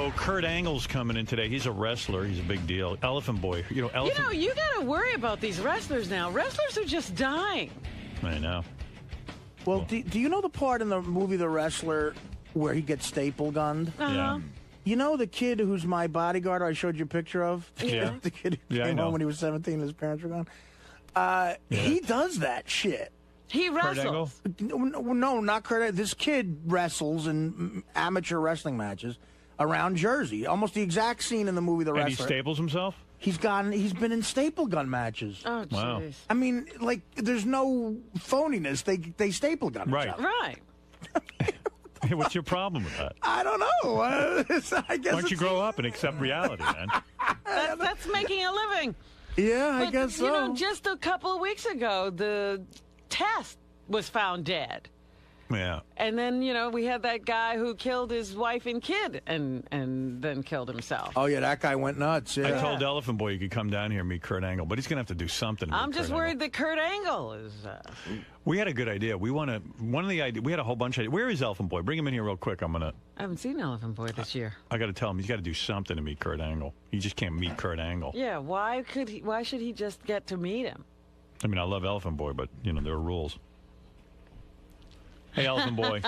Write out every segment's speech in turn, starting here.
So Kurt Angle's coming in today. He's a wrestler. He's a big deal. Elephant Boy. You got to worry about these wrestlers now. Wrestlers are just dying. I know. Well, do you know the part in the movie The Wrestler where he gets staple gunned? Yeah. You know the kid who's my bodyguard I showed you a picture of? Yeah. The kid who came home when he was 17 and his parents were gone? He does that shit. He wrestles. No, not Kurt. This kid wrestles in amateur wrestling matches around Jersey. Almost the exact scene in the movie The Wrestler. And he staples himself? He's been in staple gun matches. Oh, jeez. Wow. I mean, like, there's no phoniness. They staple gun. Right. Right. What's your problem with that? I don't know. I guess Why don't you grow up and accept reality, man? That's making a living. Yeah, I But, guess so. You know, just a couple of weeks ago, the test was found dead. Yeah. And then, we had that guy who killed his wife and kid and then killed himself. Oh, yeah, that guy went nuts. Yeah. I told Elephant Boy you could come down here and meet Kurt Angle, but he's going to have to do something. I'm just worried that Kurt Angle is... We had a good idea. We had a whole bunch of ideas. Where is Elephant Boy? Bring him in here real quick. I haven't seen Elephant Boy this year. I got to tell him he's got to do something to meet Kurt Angle. He just can't meet Kurt Angle. Yeah, why should he just get to meet him? I mean, I love Elephant Boy, but, there are rules. Hey, Elephant Boy.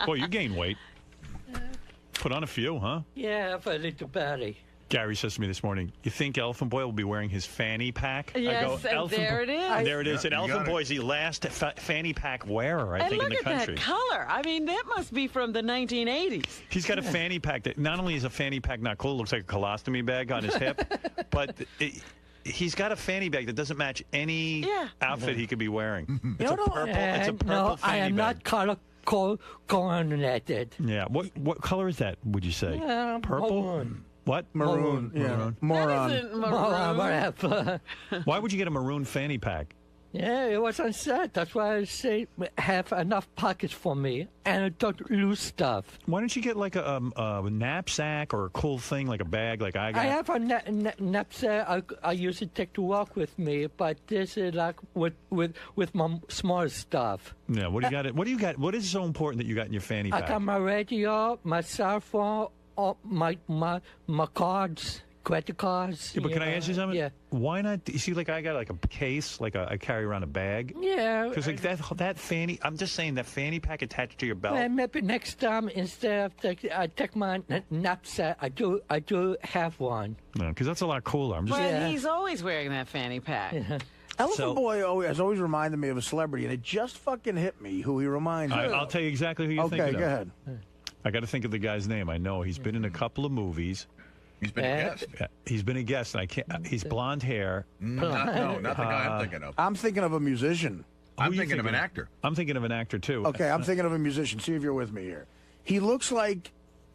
Boy, you gained weight. Put on a few, huh? Yeah, for a little body. Gary says to me this morning, you think Elephant Boy will be wearing his fanny pack? Yes, I go, and there it is. There it is. And Elephant Boy's the last fanny pack wearer, I think, in the country. And look at that color. I mean, that must be from the 1980s. He's got a fanny pack that not only is a fanny pack not cool, it looks like a colostomy bag on his hip, but... He's got a fanny bag that doesn't match any outfit he could be wearing. It's a purple fanny I am bag. not color coordinated. Yeah. What color is that, would you say? Purple? Maroon. What? Maroon. Yeah. Maroon. Moron. That isn't maroon. Whatever. Why would you get a maroon fanny pack? Yeah, it was on set. That's why I say have enough pockets for me and I don't lose stuff. Why don't you get like a knapsack or a cool thing like a bag like I got? I have a knapsack I usually take to walk with me, but this is like with my small stuff. Yeah. What do you got? What do you got? What is so important that you got in your fanny pack? I got my radio, my cell phone, my cards. Credit cards. Yeah, but can I ask you something? Yeah. Why not? You see, like I got like a case, like I carry around a bag. Yeah. Because like that fanny, I'm just saying that fanny pack attached to your belt. Well, maybe next time instead of I take my knapsack, I do have one. No, because that's a lot cooler. I'm just. Well, he's always wearing that fanny pack. Yeah. Elephant Boy has always reminded me of a celebrity, and it just fucking hit me who he reminds me of. I'll tell you exactly who you're thinking of. Okay, go ahead. I got to think of the guy's name. I know he's been in a couple of movies. He's been a guest. He's been a guest, and I can't. He's blonde hair. Not the guy I'm thinking of. I'm thinking of a musician. I'm thinking of an actor. I'm thinking of an actor too. Okay, I'm thinking of a musician. See if you're with me here. He looks like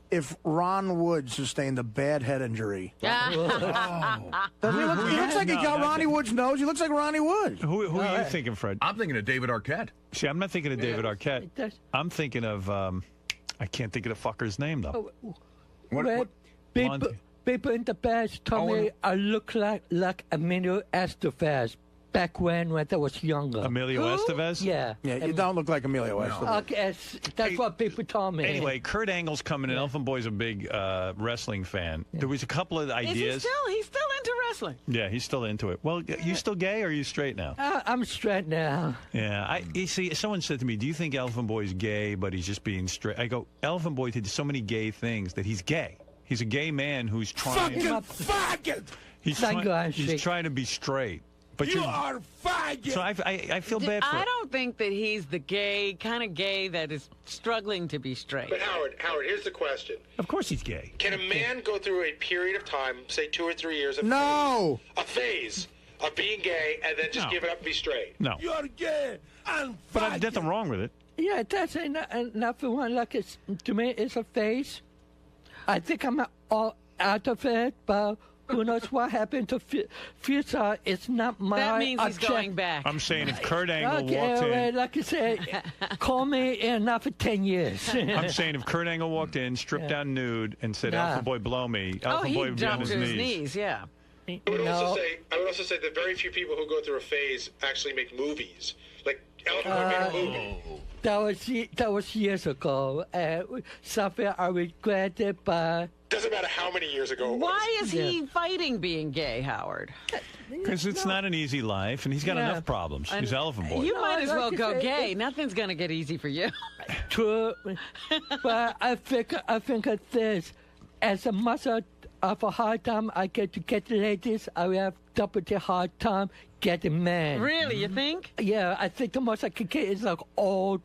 if Ron Wood sustained a bad head injury. Doesn't he look? He looks like he got Ronnie Wood's nose. He looks like Ronnie Wood. Who are you thinking, Fred? I'm thinking of David Arquette. See, I'm not thinking of David Arquette. I'm thinking of. I can't think of the fucker's name though. What? People in the past told me I look like Emilio Estevez back when I was younger. Emilio Estevez? Yeah. Yeah, you don't look like Emilio Estevez. Okay, that's what people told me. Anyway, Kurt Angle's coming in. Elephant Boy's a big wrestling fan. Yeah. There was a couple of ideas. He's still into wrestling. Yeah, he's still into it. Well, you still gay or are you straight now? I'm straight now. Yeah. You see, someone said to me, do you think Elephant Boy's gay, but he's just being straight? I go, Elephant Boy did so many gay things that he's gay. He's a gay man who's trying. Faggot! He's trying to be straight. But you are faggot! So I feel bad for I don't think that he's the kind of gay that is struggling to be straight. But Howard, here's the question. Of course he's gay. Can a man go through a period of time, say 2 or 3 years, a phase of being gay and then just give it up and be straight? No. You're gay and But there's nothing wrong with it. Yeah, that's nothing wrong. Like to me, it's a phase. I think I'm all out of it, but who knows what happened to future? It's not my That means he's object. going back. I'm saying if Kurt Angle walked in... Well, like I said, call me in not for 10 years. I'm saying if Kurt Angle walked in, stripped down nude, and said, Elephant Boy, blow me, Elephant Boy would be on his knees. Yeah. I would also say that very few people who go through a phase actually make movies. Like, Elephant Boy made a movie. That was years ago. Something I regretted, but Doesn't matter how many years ago it was. Why is he fighting being gay, Howard? Because it's not an easy life, and he's got enough problems. He's Elephant Boy. You might as well go gay. Nothing's going to get easy for you. True, but I think it's this. As a mother of a hard time, I get to get ladies. I have double the hard time getting men. Really, you think? Yeah, I think the most I can get is like old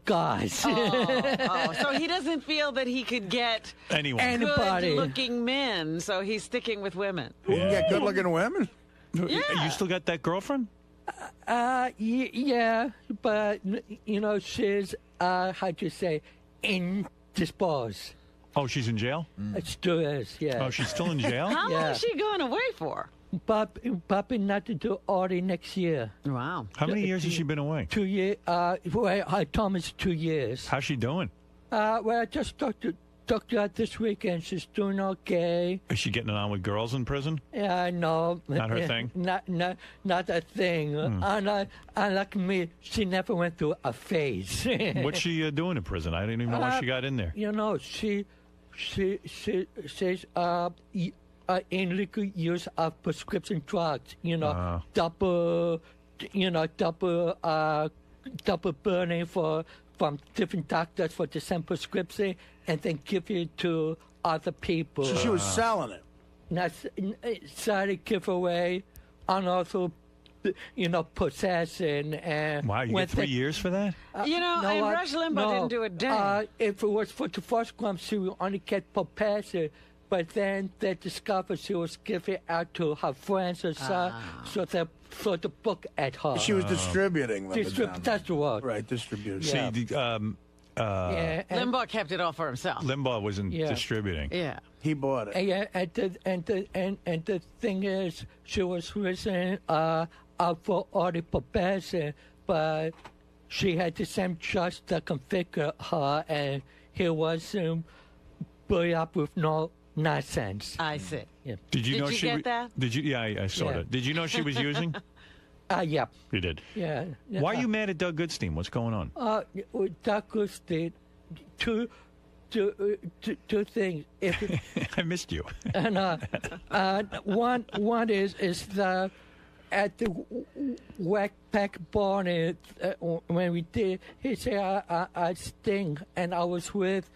guys. So he doesn't feel that he could get anybody good-looking men, so he's sticking with women. You can get good-looking women? Yeah. You still got that girlfriend? Yeah, but, she's, how'd you say, indisposed. Oh, she's in jail? It still is, yeah. Oh, she's still in jail? How long is she going away for? Probably not to do Artie next year. Wow. How many years has she been away? 2 years. I told me it's 2 years. How's she doing? Well, I just talked to her this weekend. She's doing okay. Is she getting it on with girls in prison? Yeah, no. Not her thing? Not a thing. Unlike me, she never went through a phase. What's she doing in prison? I didn't even know why she got in there. She's illegal use of prescription drugs. Double burning from different doctors for the same prescription, and then give it to other people. So she was selling it. Not started giveaway, and also, possessing. And wow, you get 3 years for that? And Rush Limbaugh didn't do a day. If it was for the first crime, she would only get possession. But then they discovered she was giving out to her friends and so they threw the book at her. She was distributing them. That's the word. Right, distributing. See, Limbaugh kept it all for himself. Limbaugh wasn't distributing. Yeah. He bought it. And the thing is, she was risen out for Artie possession, but she had the same judge that configured her, and he was brought up with no nonsense. I see. Yeah. Did you get that? Did you? Yeah, I saw that. Did you know she was using? Yeah. You did? Yeah. Why are you mad at Doug Goodstein? What's going on? Doug Goodstein, two things. I missed you. And one is the at the Whack Pack Barney when we did. He said I stink, and I was with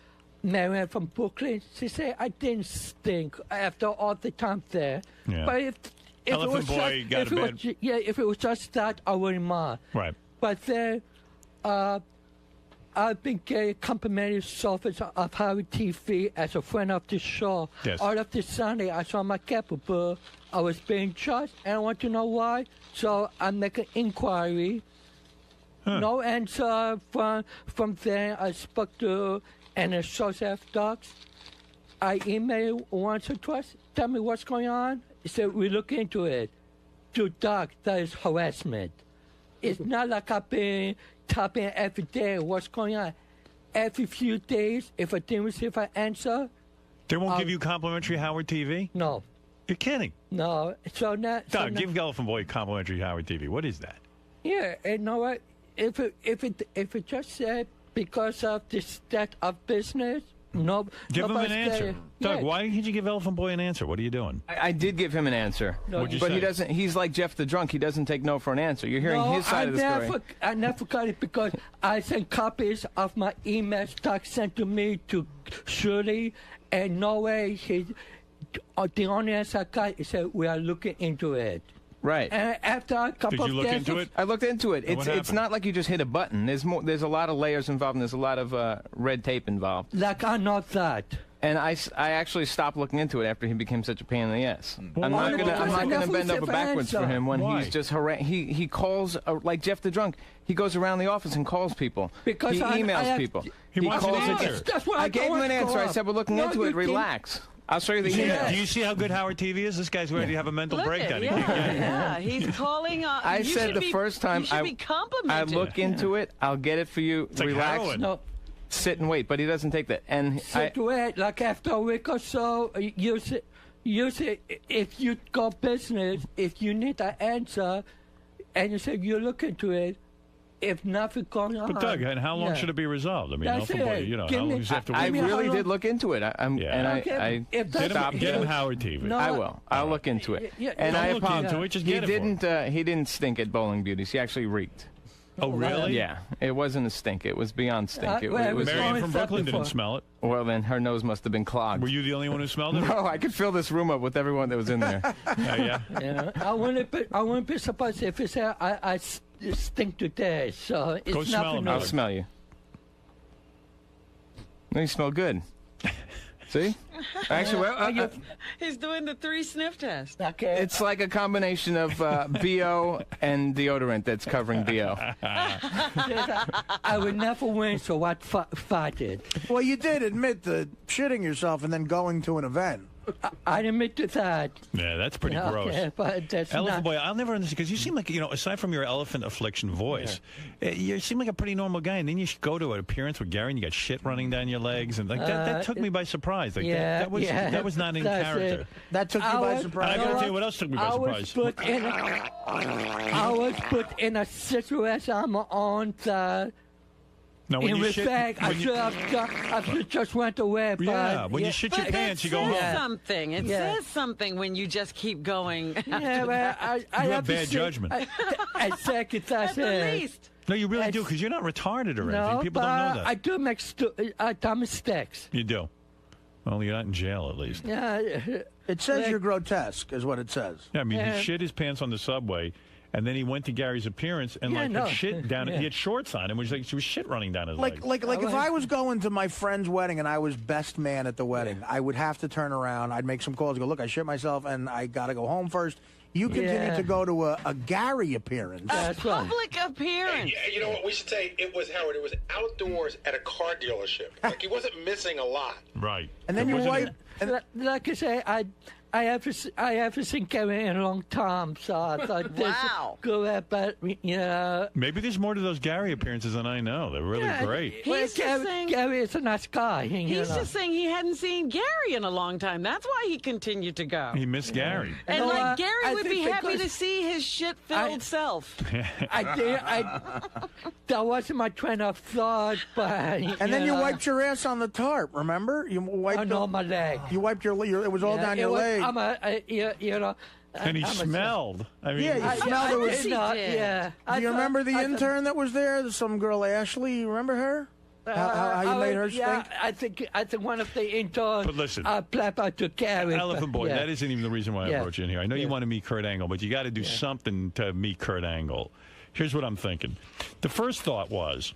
Marianne from Brooklyn. She said I didn't stink after all the time there. Yeah. But if Elephant Boy got a bad... if it was just that, I wouldn't mind. Right. But then I've been getting complimentary service of Howard TV as a friend of the show. Yes. All of this Sunday, I saw my capable. I was being judged, and I want to know why. So I make an inquiry. Huh. No answer from there. I spoke to an associate docs. I emailed once or twice. Tell me what's going on. He said, we look into it. To Doc, that is harassment. It's not like I've been tapping every day what's going on. Every few days, if I didn't receive an answer... They won't give you complimentary Howard TV? No. You're kidding? No. So Doug, give Elephant Boy complimentary Howard TV. What is that? Yeah, and you know what? If it just said because of the state of business... No, give him an answer. Doug, why can't you give Elephant Boy an answer? What are you doing? I did give him an answer. What'd you say? He doesn't. He's like Jeff the Drunk. He doesn't take no for an answer. You're hearing his side of the story. I never got it because I sent copies of my emails Doug sent to me to Shirley, and no way the only answer I got is that we are looking into it. Right. And after a couple Did you look into it? I looked into it. It's not like you just hit a button. There's more. There's a lot of layers involved, and there's a lot of red tape involved. Like I know that. And I actually stopped looking into it after he became such a pain in the ass. I'm not gonna bend over backwards for him when he's just he calls like Jeff the Drunk. He goes around the office and calls people. Because he emails people. He wants an calls answer. That's what I gave him an answer. I said we're looking into it. Relax. I'll show you the email. Do you see how good Howard TV is? This guy's ready to have a mental breakdown. Yeah, he's calling. I said the first time I look into it, I'll get it for you. It's relax. Like no. Sit and wait, but he doesn't take that. And wait, like after a week or so, use it. If you go business, if you need an answer, and you say you look into it, if nothing going on. But Doug, and how long should it be resolved? I mean, That's Elfin Boy, it. you know, Give how me- long does it have to I wait? really did look into it. Get him Howard TV. No, I will. I'll look into it. Yeah, And don't I look apologize. into it, just get it for him. He didn't stink at Bowling Beauties. He actually reeked. Oh, really? Yeah, it wasn't a stink. It was beyond stink. It well, was. Marianne from Brooklyn didn't before. smell it. Well, then her nose must have been clogged. Were you the only one who smelled it? No, I could fill this room up with everyone that was in there. Yeah. Yeah, I wouldn't be surprised if it's I stink today. So it's Go smell nothing. him, I'll Doug. smell you. No, you smell good. See? Actually, well, He's doing the 3 sniff test. Okay. it's like a combination of BO and deodorant that's covering BO. I would never win, so I fought it. Well, you did admit to shitting yourself and then going to an event. I admit to that. Yeah, that's pretty gross. Okay, but that's Elephant not. Boy, I'll never understand because you seem like, you know, aside from your elephant affliction voice, you seem like a pretty normal guy. And then you go to an appearance with Gary and you got shit running down your legs. And like that took me by surprise. Like, that was not in that's character. it. That took you by And surprise. I got to tell you what else took me by surprise. I was put in a situation I'm on the. No, when In you shit, respect, I should just went away. But yeah, when you shit your But pants, you that go says home. something. It says something when you just keep going. Yeah, well, I You have have to bad say- judgment. At second, At the least. No, you really do because you're not retarded or anything. No, People but don't know that. I do make mistakes. You do. Well, you're not in jail at least. Yeah. It says you're grotesque, is what it says. Yeah, I mean, he shit his pants on the subway, and then he went to Gary's appearance and had shit down. He had shorts on, and was like, she was shit running down his legs. Like if I was going to my friend's wedding and I was best man at the wedding, I would have to turn around. I'd make some calls. Go, look, I shit myself, and I got to go home first. You continue to go to a Gary appearance. That's right. Public appearance. Yeah, you know what? We should say it was Howard. It was outdoors at a car dealership. Like he wasn't missing a lot. Right. And then you wipe. Like I say, I haven't seen Gary in a long time, so I thought this go ahead, but Maybe there's more to those Gary appearances than I know. They're really great. He's just saying, Gary is a nice guy. he's just saying he hadn't seen Gary in a long time. That's why he continued to go. He missed Gary. And No, like Gary I would think be happy because to see his shit-filled self. That wasn't my train of thought, but And then you wiped your ass on the tarp. Remember? You wiped on my leg. You wiped your. It was all down your leg. And he smelled. I mean, Yeah, you smelled it. Was, he did. Yeah. do you remember the intern that was there? Some girl, Ashley. You remember her? How you made her stink? Yeah, I think one of the interns. But listen, plap out to Gary. Elephant Boy, that isn't even the reason why I brought you in here. I know you want to meet Kurt Angle, but you got to do something to meet Kurt Angle. Here's what I'm thinking. The first thought was,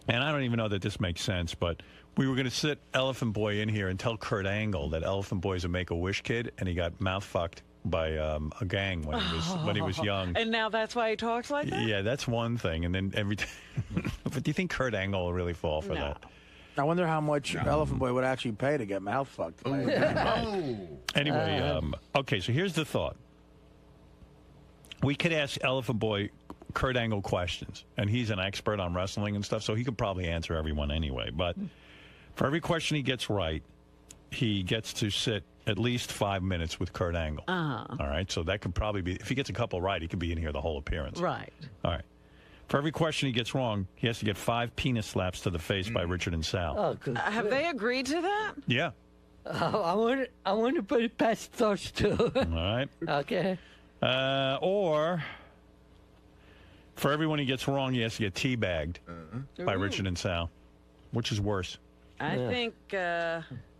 and I don't even know that this makes sense, but we were going to sit Elephant Boy in here and tell Kurt Angle that Elephant Boy's a Make-A-Wish kid, and he got mouth-fucked by a gang when he was young. And now that's why he talks like that? Yeah, that's one thing. And then every time. But do you think Kurt Angle will really fall for that? I wonder how much Elephant Boy would actually pay to get mouth fucked. Anyway, okay, so here's the thought. We could ask Elephant Boy Kurt Angle questions, and he's an expert on wrestling and stuff, so he could probably answer everyone anyway. But for every question he gets right, he gets to sit at least 5 minutes with Kurt Angle. All right, so that could probably be, if he gets a couple right, he could be in here the whole appearance. Right. All right. For every question he gets wrong, he has to get 5 penis slaps to the face by Richard and Sal. Oh, good. Have they agreed to that? Yeah. Oh, I want to put it past those two. All right. Okay. Or for everyone he gets wrong, he has to get teabagged by Richard and Sal. Which is worse? I think...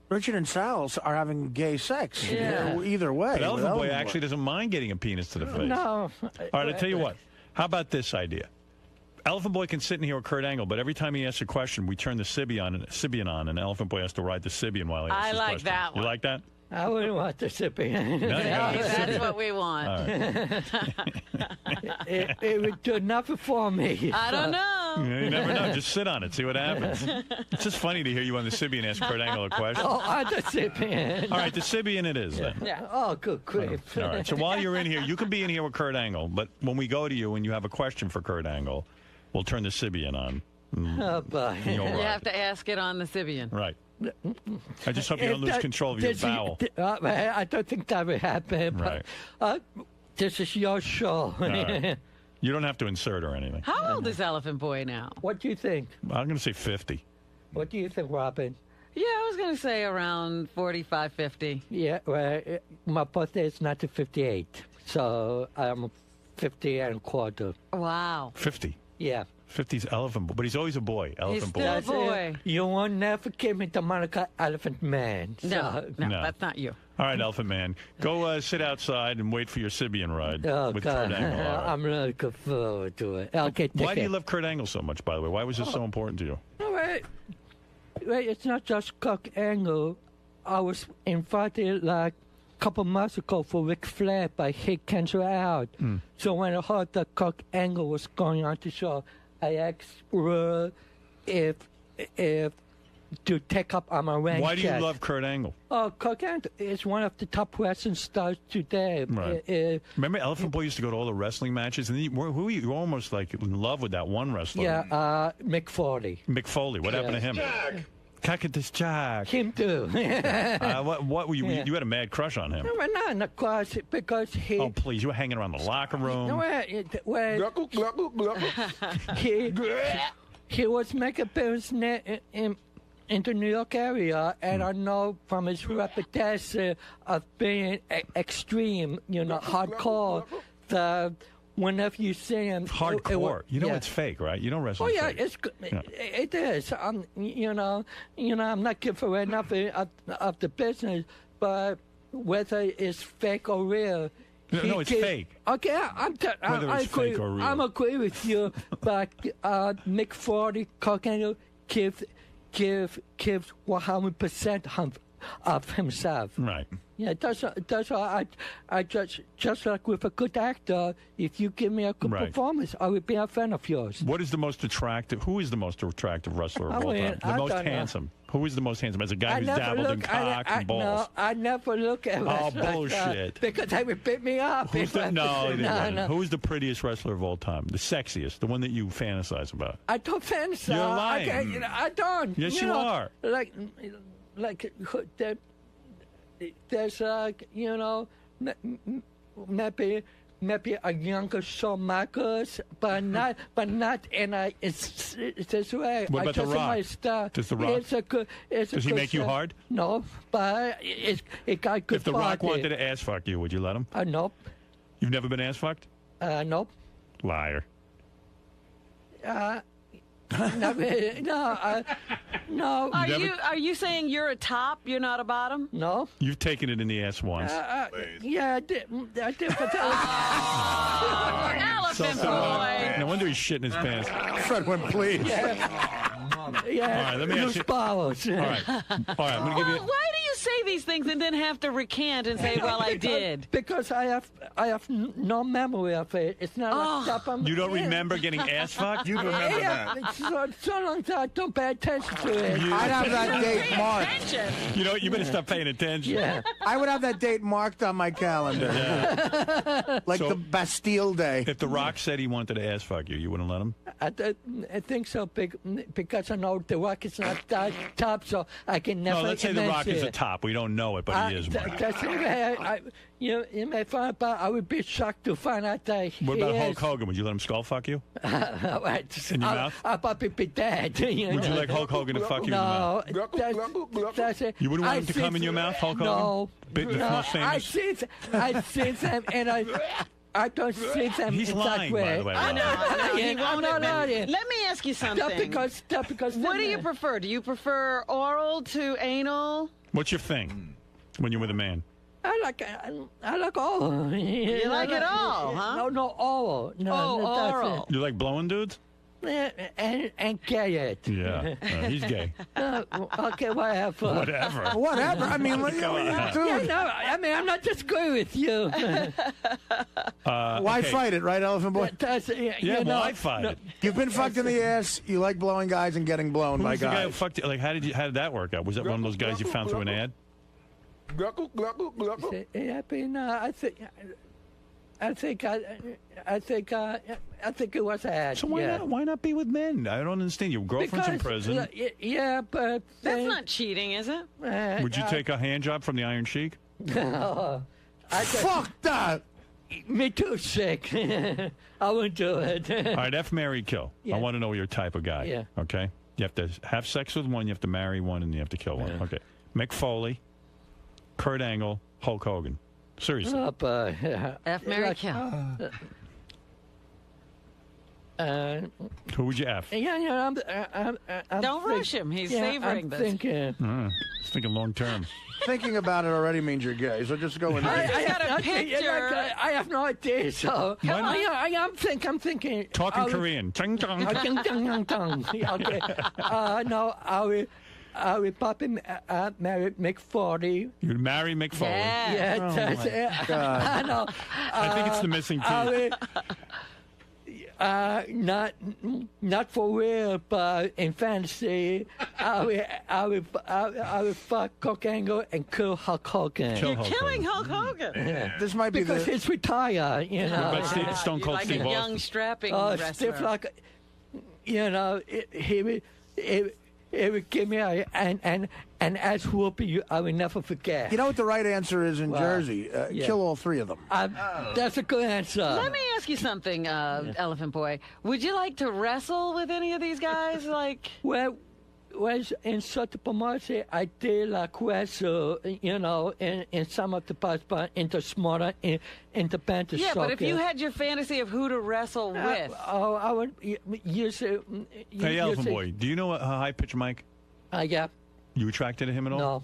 Richard and Sal are having gay sex. Yeah. Either way. But Elephant Boy actually doesn't mind getting a penis to the face. No. All right, I tell you what. How about this idea? Elephant Boy can sit in here with Kurt Angle, but every time he asks a question, we turn the Sibian on, and Elephant Boy has to ride the Sibian while he asks his like question. that one. You like that? I wouldn't want to sip in. No, you gotta get That's Sibian. what we want. All right. It would do nothing for me. I don't know. You never know. Just sit on it. See what happens. It's just funny to hear you on the Sibian ask Kurt Angle a question. Oh, I just sip in. All right, the Sibian it is then. Yeah. Oh, good grief. All right. So while you're in here, you can be in here with Kurt Angle, but when we go to you and you have a question for Kurt Angle, we'll turn the Sibian on. Oh, boy. You'll You ride. have to ask it on the Sibian. Right. I just hope you don't lose control of your bowel. I don't think that will happen. Right. But, this is your show. right. You don't have to insert or anything. How old is Elephant Boy now? What do you think? I'm going to say 50. What do you think, Robin? Yeah, I was going to say around 45, 50. Yeah, well, my birthday is 1958, so I'm 50 and a quarter. Wow. 50. Yeah. 50's Elephant Boy, but he's always a boy. Elephant Boy. Still a boy. You won't never give me the moniker Elephant Man. No, So. no, that's not you. All right, Elephant Man. Go sit outside and wait for your Sibian ride Oh, with God. Kurt Angle. All right. I'm really looking forward to it. Okay, Why do you love Kurt Angle so much, by the way? Why was this so important to you? All right. Well, it's not just Kurt Angle. I was invited like a couple months ago for Ric Flair, but he canceled out. So when I heard that Kurt Angle was going on the show, I asked her if to take up on my rank. Why do you love Kurt Angle? Oh, Kurt Angle is one of the top wrestling stars today. Right. Remember, Elephant Boy used to go to all the wrestling matches, and you were almost like in love with that one wrestler. Yeah, Mick Foley. Mick Foley. What happened to him? Jack. Cactus Jack. Him too. What were you? Yeah. You had a mad crush on him. No, not quite, because he. Oh please! You were hanging around the locker room. No, he was making business in the New York area, and I know from his reputation of being extreme, hardcore, that whenever you see him, hardcore. It's fake, right? You don't wrestle. Oh yeah, fake. it's good. Yeah. It is. I'm not giving enough of the business, but whether it's fake or real. No, it's fake. Okay, Whether it's fake or real. I'm agree with you, but Mick Foley, Kurt Angle gives 100% of himself. Right. Yeah, that's why I just like with a good actor, if you give me a good performance, I will be a fan of yours. What is the most attractive? Who is the most attractive wrestler of all time? The most handsome. Who is the most handsome? As a guy who's dabbled in cock and balls. No, I never look at wrestlers bullshit. because they would beat me up. Who's the, no, no. Who is the prettiest wrestler of all time? The sexiest, the one that you fantasize about. I don't fantasize. You're lying. I don't. Yes, you are. There's maybe a younger Shawn Michaels, but not in a it's this way. What about The Rock? Does The Rock? Does he make you hard? No, but it got good. If The Rock wanted to ass fuck you, would you let him? Nope. You've never been ass fucked? Nope. Liar. No. Are you saying you're a top? You're not a bottom? No. You've taken it in the ass once. Yeah, I did. But Elephant Boy. No wonder he's shitting his pants. Fred went, please. Yeah. All right, let me ask you. Powers. All right, I'm going to give you. Why do you say these things and then have to recant and say, "Well, I did"? Because I have no memory of it. It's not like stuff I'm. You don't remember getting ass fucked? You remember that? It's so long that I don't pay attention to it. I'd have that date marked. You know, you better stop paying attention. Yeah. I would have that date marked on my calendar. Like So- the Bastille Day. If The Rock said he wanted to ass fuck you, you wouldn't let him? I think so because I know The Rock is not that top, so I can never. No, let's say The Rock is a it. top. We don't know it, but he is one. That's you may find out, but I would be shocked to find out that he What about is. Hulk Hogan? Would you let him skull fuck you? In your mouth? I'll probably be dead. Would you like Hulk Hogan to fuck you No, in the mouth? that's it. You wouldn't want him to come in your mouth, Hulk Hogan? No, The most famous? I see them, and I don't see them. He's in lying, that way. by the way. I know. He I'm won't not admit. lying. Let me ask you something. Because What do you prefer? Do you prefer oral to anal? What's your thing when you're with a man? I like all. You like it all, huh? No, all. No, that's oral. You like blowing dudes? it. And gay it. Yeah. He's gay. Okay, whatever. Whatever. Whatever. I mean, dude. Yeah, no, I mean, I'm not disagreeing with you. Why okay. fight it, right, Elephant Boy? Yeah, why fight it? You've been fucked in the ass. You like blowing guys and getting blown by Who's the guy who guys. fucked you? Like, how did that work out? Was that one of those guys you found through an ad? I think it was an ad. So why not be with men? I don't understand. Your girlfriend's in prison. Yeah, but That's not cheating, is it? Would you take a hand job from the Iron Sheik? Fuck that. Me too, sick. I wouldn't do it. All right, F, marry, kill. Yeah. I want to know your type of guy. Yeah. Okay? You have to have sex with one, you have to marry one, and you have to kill one. Okay. Mick Foley, Kurt Angle, Hulk Hogan. Seriously. F, marry, kill. Who would you F? I'm Don't rush him. He's savoring I'm this. thinking. He's thinking long term. Thinking about it already means you're gay, so just go in there. I got a picture. I have no idea. So I'm thinking. Talking Korean. Chung, chung. Okay. No, I will probably marry Mick Foley. You'd marry Mick Foley. Yeah. Yeah, that's it. I know. I think it's the missing piece. Not for real, but in fantasy, I will fuck Kurt Angle and kill Hulk Hogan. You're killing Hulk Hogan. Yeah. This might be Because he's retired, you know. What about Stone Cold like Steve a Austin? young strapping wrestler. Stiff like, you know, it would give me an ass whooping I will never forget. You know what the right answer is in Jersey? Kill all three of them. That's a good answer. Let me ask you something, Elephant Boy. Would you like to wrestle with any of these guys? Like, Well, in such a promotion, I did like wrestle, you know, in some of the parts, but in the smaller, in the banter yeah, but if soccer. you had your fantasy of who to wrestle with, I would use it. Hey, Elephant Boy, do you know a high-pitched mic? Yeah. You attracted to him at all? No.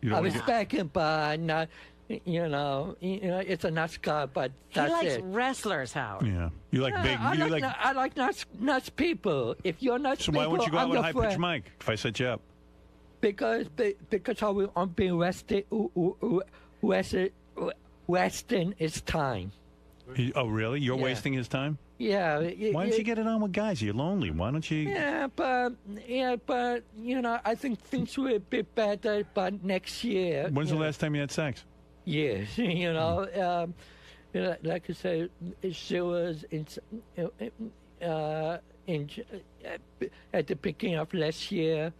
You I don't was wanna back in, but not, you know, it's a nice guy, but he that's likes it. wrestlers, Howard. Yeah. You like big. I like nice people. If you're nice So people, why wouldn't you go out I'm with a your high-pitched friend. mic if I set you up? Because I'm being wasting his time. Oh, really? You're Yeah. wasting his time? Yeah. Why don't you get it on with guys? You're lonely. Why don't you? Yeah, but you know, I think things will be better. But next year. When's the last time you had sex? Yes, you know, like I said, she was at the beginning of last year.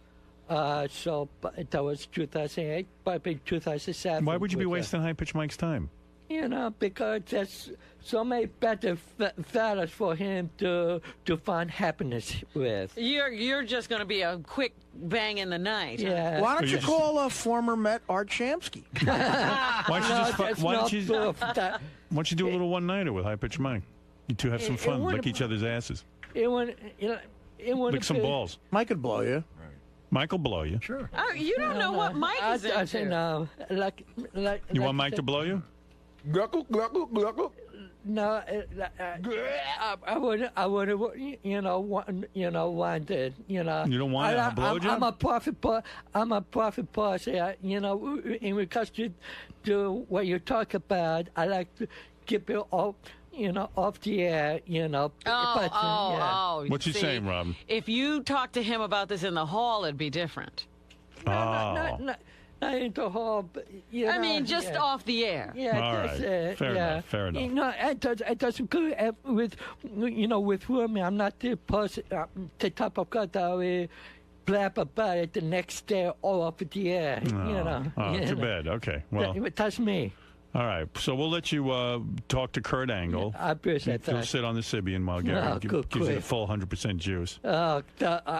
So that was 2008, probably 2007. Why would you be wasting high-pitched Mike's time? You know, because there's so many better fellas for him to find happiness with. You're just going to be a quick bang in the night. Huh? Yeah. Why don't you call a former Met Art Shamsky? Why don't you do a little one-nighter with high-pitched Mike? You two have some fun. Lick each other's asses. It wouldn't Lick some balls. Mike could blow you. Mike will blow you. Sure. Oh, you don't know what Mike is into. I say no. You want Mike to blow you? Gluckle, gluckle, gluckle. No, I would, you know, want it, you know. You don't want a blowjob? I'm a profit person, you know. In regards to what you talk about, I like to keep it off, you know, off the air, you know. What's he saying, Robin? If you talk to him about this in the hall, it'd be different. Not in the hall, but, you know. I mean, just off the air. Yeah, All that's right. it. Fair enough. Fair enough. You know, it doesn't go with, you know, with women. I'm not the person, the type of guy that will blab about it the next day all off the air. You know. Oh, too bad. Okay. Well, that's me. all right. So we'll let you talk to Kurt Angle. I appreciate He'll that. sit on the Sybian while Gary gives you the full 100% juice. Oh,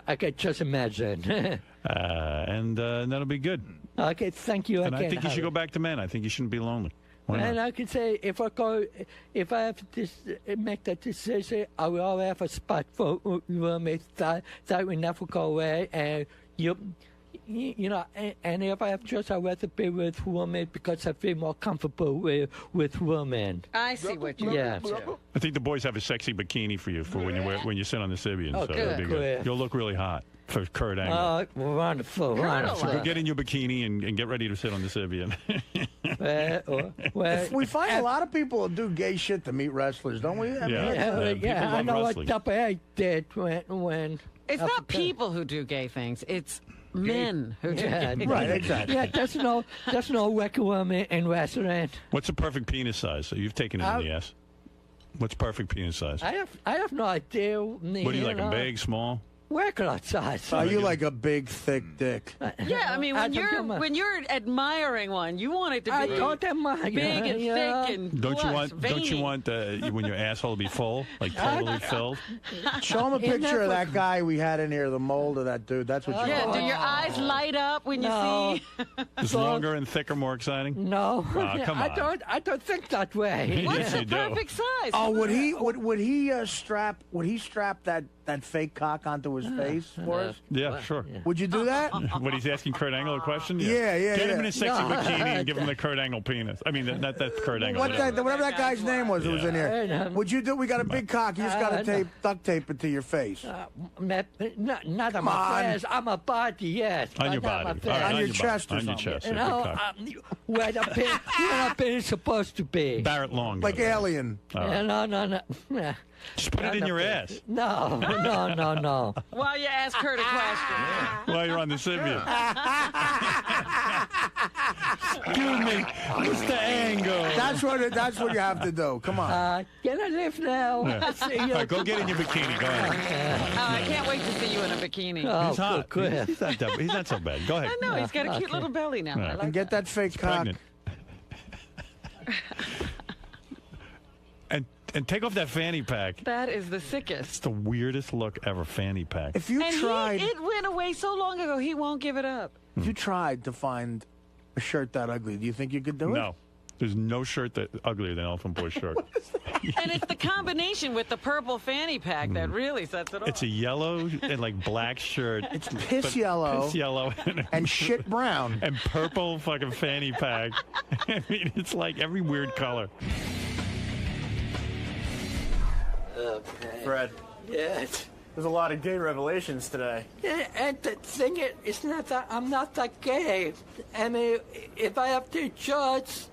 I can just imagine. And that'll be good. Okay, thank you And again. I think you should go back to men. I think you shouldn't be lonely. Why And not? I can say, if I have to make that decision, I will always have a spot for women that will never go away. And you know, and if I have choice, I'd rather be with women because I feel more comfortable with women. I see what you Yeah. I think the boys have a sexy bikini for you for when you sit on the Sybian. Oh, so that'd be good. good. You'll look really hot for Kurt Angle. Oh, wonderful, wonderful. So go get in your bikini and get ready to sit on the Sybian. We find a lot of people who do gay shit to meet wrestlers, don't we? I mean, people I love know wrestling. what Double A did when. It's not people who do gay things. It's men who do gay things. right, exactly. Yeah, there's no record woman in wrestling. What's the perfect penis size? So you've taken it in the ass. What's perfect penis size? I have no idea. What do you like? A big, small? regular size. Oh, you like a big, thick dick. Yeah, I mean, when you're admiring one, you want it to be I don't admire. big and thick and Don't you veiny. want when your asshole to be full, like totally filled? Show him a picture of that guy we had in here, the mold of that dude. That's what you Yeah, want. do your eyes light up when you see? Is longer and thicker more exciting? No, come on. I don't think that way. What's the you do. perfect size? Oh, would he strap that fake cock onto his face for us? Yeah, sure. Would you do that? What, he's asking Kurt Angle a question? Yeah. Get him in a sexy bikini and give him the Kurt Angle penis. I mean, not that Kurt Angle. Whatever that guy's name was who was in here. Would you do? We got a big cock. You just got to duct tape it to your face. Not on my face. On my body, yes. On your body. All right, on your chest or on your something. chest. You yeah, know, big cock. where the pin is supposed to be. Barrett Long. Like Alien. No. Yeah. Just put it in your ass No. While you ask Kurt a question. while you're on the Sybian. Excuse me, Mr. Angle. That's what you have to do. Come on. Can I live now? Yeah. All right, go get in your bikini. Go ahead. Oh, I can't wait to see you in a bikini. Oh, He's hot. good. He's not so bad. Go ahead. I know, he's got a cute little belly now. Yeah. I like And get that fake cock. Pregnant. And take off that fanny pack. that is the It's sickest. the weirdest look ever, fanny pack. If you And tried, it went away so long ago, he won't give it up. if you tried to find a shirt that ugly, do you think you could do it? No. There's no shirt that uglier than Elephant Boy's shirt. And it's the combination with the purple fanny pack that really sets it off. It's a yellow and like black shirt. It's piss yellow Piss yellow and shit brown. and purple fucking fanny pack. I mean, it's like every weird color. Fred, Yes. there's a lot of gay revelations today. Yeah, and the thing is, it's not that I'm not that gay. I mean, if I have to judge,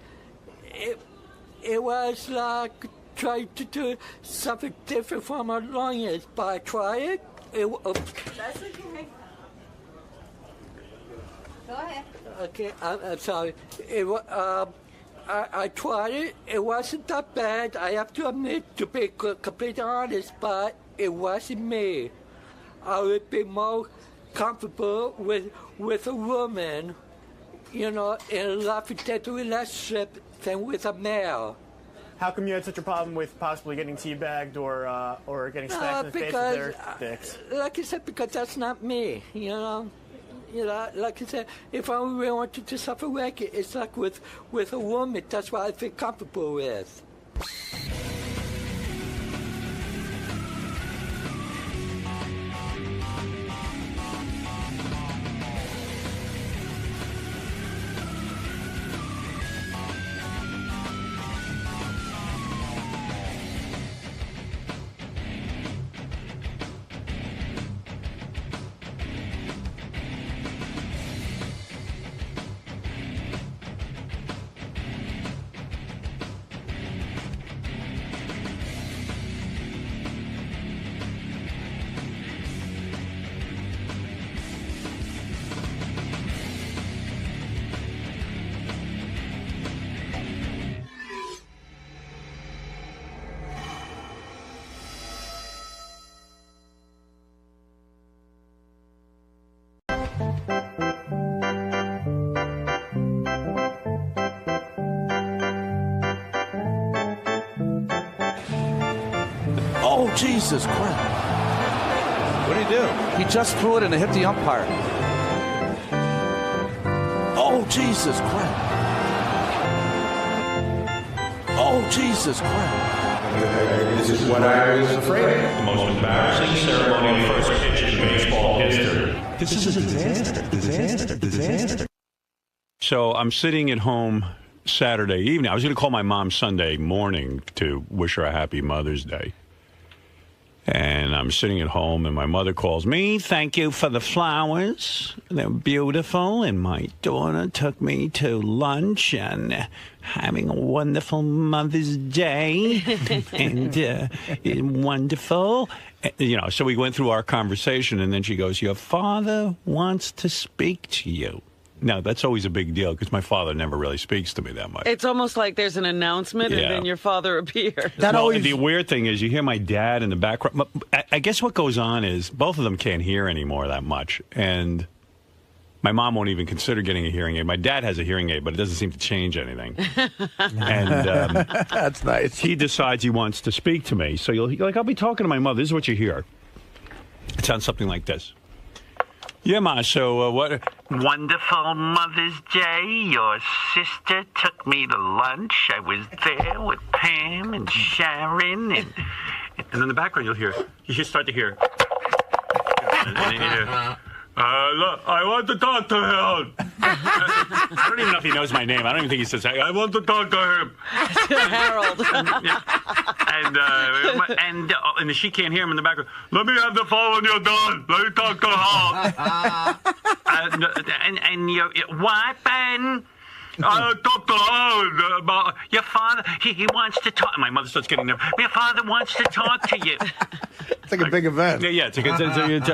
it was like trying to do something different from my longest, but I tried it. That's okay. Go ahead. Okay, I'm sorry. I tried it. It wasn't that bad. I have to admit, to be completely honest, but it wasn't me. I would be more comfortable with a woman, in a love-and-death relationship than with a male. How come you had such a problem with possibly getting teabagged or getting smacked in the face with their dicks? Like I said, because that's not me, like I said, if I really want to do something like it, it's like with a woman. That's what I feel comfortable with. Oh, Jesus Christ. What did he do? He just threw it and it hit the umpire. Oh, Jesus Christ. Oh, Jesus Christ. This is what I was afraid of. The most embarrassing ceremonial first pitch in baseball history. This is a disaster. So I'm sitting at home Saturday evening. I was going to call my mom Sunday morning to wish her a happy Mother's Day. And I'm sitting at home, and my mother calls me. Thank you for the flowers. They're beautiful. And my daughter took me to lunch and having a wonderful Mother's Day. And wonderful. So we went through our conversation, and then she goes, your father wants to speak to you. Now, that's always a big deal because my father never really speaks to me that much. It's almost like there's an announcement and then your father appears. The weird thing is you hear my dad in the background. I guess what goes on is both of them can't hear anymore that much. And my mom won't even consider getting a hearing aid. My dad has a hearing aid, but it doesn't seem to change anything. And that's nice. He decides he wants to speak to me. So I'll be talking to my mother. This is what you hear. It sounds something like this. Yeah, Ma, so what? Wonderful Mother's Day. Your sister took me to lunch. I was there with Pam and Sharon. And in the background, you just start to hear. And then you hear, look, I want to talk to him. I don't even know if he knows my name. I don't even think he says, I want to talk to him. Harold. And she can't hear him in the background. Let me have the phone when you're done. Let me talk to her. and what, Ben? Talk to her about your father. He wants to talk. My mother starts getting nervous. Your father wants to talk to you. It's like a big event. Yeah,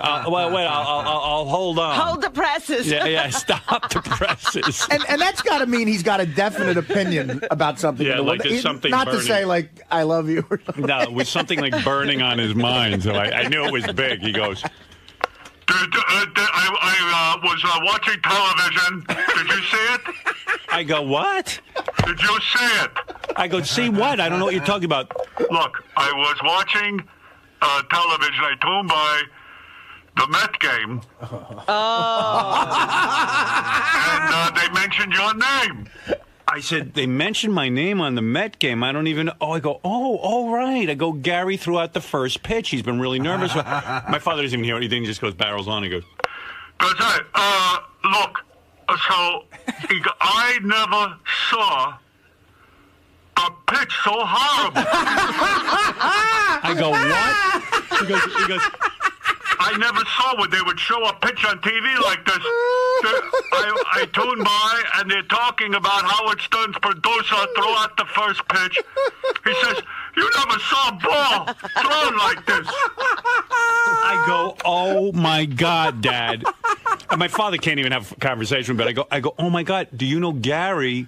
I'll hold on. Hold the presses. Yeah, stop the presses. And that's got to mean he's got a definite opinion about something. Yeah, like there's something not burning. To say, like, I love you. Or something. No, it was something like burning on his mind, so I knew it was big. He goes, I was watching television. Did you see it? I go, what? Did you see it? I go, see what? I don't know what you're talking about. Look, I was watching television. I tuned by the Met game. And they mentioned your name. I said, they mentioned my name on the Met game. I don't even... I go, all right. I go, Gary threw out the first pitch. He's been really nervous. My father doesn't even hear anything. He just goes, barrels on. He goes... That's right. Look, so I never saw a pitch so horrible. I go, what? He goes, I never saw when they would show a pitch on TV like this. I tuned by, and they're talking about Howard Stern's producer threw out the first pitch. He says, you never saw a ball thrown like this. I go, oh, my God, Dad. And my father can't even have a conversation, but I go, oh, my God, do you know Gary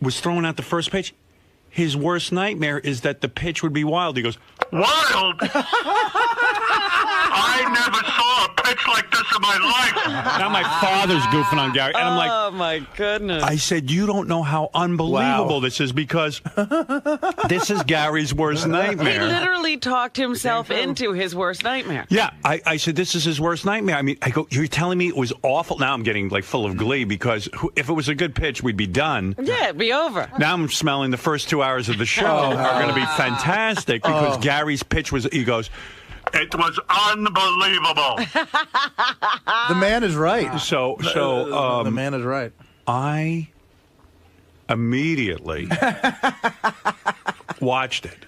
was throwing out the first pitch? His worst nightmare is that the pitch would be wild. He goes, wild? I never saw a pitch like this in my life. Now my father's goofing on Gary. And I'm like, oh, my goodness. I said, you don't know how unbelievable this is because this is Gary's worst nightmare. He literally talked himself into his worst nightmare. Yeah, I said, this is his worst nightmare. I mean, I go, you're telling me it was awful? Now I'm getting like full of glee because if it was a good pitch, we'd be done. Yeah, it'd be over. Now I'm smelling the first 2 hours of the show are going to be fantastic because Gary's pitch was, he goes, it was unbelievable. The man is right. So the man is right. I immediately watched it.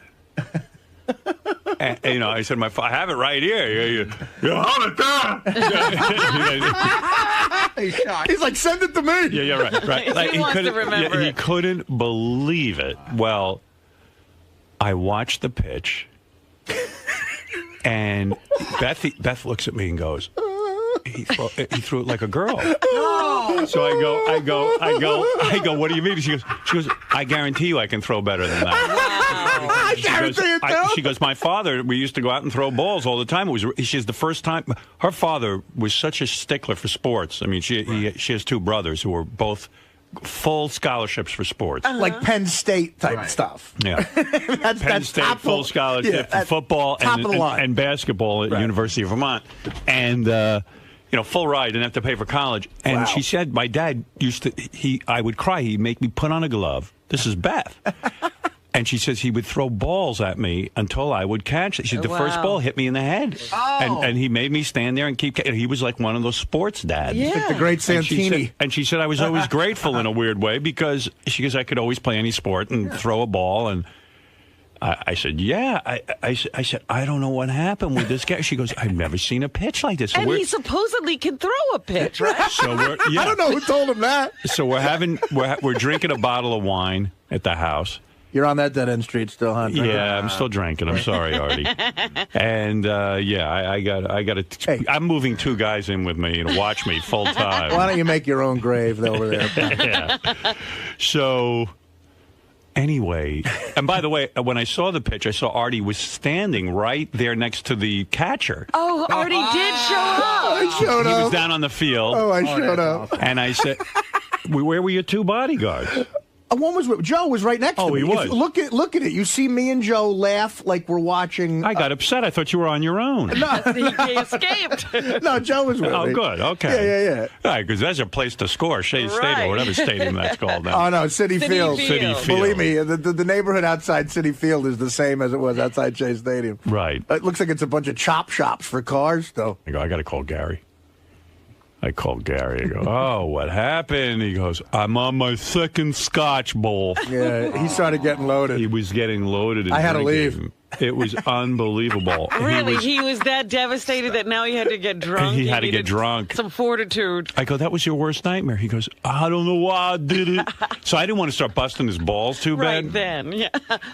And, I said, I have it right here. You hold it down. He's like, send it to me. Yeah, right. Like, he wants to remember it. He couldn't believe it. Well, I watched the pitch. And Beth looks at me and goes, he threw it like a girl. Oh. So I go, what do you mean? She goes, I guarantee you I can throw better than that. She goes, my father, we used to go out and throw balls all the time. She's the first time. Her father was such a stickler for sports. I mean, she has two brothers who were both full scholarships for sports. Like Penn State type stuff. Yeah. Penn State full scholarship for football and basketball at University of Vermont. And, full ride, didn't have to pay for college. And she said, my dad used to, I would cry. He'd make me put on a glove. This is Beth. And she says he would throw balls at me until I would catch it. She said, the first ball hit me in the head. Oh. And he made me stand there and keep. He was like one of those sports dads. Yeah. Like the great Santini. And she said I was always grateful in a weird way because she goes, I could always play any sport and throw a ball. And I said, yeah. I said, I don't know what happened with this guy. She goes, I've never seen a pitch like this. So and he supposedly can throw a pitch, right? So I don't know who told him that. So we're drinking a bottle of wine at the house. You're on that dead-end street still, huh? Yeah, I'm still drinking. I'm sorry, Artie. And, I got to... Hey. I'm moving 2 guys in with me to watch me full time. Why don't you make your own grave over there? Yeah. So... Anyway, and by the way, when I saw the pitch, I saw Artie was standing right there next to the catcher. Oh, Artie did show up. I showed up. He was down on the field. Oh, I showed up. And I said, where were your 2 bodyguards? One was Joe was right next to me. Oh, he was. Look at it. You see me and Joe laugh like we're watching. I got upset. I thought you were on your own. No, he escaped. No, Joe was with me. Oh, good. Okay. Yeah. All right, because that's a place to score, Shea Stadium, whatever stadium that's called now. Oh, no, City Field. City Field. Believe me, the neighborhood outside City Field is the same as it was outside Shea Stadium. Right. It looks like it's a bunch of chop shops for cars, though. I got to call Gary. I called Gary. I go, oh, what happened? He goes, I'm on my 2nd Scotch bowl. Yeah, he started getting loaded. He was getting loaded. And I had to drinking. leave. It was unbelievable. Really? He was that devastated that now he had to get drunk? He had to get drunk. Some fortitude. I go, that was your worst nightmare? He goes, I don't know why I did it. So I didn't want to start busting his balls too bad. Right then, yeah.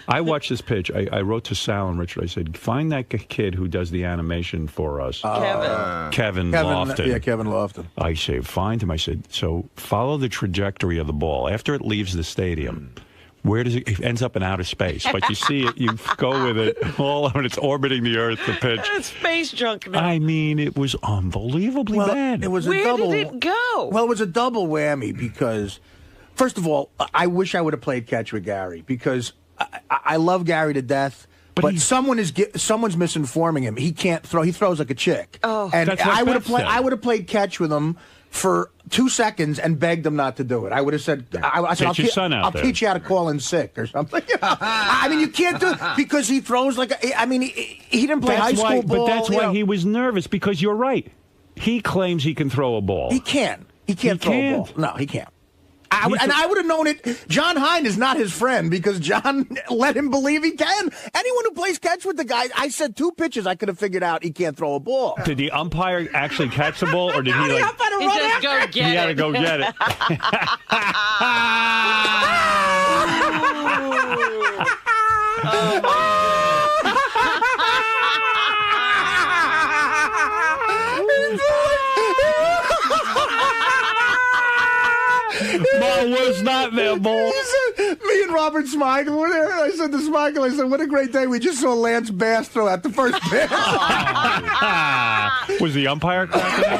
I watched this pitch. I wrote to Sal and Richard. I said, find that kid who does the animation for us. Kevin Lofton. Yeah, Kevin Lofton. I say, find him. I said, so follow the trajectory of the ball. After it leaves the stadium, where does it ends up in outer space? But you see it, you go with it all when it's orbiting the Earth, the pitch. It's space junk now. I mean, it was unbelievably bad. It was Where a double. did it go? Well, it was a double whammy because, first of all, I wish I would have played catch with Gary because I love Gary to death. But someone's misinforming him. He can't throw. He throws like a chick. Oh, and that's what I would have Beth said. I would have played catch with him for 2 seconds and begged him not to do it. I would have said, I said, Get your son out I'll there. teach you how to call in sick or something. I mean, you can't do it because he throws like a, I mean, he didn't play high school ball. But that's why he was nervous, because you're right. He claims he can throw a ball. He can't. He can't throw a ball. No, he can't. I would have known it. John Hine is not his friend because John let him believe he can. Anyone who plays catch with the guy, I said 2 pitches, I could have figured out he can't throw a ball. Did the umpire actually catch the ball, or did he like? He just go get it. He had to go get it. Ball was not there, ball. Me and Robert Smigel were there. I said to Smigel, I said, what a great day. We just saw Lance Bass throw out the first pitch. Was the umpire cracking up?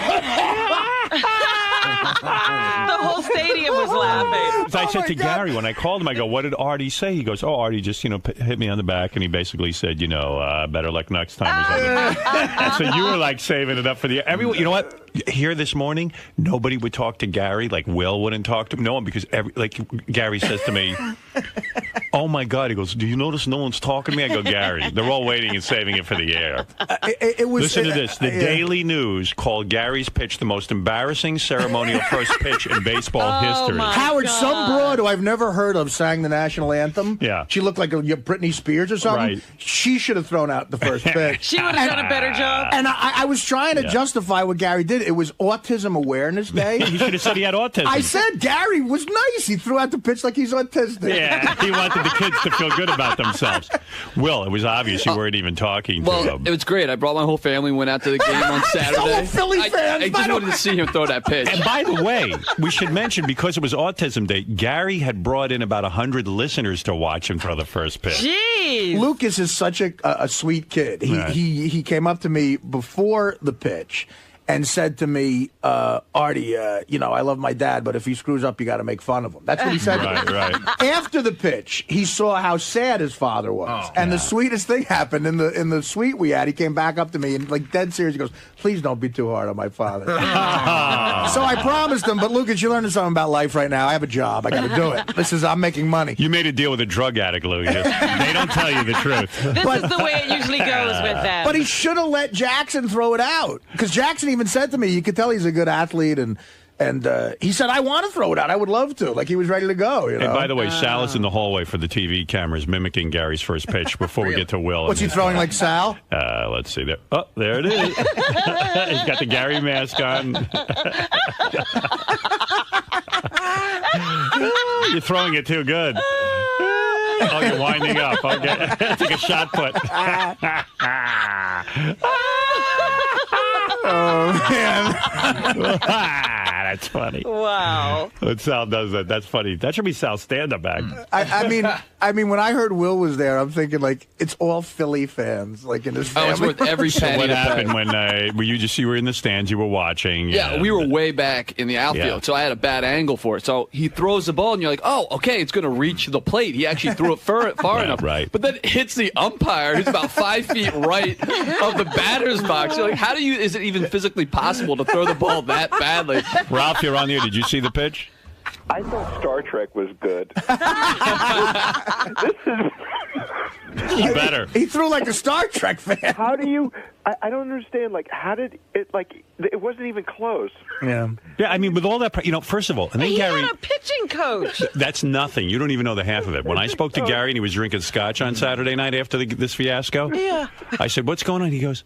The whole stadium was laughing. I said to Gary when I called him, I go, what did Artie say? He goes, oh, Artie just, hit me on the back, and he basically said, better luck next time or something. So you were like saving it up for the everyone. You know what? Here this morning, nobody would talk to Gary. Like Will wouldn't talk to him. No one, because Gary says to me, oh my God, he goes, do you notice no one's talking to me? I go, Gary, they're all waiting and saving it for the air. Listen to this. The Daily News called Gary's pitch the most embarrassing ceremonial first pitch in baseball history. Howard, some broad who I've never heard of sang the national anthem. Yeah. She looked like a Britney Spears or something. Right. She should have thrown out the first pitch. She would have done a better job. And I was trying to justify what Gary did. It was Autism Awareness Day. He should have said he had autism. I said Gary was nice. He threw out the pitch like he's autistic. Yeah, he wanted the kids to feel good about themselves. Will, it was obvious you weren't even talking to him. It was great. I brought my whole family, went out to the game on Saturday. All Philly fans. I just wanted to see him throw that pitch. And by the way, we should mention, because it was Autism Day, Gary had brought in about 100 listeners to watch him throw the first pitch. Jeez. Lucas is such a sweet kid. He came up to me before the pitch and said to me, Artie, I love my dad, but if he screws up, you got to make fun of him. That's what he said to me. Right. After the pitch, he saw how sad his father was. And the sweetest thing happened in the suite we had. He came back up to me and, like, dead serious, he goes, please don't be too hard on my father. So I promised him, but Lucas, you're learning something about life right now. I have a job. I got to do it. I'm making money. You made a deal with a drug addict, Lucas. They don't tell you the truth. This is the way it usually goes with them. But he should have let Jackson throw it out. Because Jackson even said to me, you could tell he's a good athlete, and he said, I want to throw it out. I would love to. Like, he was ready to go. And by the way, Sal is in the hallway for the TV cameras mimicking Gary's first pitch before we get to Will. What's he throwing, like Sal? Let's see. There. Oh, there it is. He's got the Gary mask on. You're throwing it too good. Oh, you're winding up. Okay. Take a shot put. Oh, man. That's funny. Wow. When Sal does that, that's funny. That should be Sal's stand-up act. I mean, when I heard Will was there, I'm thinking, like, it's all Philly fans, like, in his family. I was worth every penny. So what happened when you were in the stands, you were watching? Yeah, we were way back in the outfield, so I had a bad angle for it. So he throws the ball, and you're like, oh, okay, it's going to reach the plate. He actually threw it far enough. Right. But then it hits the umpire, who's about 5 feet right of the batter's box. You're like, is it even physically possible to throw the ball that badly? Ralph, you're on here. Did you see the pitch? I thought Star Trek was good. This is better. He threw like a Star Trek fan. How do you? I don't understand. Like, how did it? Like, it wasn't even close. Yeah. Yeah. I mean, with all that, first of all, and then Gary had a pitching coach. That's nothing. You don't even know the half of it. When I spoke to Gary and he was drinking scotch on Saturday night after this fiasco, I said, "What's going on?" He goes,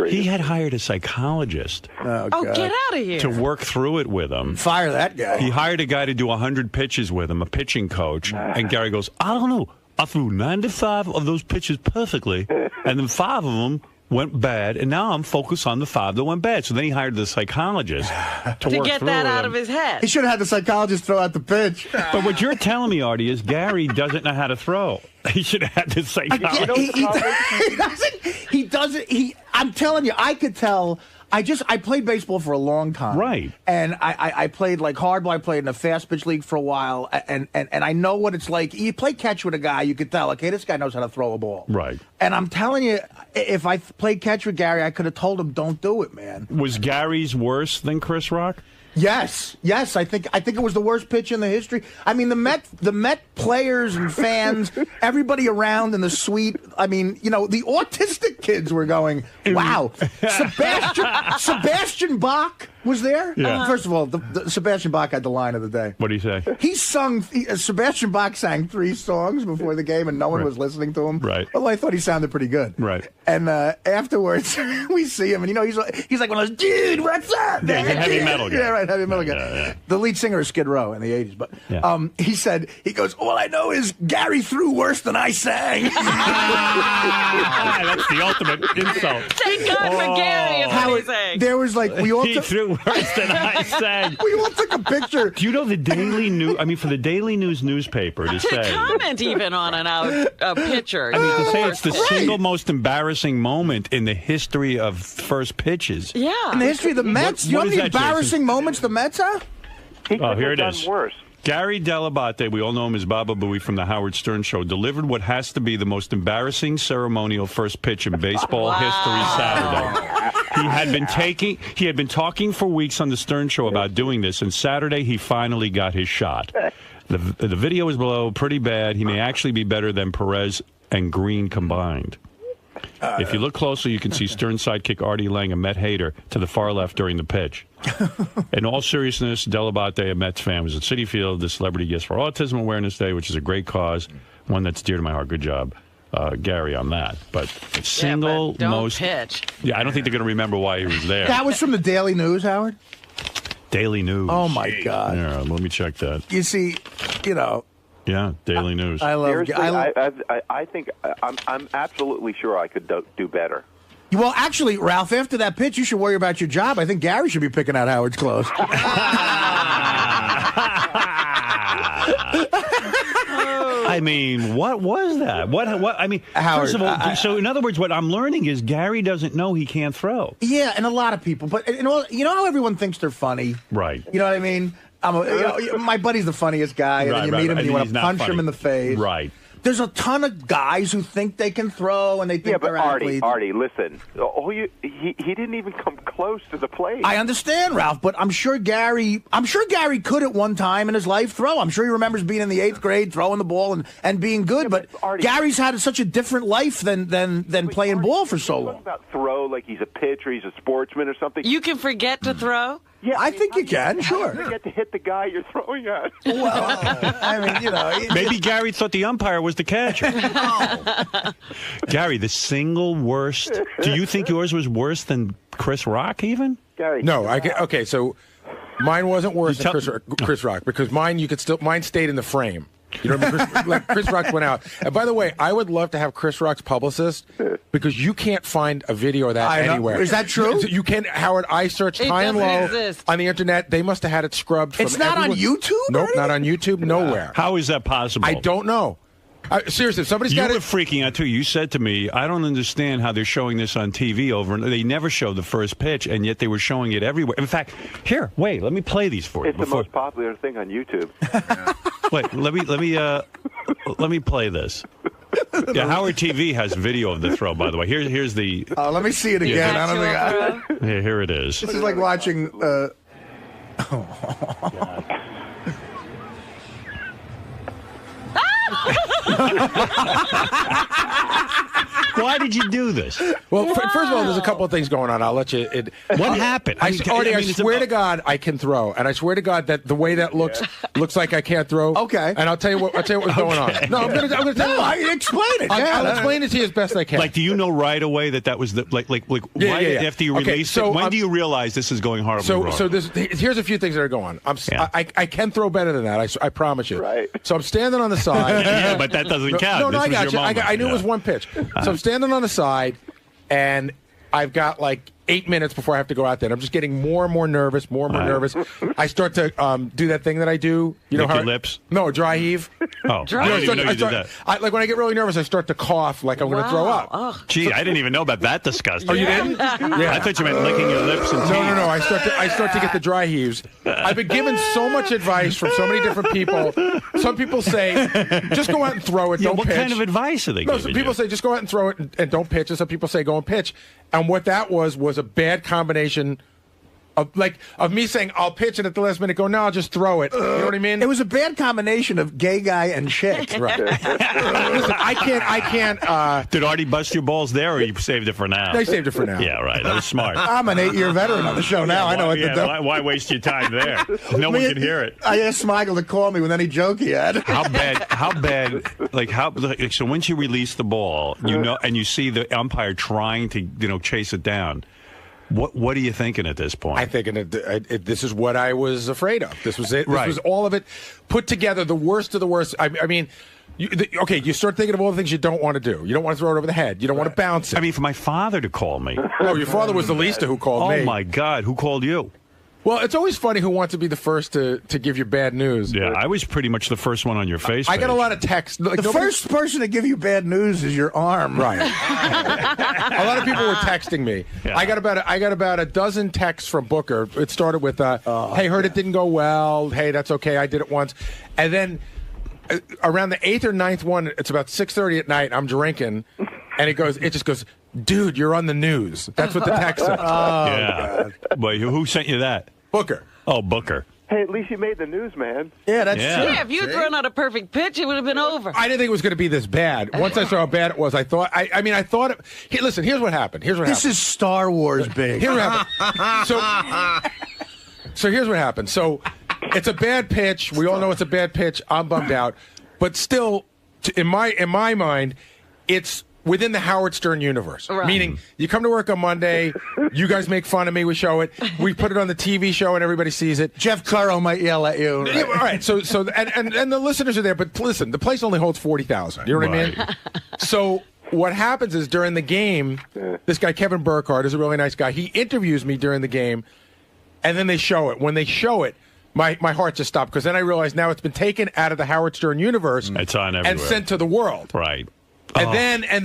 he had hired a psychologist. Oh, get out of here. To work through it with him. Fire that guy. He hired a guy to do 100 pitches with him, a pitching coach. And Gary goes, I don't know. I threw 95 of those pitches perfectly, and then 5 of them went bad, and now I'm focused on the 5 that went bad. So then he hired the psychologist to work get through that with out him. of his head. He should have had the psychologist throw out the pitch. But what you're telling me, Artie, is Gary doesn't know how to throw. He should have had the psychologist. He doesn't. I'm telling you, I could tell. I played baseball for a long time. Right. And I played like hardball. I played in a fast pitch league for a while. And I know what it's like. You play catch with a guy, you could tell, okay, this guy knows how to throw a ball. Right. And I'm telling you, if I played catch with Gary, I could have told him, don't do it, man. Was Gary's worse than Chris Rock? Yes. I think it was the worst pitch in the history. I mean, the Met players and fans, everybody around in the suite. I mean, the autistic kids were going, "Wow!" Sebastian Bach was there. Yeah. First of all, the Sebastian Bach had the line of the day. What did he say? Sebastian Bach sang 3 songs before the game, and no one was listening to him. Right. Although I thought he sounded pretty good. Right. And afterwards, we see him, and he's like one of those, dude, what's up? Yeah, he's a heavy metal guy. Yeah, right, heavy metal guy. Yeah. The lead singer of Skid Row in the 80s. But he goes, all I know is Gary threw worse than I sang. That's the ultimate insult. Thank God for Gary is what he's saying. There was like, He threw worse than I sang. We all took a picture. Do you know the Daily News? I mean, for the Daily News newspaper to say. Comment even on a picture. I mean, to say it's the single most embarrassing moment in the history of first pitches. Yeah. In the history of the Mets? You know how many embarrassing moments the Mets have? Oh, here it is. Worse. Gary Dell'Abate, we all know him as Baba Booey from the Howard Stern Show, delivered what has to be the most embarrassing ceremonial first pitch in baseball history Saturday. He had been talking for weeks on the Stern Show about doing this, and Saturday he finally got his shot. The video is below, pretty bad. He may actually be better than Perez and Green combined. If you look closely, you can see Stern sidekick Artie Lang, a Met hater, to the far left during the pitch. In all seriousness, Dell'Abate, a Mets fan, was at Citi Field, the Celebrity Gifts for Autism Awareness Day, which is a great cause, one that's dear to my heart. Good job, Gary, on that. But don't pitch. Yeah, I don't think they're going to remember why he was there. That was from the Daily News, Howard? Daily News. Oh, my God. Yeah, let me check that. You see, Yeah, Daily News. I love. Seriously, I think I'm absolutely sure I could do better. Well, actually, Ralph, after that pitch, you should worry about your job. I think Gary should be picking out Howard's clothes. I mean, what was that? What? I mean, Howard, first of all, so in other words, what I'm learning is Gary doesn't know he can't throw. Yeah, and a lot of people. But you know how everyone thinks they're funny? Right. You know what I mean? My buddy's the funniest guy, and then you meet him and you want to punch him in the face. Right. There's a ton of guys who think they can throw and they think they're athletes. Artie, listen. He didn't even come close to the plate. I understand, Ralph, but I'm sure Gary could at one time in his life throw. I'm sure he remembers being in the 8th grade, throwing the ball and being good. But Artie, Gary's had such a different life than playing Artie, ball for so long. About throw like he's a pitcher, he's a sportsman or something. You can forget to throw? Yeah, I think you can, sure. You get to hit the guy you're throwing at. Well, I mean, Maybe Gary thought the umpire was the catcher. Gary, the single worst. Do you think yours was worse than Chris Rock even? Gary. No, okay, so mine wasn't worse than Chris Rock because mine stayed in the frame. You know what I mean? Chris Rock went out. And by the way, I would love to have Chris Rock's publicist because you can't find a video of that anywhere. Is that true? You can't, Howard. I searched high and low on the internet. They must have had it scrubbed. It's not on YouTube? Nope, not on YouTube. Nowhere. How is that possible? I don't know. Seriously, if somebody's got it. You were freaking out, too. You said to me, I don't understand how they're showing this on TV over. And they never showed the first pitch, and yet they were showing it everywhere. In fact, here, wait, let me play these for you. It's the most popular thing on YouTube. Wait, let me play this. Yeah, Howard TV has video of the throw, by the way. Here's the... let me see it again. I don't think Here it is. This is like watching... Why did you do this? Well, first of all, there's a couple of things going on. I'll let you. What happened? I swear to God, I can throw, and I swear to God that the way that looks like I can't throw. Okay. And I'll tell you what's going on. No, I'm gonna tell you. Explain it. I'll explain it to you as best I can. Like, do you know right away that was the right after you released it? When do you realize this is going horribly wrong? So here's a few things that are going on. I can throw better than that. I promise you. Right. So I'm standing on the side. Yeah, but that doesn't count. No, I got you. Moment. I knew it was one pitch. So I'm standing on the side, and I've got like 8 minutes before I have to go out there. I'm just getting more and more nervous, more and more nervous. I start to do that thing that I do. You know Lick how your lips? No, dry heave. Oh, I didn't even know you did that. Like when I get really nervous, I start to cough like I'm going to throw up. Oh. Gee, I didn't even know about that disgusting. Oh, you didn't? Yeah. I thought you meant licking your lips and teeth. No. I start to get the dry heaves. I've been given so much advice from so many different people. Some people say, just go out and throw it. Don't what pitch. Kind of advice are they giving some people say, just go out and throw it and don't pitch. And some people say, go and pitch. And what that was a bad combination of me saying I'll pitch, and at the last minute go, no, I'll just throw it. You know what I mean? It was a bad combination of gay guy and chick. Right. Listen, I can't. Did Artie bust your balls there, or you saved it for now? They saved it for now. Yeah, right. That was smart. I'm an 8-year veteran on the show now. I know what to do. Why waste your time there? No one can hear it. I asked Smigel to call me with any joke he had. How bad? So once you release the ball, and you see the umpire trying to chase it down. What are you thinking at this point? I'm thinking this is what I was afraid of. This was it. This Right. was all of it put together, the worst of the worst. I mean, you start thinking of all the things you don't want to do. You don't want to throw it over the head. You don't want to bounce it. I mean, for my father to call me. No, your father was the least who called me. Oh, my God. Who called you? Well, it's always funny who wants to be the first to give you bad news. Yeah, I was pretty much the first one on your face. I got a lot of texts. Like, the first person to give you bad news is your arm. Right. A lot of people were texting me. Yeah. I got about a dozen texts from Booker. It started with, hey, heard it didn't go well. Hey, that's okay. I did it once. And then around the 8th or 9th one, it's about 6:30 at night. I'm drinking, and it just goes, dude, you're on the news. That's what the text says. Yeah. Wait, who sent you that? Booker. Oh, Booker. Hey, at least you made the news, man. Yeah, that's true. Yeah, if you had thrown out a perfect pitch, it would have been over. I didn't think it was going to be this bad. Once I saw how bad it was, I thought. I thought. Listen, here's what happened. This is Star Wars big. Here's what happened. So here's what happened. So it's a bad pitch. We all know it's a bad pitch. I'm bummed out, but still, in my mind, it's within the Howard Stern universe. Right. Meaning, you come to work on Monday, you guys make fun of me, we show it, we put it on the TV show and everybody sees it. Jeff Currow might yell at you. Right. Yeah, all right. So and the listeners are there, but listen, the place only holds 40,000. You know what I mean? So what happens is during the game, this guy Kevin Burkhardt is a really nice guy. He interviews me during the game, and then they show it. When they show it, my heart just stopped, because then I realized now it's been taken out of the Howard Stern universe. It's on everywhere. And sent to the world. Right. And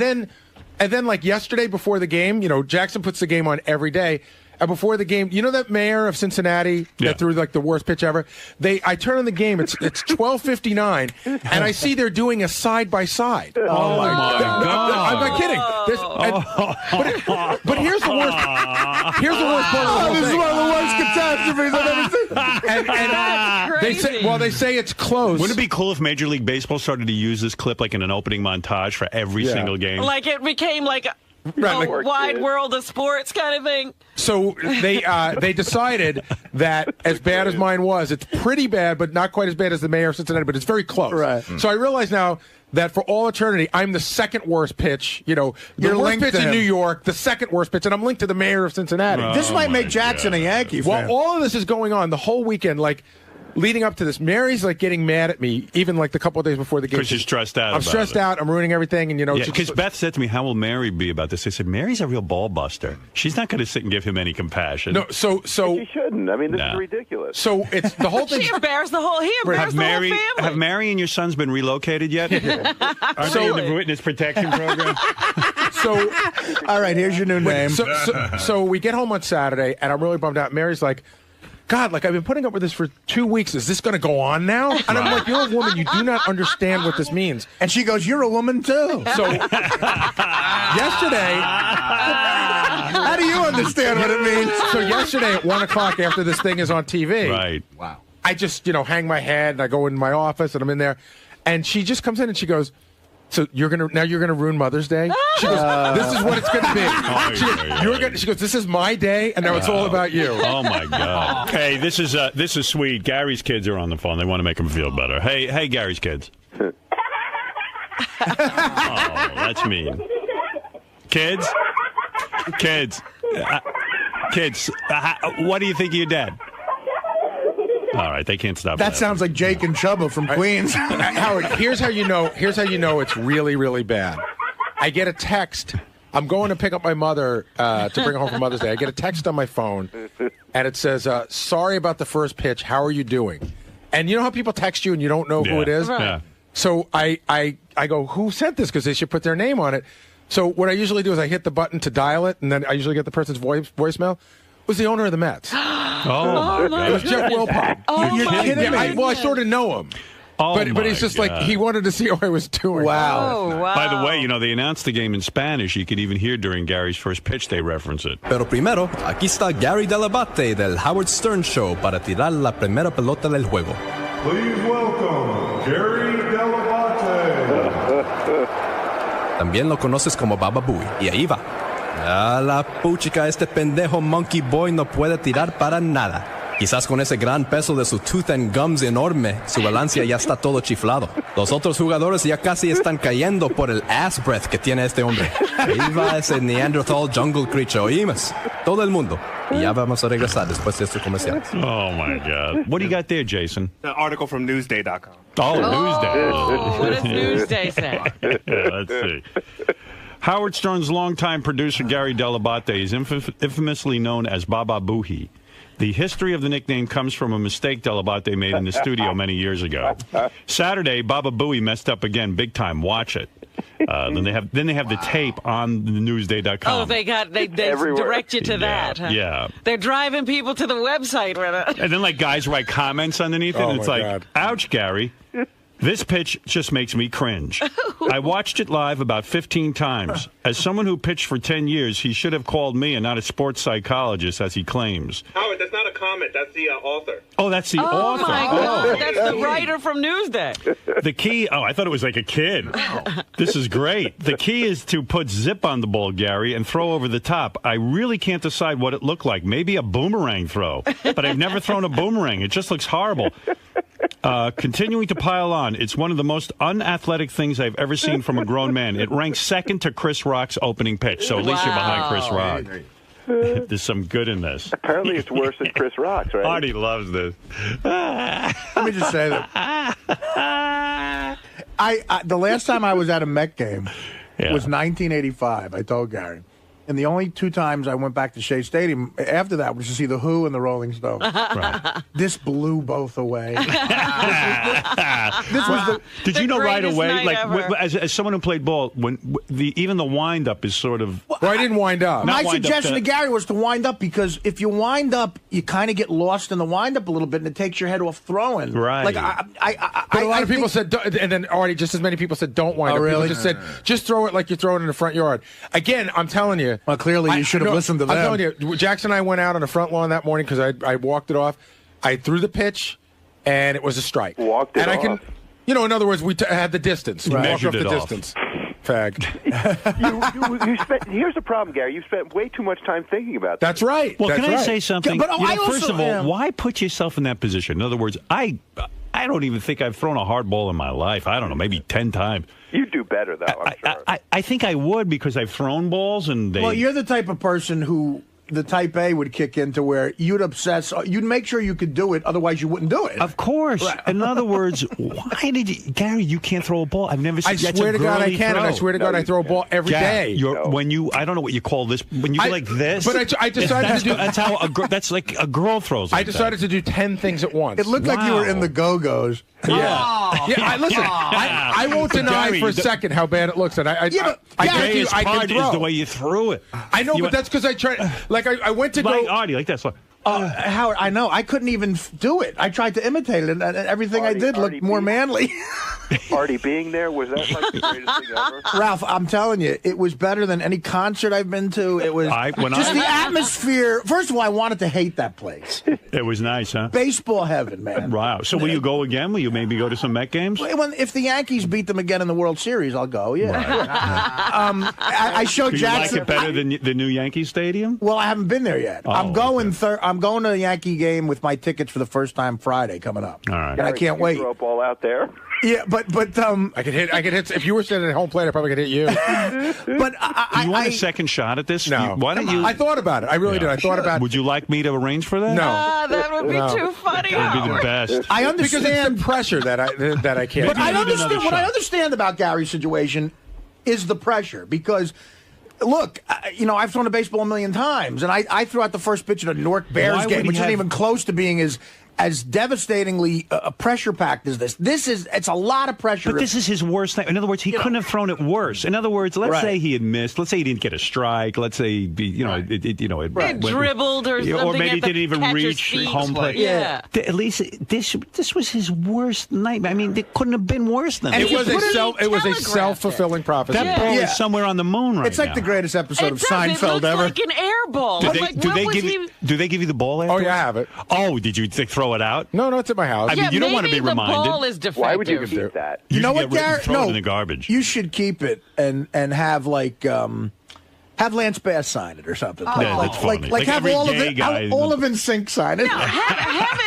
then, like yesterday before the game, Jackson puts the game on every day. And before the game, that mayor of Cincinnati that threw like the worst pitch ever? I turn on the game. It's 12:59, and I see they're doing a side by side. Oh my God! I'm not kidding. But here's the worst. Here's the worst part of the whole This thing. is one of the worst catastrophes I've ever seen. And they say it's close. Wouldn't it be cool if Major League Baseball started to use this clip like in an opening montage for every single game? Like it became like a wide world of sports kind of thing. So they decided that as bad as mine was, it's pretty bad, but not quite as bad as the mayor of Cincinnati, but it's very close. Right. So I realize now that for all eternity, I'm the second worst pitch. The worst pitch in New York, the second worst pitch, and I'm linked to the mayor of Cincinnati. This might make Jackson a Yankee fan. Well, all of this is going on the whole weekend. Like, leading up to this, Mary's like getting mad at me, even like the couple of days before the game. Because you're stressed out. I'm stressed out. I'm ruining everything, and because Beth said to me, "How will Mary be about this?" I said, "Mary's a real ball buster. She's not going to sit and give him any compassion." No, so she shouldn't. I mean, this is ridiculous. So it's the whole thing. He embarrassed the whole family. Have Mary and your sons been relocated yet? Aren't they in the witness protection program? So, all right, here's your new name. So we get home on Saturday, and I'm really bummed out. Mary's like, God, like, I've been putting up with this for 2 weeks. Is this going to go on now? And I'm like, you're a woman. You do not understand what this means. And she goes, you're a woman, too. So yesterday... How do you understand what it means? So yesterday at 1 o'clock after this thing is on TV... Right. Wow. I just, hang my head, and I go in my office, and I'm in there. And she just comes in, and she goes... So you're gonna ruin Mother's Day? She goes, this is what it's gonna be. She goes, this is my day, and now it's all about you. Oh my God! Hey, this is sweet. Gary's kids are on the phone. They want to make him feel better. Hey, Gary's kids. Oh, that's mean. Kids. What do you think of your dad? All right, they can't stop. That sounds like Jake and Chubba from Queens. Howard, here's how you know it's really, really bad. I get a text. I'm going to pick up my mother to bring her home for Mother's Day. I get a text on my phone, and it says, "Sorry about the first pitch. How are you doing?" And you know how people text you and you don't know who it is? Right. Yeah. So I go, who sent this? Because they should put their name on it. So what I usually do is I hit the button to dial it, and then I usually get the person's voicemail. It was the owner of the Mets. Oh, it was Jeff Wilpon. You're kidding me. I sort of know him. But he's just like, he wanted to see how I was doing. Wow. Oh, wow. By the way, they announced the game in Spanish. You could even hear during Gary's first pitch, they reference it. Pero primero, aquí está Gary Dell'Abate del Howard Stern Show para tirar la primera pelota del juego. Please welcome Gary Dell'Abate. También lo conoces como Baba Booey. Y ahí va. A la puchica, este pendejo Monkey Boy no puede tirar para nada. Quizás con ese gran peso de su tooth and gums enorme, su balance ya está todo chiflado. Los otros jugadores ya casi están cayendo por el ass breath que tiene este hombre. Ahí va ese Neanderthal jungle creature, ¿oímos? Todo el mundo. Y ya vamos a regresar después de este comercial. Oh, my God. What do you got there, Jason? An article from Newsday.com. Oh, Newsday. What does Newsday say? Let's see. Howard Stern's longtime producer, Gary Dell'Abate, is infamously known as Baba Booey. The history of the nickname comes from a mistake Dell'Abate made in the studio many years ago. Saturday, Baba Booey messed up again, big time. Watch it. Then they have the tape on the Newsday.com. Oh, they direct you to that. Huh? Yeah. They're driving people to the website with it. And then guys write comments underneath it, and it's like, God. Ouch, Gary. This pitch just makes me cringe. I watched it live about 15 times. As someone who pitched for 10 years, he should have called me and not a sports psychologist, as he claims. Howard, that's not a comment. That's the author. Oh, that's the author. Oh, my God. That's the writer from Newsday. The key... Oh, I thought it was like a kid. This is great. The key is to put zip on the ball, Gary, and throw over the top. I really can't decide what it looked like. Maybe a boomerang throw. But I've never thrown a boomerang. It just looks horrible. Continuing to pile on, it's one of the most unathletic things I've ever seen from a grown man. It ranks second to Chris Rock's opening pitch, so at least you're behind Chris Rock. There's some good in this. Apparently it's worse than Chris Rock's, right? Artie loves this. Let me just say that. The last time I was at a Met game was 1985, I told Gary. And the only 2 times I went back to Shea Stadium after that was to see The Who and the Rolling Stones. Right. This blew both away. Did you know right away, as someone who played ball, when even the wind up is sort of... Well, I didn't wind up. My suggestion to Gary was to wind up, because if you wind up, you kind of get lost in the wind up a little bit, and it takes your head off throwing. Right. Like but a lot of people said, and then already just as many people said, don't wind up. Really? People just said, just throw it like you throw it in the front yard. Again, I'm telling you. Well, clearly you should have listened to them. I'm telling you, Jackson and I went out on the front lawn that morning because I walked it off. I threw the pitch, and it was a strike. Walked it off. In other words, we had the distance. Right. We walked off the distance. Fag. you spent, here's the problem, Gary. You spent way too much time thinking about that. That's right. Well, That's can I right. say something? But first of all, why put yourself in that position? In other words, I don't even think I've thrown a hard ball in my life. I don't know, maybe 10 times. You do better, though, I'm sure. I think I would, because I've thrown balls and they... Well, you're the type of person who the type A would kick in to where you'd obsess. You'd make sure you could do it, otherwise you wouldn't do it. Of course. Right. In other words, why did you, Gary? You can't throw a ball. I've never seen. I swear to God, I can, and I swear to God, I throw a ball every day. When you, I don't know what you call this. When you go like this, but I decided to do. That's how that's like a girl throws. I decided to do 10 things at once. It looked like you were in the Go-Go's. Yeah, yeah. Listen, I won't deny Gary, for a second how bad it looks, and I guarantee you, I can throw. Is the way you threw it. I know, but that's because I tried. Like I went to like go. Artie, like this. Look. Howard, I know. I couldn't even do it. I tried to imitate it, and everything I did looked more manly. Artie being there, was that like the greatest thing ever? Ralph, I'm telling you, it was better than any concert I've been to. It was the atmosphere. First of all, I wanted to hate that place. It was nice, huh? Baseball heaven, man. Wow. So will you go again? Will you maybe go to some Met games? If the Yankees beat them again in the World Series, I'll go, yeah. Right. I showed Do you Jackson. like it better than the new Yankee Stadium? Well, I haven't been there yet. Oh, I'm going I'm going to the Yankee game with my tickets for the first time Friday coming up. All right. And I can't wait. Throw a ball out there. Yeah, but I could hit. If you were sitting at home plate, I probably could hit you. But Do you want a second shot at this? No. Why don't you? I thought about it. I really did. I thought about it. Would you like me to arrange for that? No. That would be too funny. That would be the best. I understand because it's the pressure that I can't. But I understand what I understand about Gary's situation is the pressure because. Look, I've thrown a baseball a million times, and I threw out the first pitch in a Newark Bears game, which isn't even close to being as devastatingly pressure-packed as this. It's a lot of pressure. But this is his worst night. In other words, he couldn't have thrown it worse. In other words, let's say he had missed. Let's say he didn't get a strike. Let's say it dribbled or something. Or maybe he didn't even reach home plate. Yeah. At least this was his worst night. I mean, it couldn't have been worse than it that. It was a self-fulfilling prophecy. That ball is somewhere on the moon right now. It's like the greatest episode of Seinfeld it ever. Like an air ball. Do they give you the ball afterwards? Oh yeah, I have it. Oh, did you throw it out? No, it's at my house. I mean, you don't want to be reminded. The ball is defective. Why would you keep that? You know what, Gary? Garrett? Throw it in the garbage. You should keep it and have have Lance Bass sign it or something. Yeah, that's funny. Like have every all of gay it, guy. all of NSYNC sign it. No, have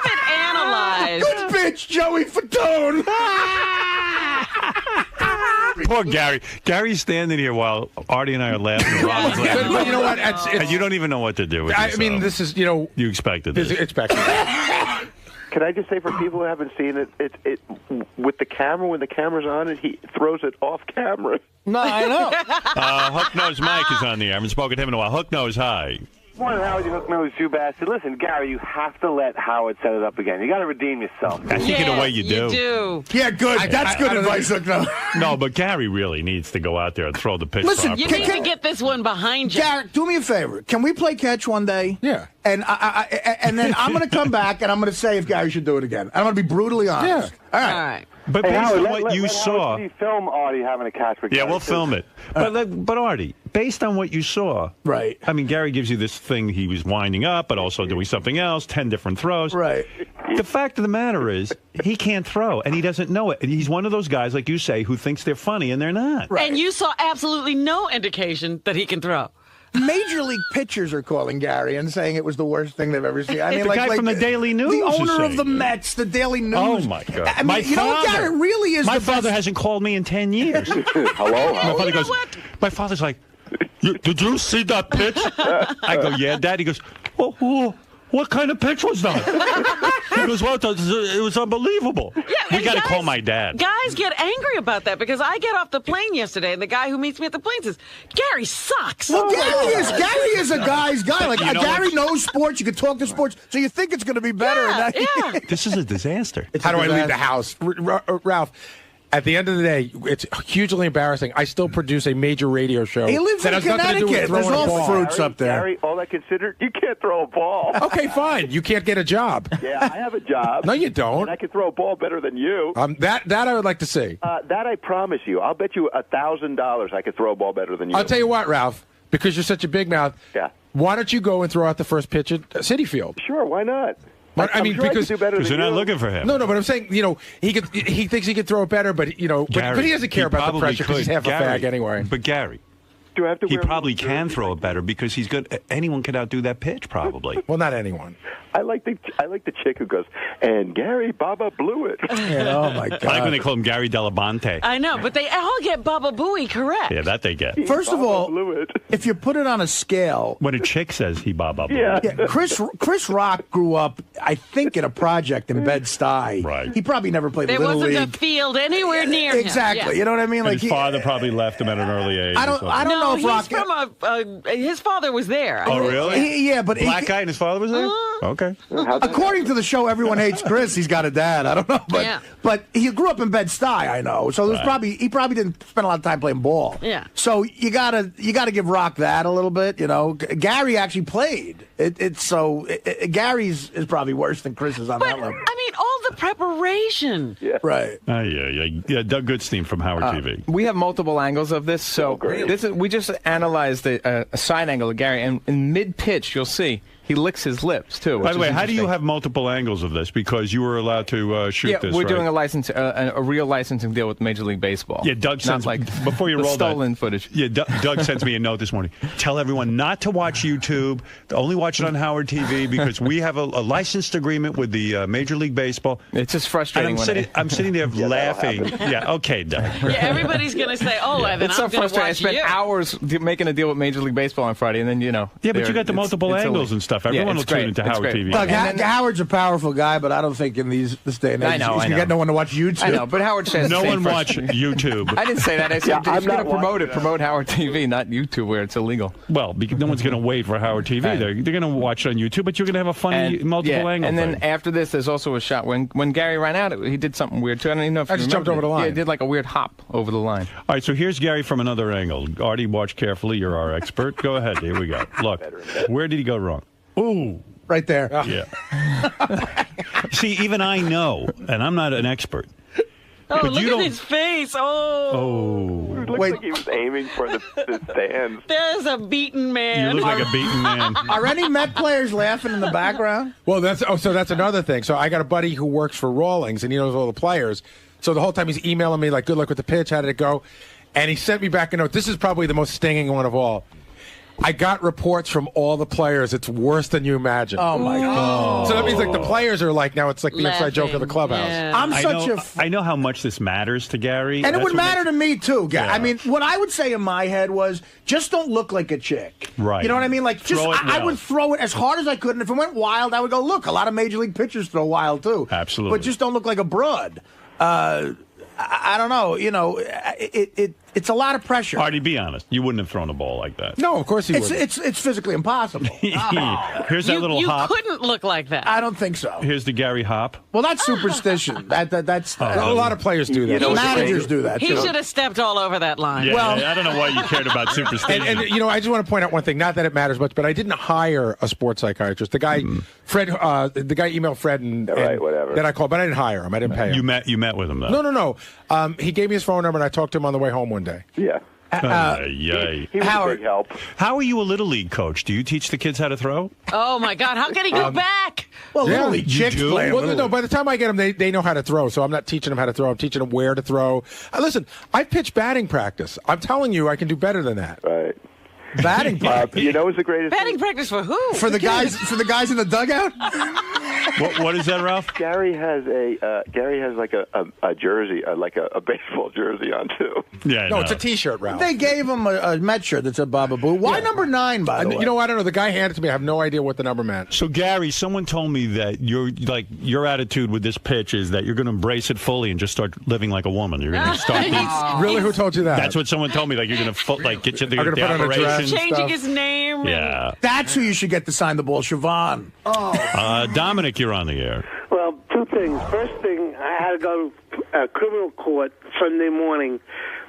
it analyzed. Good bitch, Joey Fatone. Poor Gary. Gary's standing here while Artie and I are laughing. Robin's laughing. But you know what? And you don't even know what to do with I mean, this is you expected this. Expected. Can I just say for people who haven't seen it with the camera, when the camera's on it, he throws it off camera. No, I know. Hook Nose Mike is on the air. I haven't spoken to him in a while. Hook Nose, hi. Morning, Howard. Hook Nose, you bastard. Listen, Gary, you have to let Howard set it up again. You got to redeem yourself. I think in a way you do. You do. Yeah, good. That's good advice, Hook Nose. No, but Gary really needs to go out there and throw the pitch. Listen, you need to get this one behind you. Garrett, do me a favor. Can we play catch one day? Yeah. And and then I'm going to come back and I'm going to say if Gary should do it again. I'm going to be brutally honest. Yeah. All right. But based Howard, on what you saw, let film Artie having a catch with yeah, we'll film it. But Artie, based on what you saw, right? I mean, Gary gives you this thing. He was winding up, but also doing something else. 10 different throws. Right. The fact of the matter is, he can't throw, and he doesn't know it. And he's one of those guys, like you say, who thinks they're funny, and they're not. Right. And you saw absolutely no indication that he can throw. Major league pitchers are calling Gary and saying it was the worst thing they've ever seen. I mean, the guy from the Daily News, the is owner of saying the Mets, the Daily News. Oh my God! I mean, My you know what, father, Gary, really is. My the father best. hasn't called me in 10 years. Hello. My father goes. My father's like, did you see that pitch? I go, yeah, Dad. He goes, what kind of pitch was that? He goes, well, it was unbelievable. Yeah, we got to call my dad. Guys get angry about that because I get off the plane yesterday and the guy who meets me at the plane says, Gary sucks. Well, Gary is a guy's guy. Like Gary what? knows sports. You can talk to sports, so you think it's going to be better. Yeah. This is a disaster. How do I leave the house, Ralph? At the end of the day, it's hugely embarrassing. I still produce a major radio show. He lives that in has nothing to do with Connecticut. There's throwing a all ball. fruits up there. Gary, all that considered, you can't throw a ball. Okay, fine. You can't get a job. Yeah, I have a job. No, you don't. And I can throw a ball better than you. That I would like to see. That I promise you. I'll bet you $1,000 I could throw a ball better than you. I'll tell you what, Ralph, because you're such a big mouth. Yeah. Why don't you go and throw out the first pitch at Citi Field? Sure, why not? But, I mean, sure because they're not looking for him. No, but I'm saying, he thinks he could throw it better, but Gary, but he doesn't care about the pressure because he's half a fag anyway. But Gary, Do I have to he wear probably can throw it better because he's good. Anyone can outdo that pitch, probably. Well, not anyone. I like the chick who goes, and Gary Baba blew it. Yeah, oh my God! I like when they call him Gary Dell'Abate. I know, but they all get Baba Booey correct. Yeah, that they get. First of all, if you put it on a scale, when a chick says he Baba Booey. Yeah, Chris Rock grew up, I think, in a project in Bed-Stuy. Right. He probably never played There Little wasn't League. a field anywhere near him. Exactly. Yeah. You know what I mean? And his father probably left him at an early age. I don't know if he's Rock. from his father was there. Oh, really? Yeah, but black guy and his father was there. Okay. According to the show, everyone hates Chris. He's got a dad. I don't know, but he grew up in Bed-Stuy. I know, so there's he probably didn't spend a lot of time playing ball. Yeah. So you gotta give Rock that a little bit. You know, Gary actually played. Gary's is probably worse than Chris's on that level. I mean, all the preparation. Yeah. Right. Yeah. Doug Goodstein from Howard TV. We have multiple angles of this, so we just analyzed a side angle of Gary, and in mid-pitch, you'll see he licks his lips, too. By the way, how do you have multiple angles of this? Because you were allowed to shoot this, we're right? doing a real licensing deal with Major League Baseball. Yeah, Doug sends before you roll stolen footage. Yeah, Doug sends me a note this morning. Tell everyone not to watch YouTube. To only watch it on Howard TV because we have a licensed agreement with the Major League Baseball. It's just frustrating. And I'm sitting there laughing. Yeah, okay, Doug. Yeah, everybody's going to say, then it's so I'm going to frustrating. I watch spent you. hours making a deal with Major League Baseball on Friday, and then Yeah, but you got the multiple angles and stuff. Everyone will tune into Howard TV. Doug, Howard's a powerful guy, but I don't think in this day and age he's going to get no one to watch YouTube. I know, but Howard says no one watch YouTube. I didn't say that. I said he's going to promote Howard TV, not YouTube, where it's illegal. Well, because no one's going to wait for Howard TV. They're going to watch it on YouTube, but you're going to have a funny multiple angle. And then after this, there's also a shot when Gary ran out. He did something weird too. I don't even know if I just jumped over the line. Yeah, he did like a weird hop over the line. All right, so here's Gary from another angle. Artie, watch carefully. You're our expert. Go ahead. Here we go. Look, where did he go wrong? Ooh. Right there. Yeah. See, even I know, and I'm not an expert. Oh, but look at his face. Oh. It looks like he was aiming for the stands. There's a beaten man. You look like a beaten man. Are any Met players laughing in the background? Well, that's another thing. So I got a buddy who works for Rawlings, and he knows all the players. So the whole time he's emailing me, like, good luck with the pitch, how did it go? And he sent me back a note. This is probably the most stinging one of all. I got reports from all the players. It's worse than you imagine. Oh, my God. So that means, like, the players are like, now it's like the inside joke of the clubhouse. Yeah. I know how much this matters to Gary. And it would matter to me, too, Gary. Yeah. I mean, what I would say in my head was, just don't look like a chick. Right. You know what I mean? Like, just I would throw it as hard as I could, and if it went wild, I would go, look, a lot of Major League pitchers throw wild, too. Absolutely. But just don't look like a broad. I don't know. You know, it's a lot of pressure. Artie, be honest. You wouldn't have thrown a ball like that. No, of course he wouldn't. It's physically impossible. Here's that little hop. You couldn't look like that. I don't think so. Here's the Gary hop. Well, that's superstition. That's a lot of players do that. Managers do that, He too. should have stepped all over that line. Yeah, I don't know why you cared about superstition. And I just want to point out one thing. Not that it matters much, but I didn't hire a sports psychiatrist. The guy, Fred, the guy emailed Fred and whatever. That I called, but I didn't hire him. I didn't pay him. You met with him though. No. He gave me his phone number, and I talked to him on the way home one day. Yeah. Yay. He was a big help. How are you a Little League coach? Do you teach the kids how to throw? Oh, my God. How can he go back? Well, Little League chicks play. Well, no, by the time I get them, they know how to throw, so I'm not teaching them how to throw. I'm teaching them where to throw. Listen, I pitch batting practice. I'm telling you, I can do better than that. Right. Batting practice. You know what's the greatest Batting practice for who? For the guys in the dugout? What is that, Ralph? Gary has like a jersey, like a baseball jersey on too. Yeah, no, it's a T-shirt, Ralph. They gave him a Met shirt that said Baba Boo. Why number 9, by the way? You know, I don't know. The guy handed it to me. I have no idea what the number meant. So, Gary, someone told me that your attitude with this pitch is that you're going to embrace it fully and just start living like a woman. You're going to start. Really? Who told you that? That's what someone told me. Like you're going to get you the operation. Changing his name. Yeah. That's who you should get to sign the ball, Siobhan. Dominic, you're on the air. Well, two things. First thing, I had to go to criminal court Sunday morning.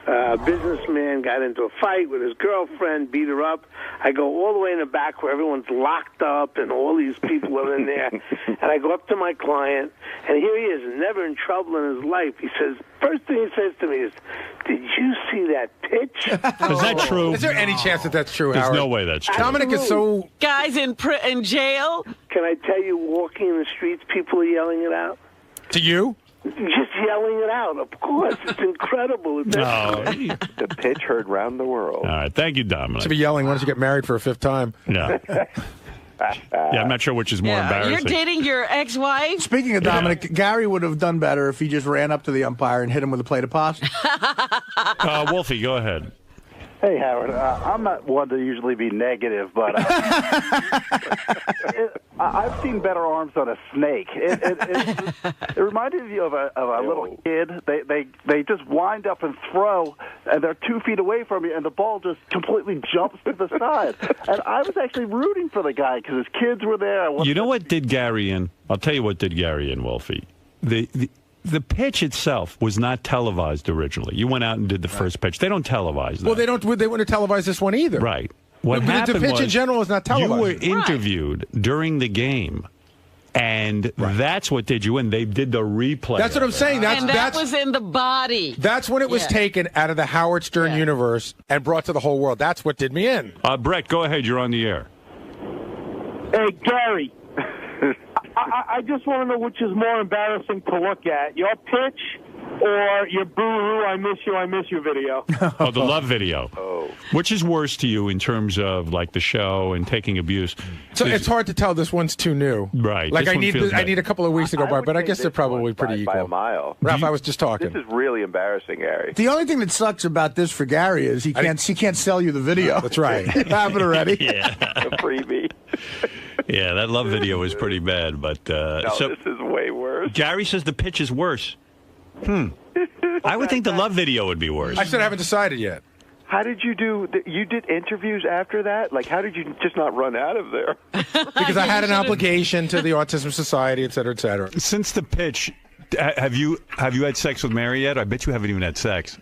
A businessman got into a fight with his girlfriend, beat her up. I go all the way in the back where everyone's locked up and all these people are in there. And I go up to my client, and here he is, never in trouble in his life. He says, first thing he says to me is, did you see that pitch? Is that true? Is there any chance that that's true, There's Howard? no way that's true. Dominic is so... Guys in jail? Can I tell you, walking in the streets, people are yelling it out? To you? Just yelling it out, of course. It's incredible. The pitch heard round the world. All right. Thank you, Dominic. To be yelling, why don't you get married for a fifth time? Yeah. Yeah, I'm not sure which is more embarrassing. You're dating your ex-wife? Speaking of Dominic, Gary would have done better if he just ran up to the umpire and hit him with a plate of pasta. Wolfie, go ahead. Hey, Howard. I'm not one to usually be negative, but I've seen better arms on a snake. It reminded me of a little kid. They just wind up and throw, and they're 2 feet away from you, and the ball just completely jumps to the side. And I was actually rooting for the guy because his kids were there. You know what did Gary in? I'll tell you what did Gary in, Wolfie. The pitch itself was not televised originally. You went out and did the first pitch. They don't televise that. Well, they wouldn't have televised this one either. Right. What happened the pitch was, in general is not televised. You were interviewed during the game, and that's what did you in. They did the replay. That's what I'm saying. That was in the body. That's when it was taken out of the Howard Stern universe and brought to the whole world. That's what did me in. Brett, go ahead. You're on the air. Hey, Gary. I just want to know which is more embarrassing to look at, your pitch or your boo-hoo, I miss you video. Oh, the love video. Oh. Which is worse to you in terms of, like, the show and taking abuse? So it's hard to tell. This one's too new. Right. Like, I need a couple of weeks to go by, but I guess they're probably pretty equal. By a mile. Ralph, I was just talking. This is really embarrassing, Gary. The only thing that sucks about this for Gary is he can't sell you the video. That's right. It happened already. Yeah. A freebie. Yeah, that love video was pretty bad, but this is way worse. Gary says the pitch is worse. I would think the love video would be worse. I said I haven't decided yet. How did you do? You did interviews after that? Like, how did you just not run out of there? Because I had an obligation to the Autism Society, et cetera, et cetera. Since the pitch, have you had sex with Mary yet? I bet you haven't even had sex.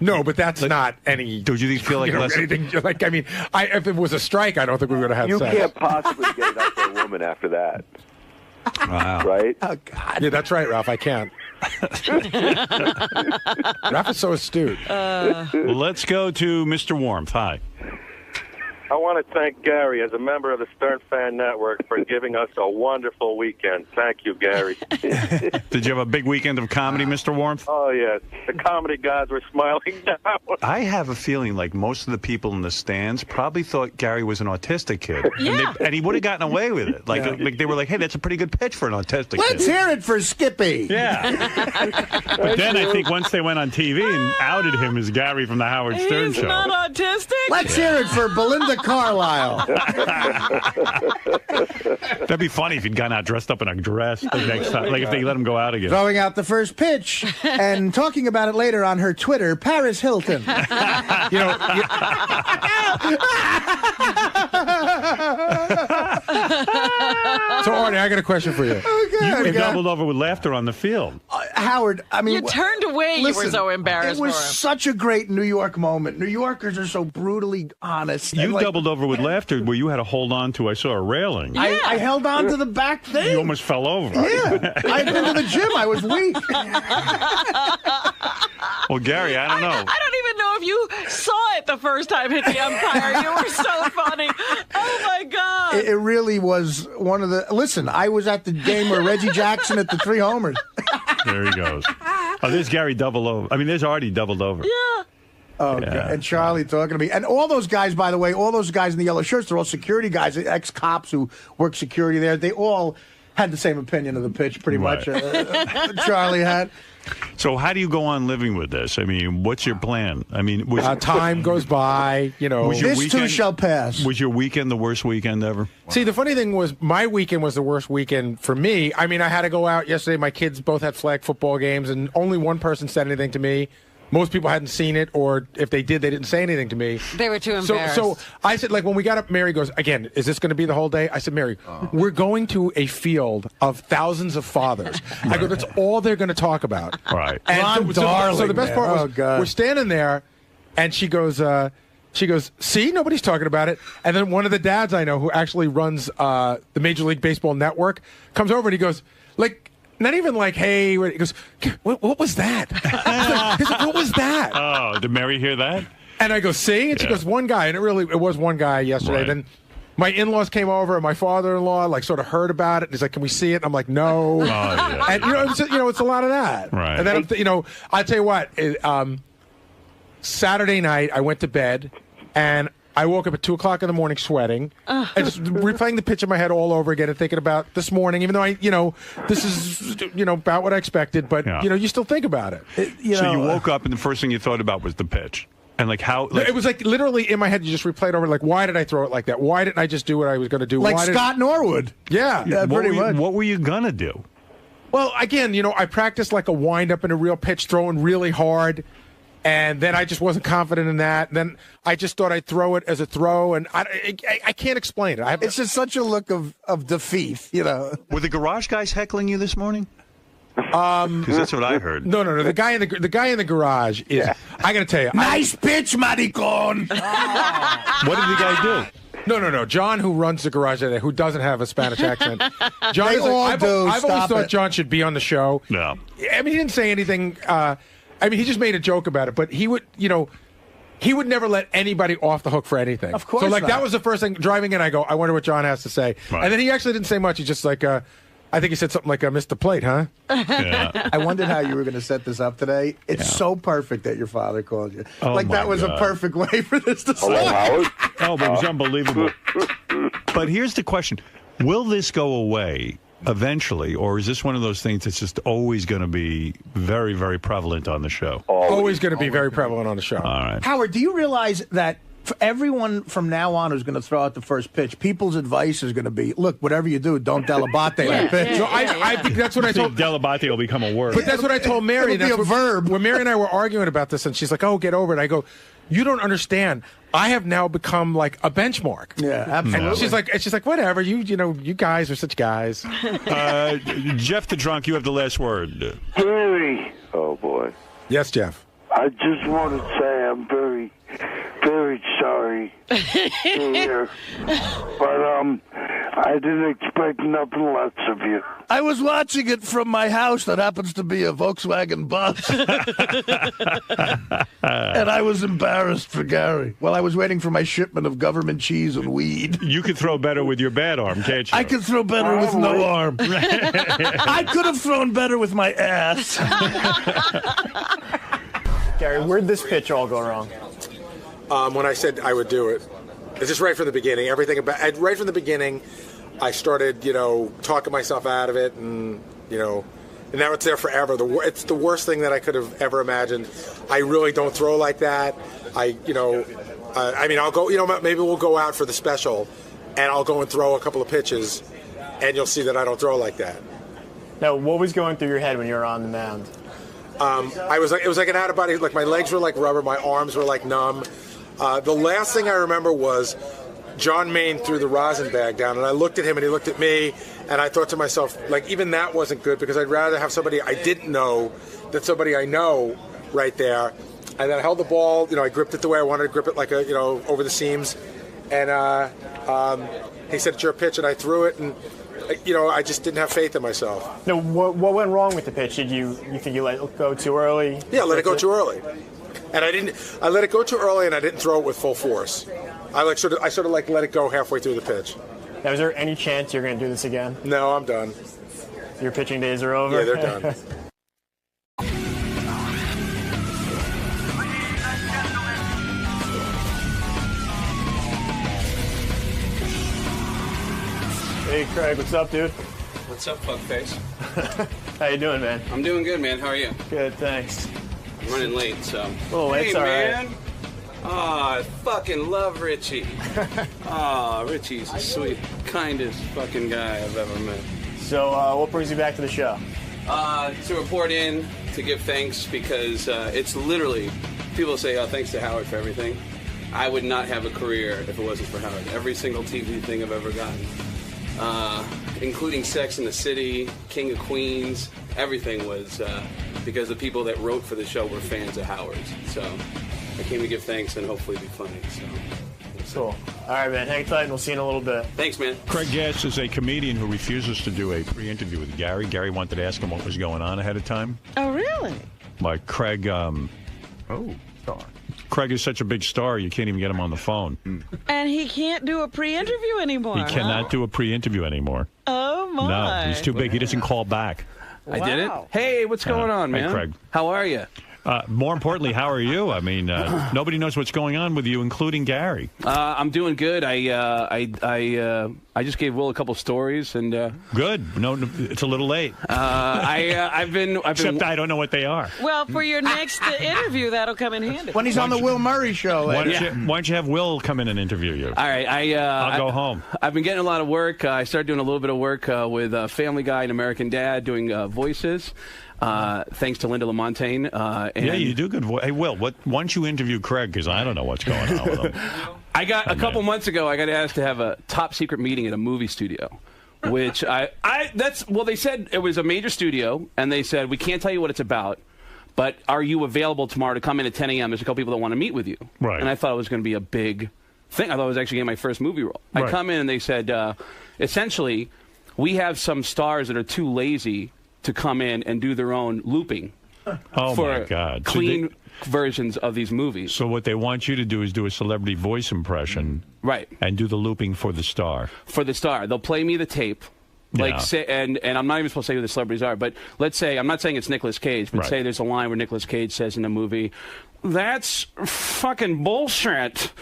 No, but that's not any. Don't you feel like less? Anything, like, I mean, if it was a strike, I don't think we would have had sex. You can't possibly get up to a woman after that. Wow. Right? Oh, God. Yeah, that's right, Ralph. I can't. Ralph is so astute. Well, let's go to Mr. Warmth. Hi. I want to thank Gary, as a member of the Stern Fan Network, for giving us a wonderful weekend. Thank you, Gary. Did you have a big weekend of comedy, Mr. Warmth? Oh, yes. The comedy gods were smiling down. I have a feeling like most of the people in the stands probably thought Gary was an autistic kid. Yeah. And he would have gotten away with it. Like they were like, hey, that's a pretty good pitch for an autistic Let's kid. hear it for Skippy. Yeah. But then I think once they went on TV and outed him as Gary from the Howard Stern He's show. not autistic? Let's hear it for Belinda Carlisle. That'd be funny if he'd gone out dressed up in a dress the next time. Like if they let him go out again. Throwing out the first pitch and talking about it later on her Twitter, Paris Hilton. You know. So, Artie, I got a question for you. You doubled over with laughter on the field. Howard, I mean... You turned away. Listen, you were so embarrassed it was for him. such a great New York moment. New Yorkers are so brutally honest. You doubled over with laughter where you had to hold on to, I saw a railing. Yeah. I held on to the back thing. You almost fell over. Yeah. I had been to the gym. I was weak. Well, Gary, I don't know. I don't even know if you saw it the first time hit the umpire. You were so funny. Oh, my God. It really was one of the... Listen, I was at the game where Reggie Jackson hit the 3 homers. There he goes. Oh, there's Gary doubled over. I mean, there's Artie doubled over. Yeah. Oh, yeah. And Charlie talking to me. And all those guys, by the way, all those guys in the yellow shirts, they're all security guys, ex-cops who work security there. They all had the same opinion of the pitch, pretty much. Charlie had. So how do you go on living with this? I mean, what's your plan? I mean, time goes by, you know. This too shall pass. Was your weekend the worst weekend ever? See, the funny thing was my weekend was the worst weekend for me. I mean, I had to go out yesterday. My kids both had flag football games, and only one person said anything to me. Most people hadn't seen it, or if they did, they didn't say anything to me. They were too embarrassed. So I said, like, when we got up, Mary goes, again, is this going to be the whole day? I said, Mary, we're going to a field of thousands of fathers. I go, that's all they're going to talk about. Right. And so the best part was, God. we're standing there, and she goes, see, nobody's talking about it. And then one of the dads I know who actually runs the Major League Baseball network comes over and he goes, like, not even like, hey, he goes, what was that? He's like, what was that? Oh, did Mary hear that? And I go, see? And she goes, one guy. And it was one guy yesterday. Right. Then my in-laws came over, and my father-in-law like sort of heard about it. And he's like, "Can we see it?" And I'm like, "No." yeah. And it's a lot of that. Right. And then I'll tell you what. Saturday night, I went to bed, and I woke up at 2:00 in the morning sweating, and just replaying the pitch in my head all over again and thinking about this morning, even though this is, about what I expected, but, you still think about it. So you woke up and the first thing you thought about was the pitch. And how... it was like literally in my head, you just replayed over, like, why did I throw it like that? Why didn't I just do what I was going to do? Like Scott Norwood. Yeah. Pretty much. What were you going to do? Well, again, I practiced like a wind-up in a real pitch, throwing really hard. And then I just wasn't confident in that. And then I just thought I'd throw it as a throw, and I can't explain it. It's just such a look of defeat, Were the garage guys heckling you this morning? Because that's what I heard. No. The guy in the garage is. Yeah. I got to tell you, nice pitch, maricon. What did the guy do? No. John, who runs the garage there, who doesn't have a Spanish accent. John, I've always thought John should be on the show. No, I mean, he didn't say anything. He just made a joke about it, but he would, he would never let anybody off the hook for anything. Of course So, not. that was the first thing. Driving in, I go, I wonder what John has to say. Right. And then he actually didn't say much. He just like, I think he said something like, missed the plate, huh? Yeah. I wondered how you were going to set this up today. It's so perfect that your father called you. Oh, that was God. A perfect way for this to Hello, start. Howard. Oh, but it was unbelievable. But here's the question. Will this go away eventually, or is this one of those things that's just always going to be very, very prevalent on the show? Always going to be very prevalent on the show. All right. Howard, do you realize that for everyone from now on who's going to throw out the first pitch, people's advice is going to be, look, whatever you do, don't Dell'Abate that pitch. So I think that's what I told. Dell'Abate will become a word. But that's what I told Mary. It'll be That's a verb. When Mary and I were arguing about this, and she's like, "Oh, get over it." I go, "You don't understand. I have now become like a benchmark." Yeah, absolutely. And she's like, "Whatever. You guys are such guys." Jeff the Drunk, you have the last word. Gary. Oh, boy. Yes, Jeff. I just want to say I'm very, very sorry to hear. But I didn't expect nothing less of you. I was watching it from my house that happens to be a Volkswagen bus. And I was embarrassed for Gary while I was waiting for my shipment of government cheese and weed. You could throw better with your bad arm, can't you? I could throw better with no arm. I could have thrown better with my ass. Gary, where'd this pitch all go wrong? When I said I would do it, it's just right from the beginning. Right from the beginning, I started, talking myself out of it, and now it's there forever. It's the worst thing that I could have ever imagined. I really don't throw like that. I'll go. Maybe we'll go out for the special, and I'll go and throw a couple of pitches, and you'll see that I don't throw like that. Now, what was going through your head when you were on the mound? It was like an out of body. Like my legs were like rubber, my arms were like numb. The last thing I remember was John Maine threw the rosin bag down, and I looked at him, and he looked at me, and I thought to myself, like, even that wasn't good, because I'd rather have somebody I didn't know than somebody I know right there. And then I held the ball, I gripped it the way I wanted to grip it, like over the seams. And he said, "It's your pitch," and I threw it, and I just didn't have faith in myself. No, what went wrong with the pitch? Did you think you let it go too early? Yeah, I let it go too early. And I let it go too early, and I didn't throw it with full force. I sort of let it go halfway through the pitch. Now, is there any chance you're going to do this again? No, I'm done. Your pitching days are over? Yeah, they're done. Hey, Craig, what's up, dude? What's up, fuckface? How you doing, man? I'm doing good, man. How are you? Good, thanks. I'm running late, so. Oh, hey, that's all man. right. Oh, I fucking love Richie. Oh, Richie's the sweet, kindest fucking guy I've ever met. So, what brings you back to the show? To report in, to give thanks, because it's literally, people say, oh, thanks to Howard for everything. I would not have a career if it wasn't for Howard. Every single TV thing I've ever gotten. Including Sex and the City, King of Queens, everything was because the people that wrote for the show were fans of Howard's. So I came to give thanks and hopefully be funny. So cool. All right, man. Hang tight, and we'll see you in a little bit. Thanks, man. Craig Gass is a comedian who refuses to do a pre-interview with Gary. Gary wanted to ask him what was going on ahead of time. Oh, really? Like Craig, sorry. Craig is such a big star, you can't even get him on the phone. And he can't do a pre-interview anymore. He cannot do a pre-interview anymore. Oh, my. No, he's too big. He doesn't call back. I did it. Hey, what's going on, man? Hey, Craig. How are you? More importantly, how are you? I mean, nobody knows what's going on with you, including Gary. I'm doing good. I just gave Will a couple stories, and good. No, it's a little late. I've been. Except I don't know what they are. Well, for your next interview, that'll come in handy. When he's on the Will Murray show. Why don't you have Will come in and interview you? All right. I'll go home. I've been getting a lot of work. I started doing a little bit of work with Family Guy and American Dad, doing voices. Thanks to Linda LaMontagne. Yeah, you do good voice. Hey, Will, why don't you interview Craig? Because I don't know what's going on with him. I got a couple months ago. I got asked to have a top secret meeting at a movie studio, which they said it was a major studio, and they said we can't tell you what it's about, but are you available tomorrow to come in at 10 a.m.? There's a couple people that want to meet with you. Right. And I thought it was going to be a big thing. I thought I was actually getting my first movie role. Right. I come in and they said, essentially, we have some stars that are too lazy to come in and do their own looping Oh, for my God. clean versions of these movies. So what they want you to do is do a celebrity voice impression. Right. And do the looping for the star. For the star. They'll play me the tape. Like say, and I'm not even supposed to say who the celebrities are, but let's say, I'm not saying it's Nicolas Cage, but say there's a line where Nicolas Cage says in the movie, "That's fucking bullshit."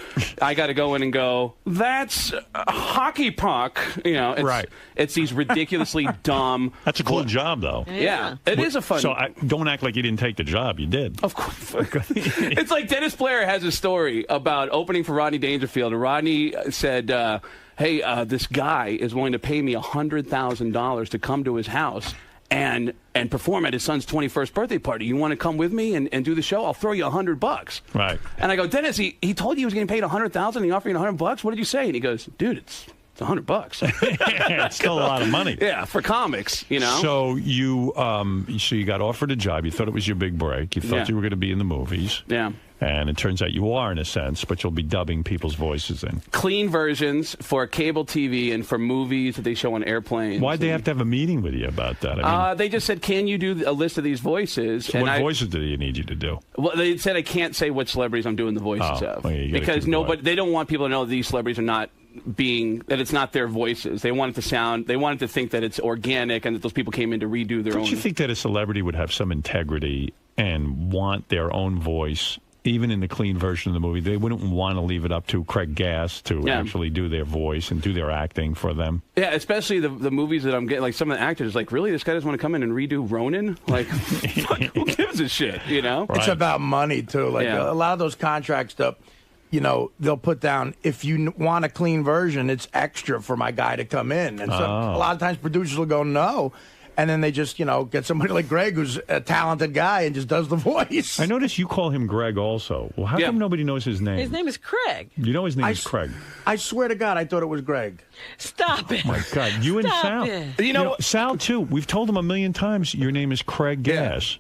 I got to go in and go, "That's hockey puck." You know, it's these ridiculously dumb. That's a cool job, though. Yeah, it is a fun. So don't act like you didn't take the job. You did. Of course. It's like Dennis Blair has a story about opening for Rodney Dangerfield, and Rodney said, hey, this guy is willing to pay me $100,000 to come to his house and perform at his son's 21st birthday party. You want to come with me and do the show? I'll throw you $100. Right. And I go, Dennis, he told you he was getting paid $100,000 and he offered you $100. What did you say? And he goes, dude, it's $100. It's still a lot of money. Yeah, for comics, you know. So you got offered a job. You thought it was your big break. You thought you were going to be in the movies. Yeah. And it turns out you are, in a sense, but you'll be dubbing people's voices in. Clean versions for cable TV and for movies that they show on airplanes. Why'd they have to have a meeting with you about that? I mean, they just said, can you do a list of these voices? So what voices do they need you to do? Well, they said I can't say which celebrities I'm doing the voices of. Because they don't want people to know that these celebrities are not that it's not their voices. They want it to think that it's organic and that those people came in to redo their own. Don't you think that a celebrity would have some integrity and want their own voice? Even in the clean version of the movie, they wouldn't want to leave it up to Craig Gass to actually do their voice and do their acting for them. Yeah, especially the movies that I'm getting, like some of the actors, like, really, this guy doesn't want to come in and redo Ronin? Like, who gives a shit, you know? It's about money, too. Like, a lot of those contracts, they'll put down, if you want a clean version, it's extra for my guy to come in. And so a lot of times producers will go, no. And then they just, get somebody like Greg, who's a talented guy, and just does the voice. I notice you call him Greg also. Well, how come nobody knows his name? His name is Craig. You know his name is Craig. I swear to God, I thought it was Greg. Stop it. Oh, my God. You and Sal. It. You know, Sal, too. We've told him a million times your name is Craig Gass.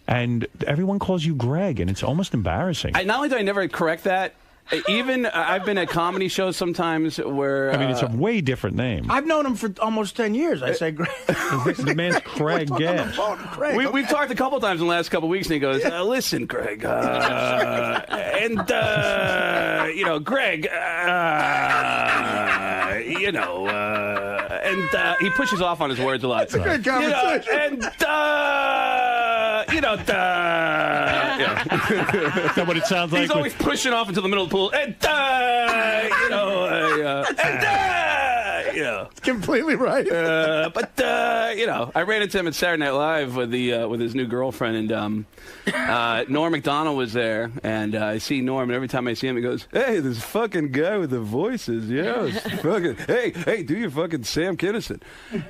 And everyone calls you Greg, and it's almost embarrassing. Not only do I never correct that, even I've been at comedy shows sometimes where... I mean, it's a way different name. I've known him for almost 10 years. I say Greg. The man's Craig Gass. We've talked a couple times in the last couple weeks, and he goes, listen, Greg, Greg, and he pushes off on his words a lot. It's a great conversation. Is that what it sounds like? He's always pushing off into the middle of the pool. And, It's completely right. I ran into him at Saturday Night Live with his new girlfriend, and Norm Macdonald was there, and I see Norm, and every time I see him, he goes, "Hey, this fucking guy with the voices, fucking, hey, do your fucking Sam Kinison,"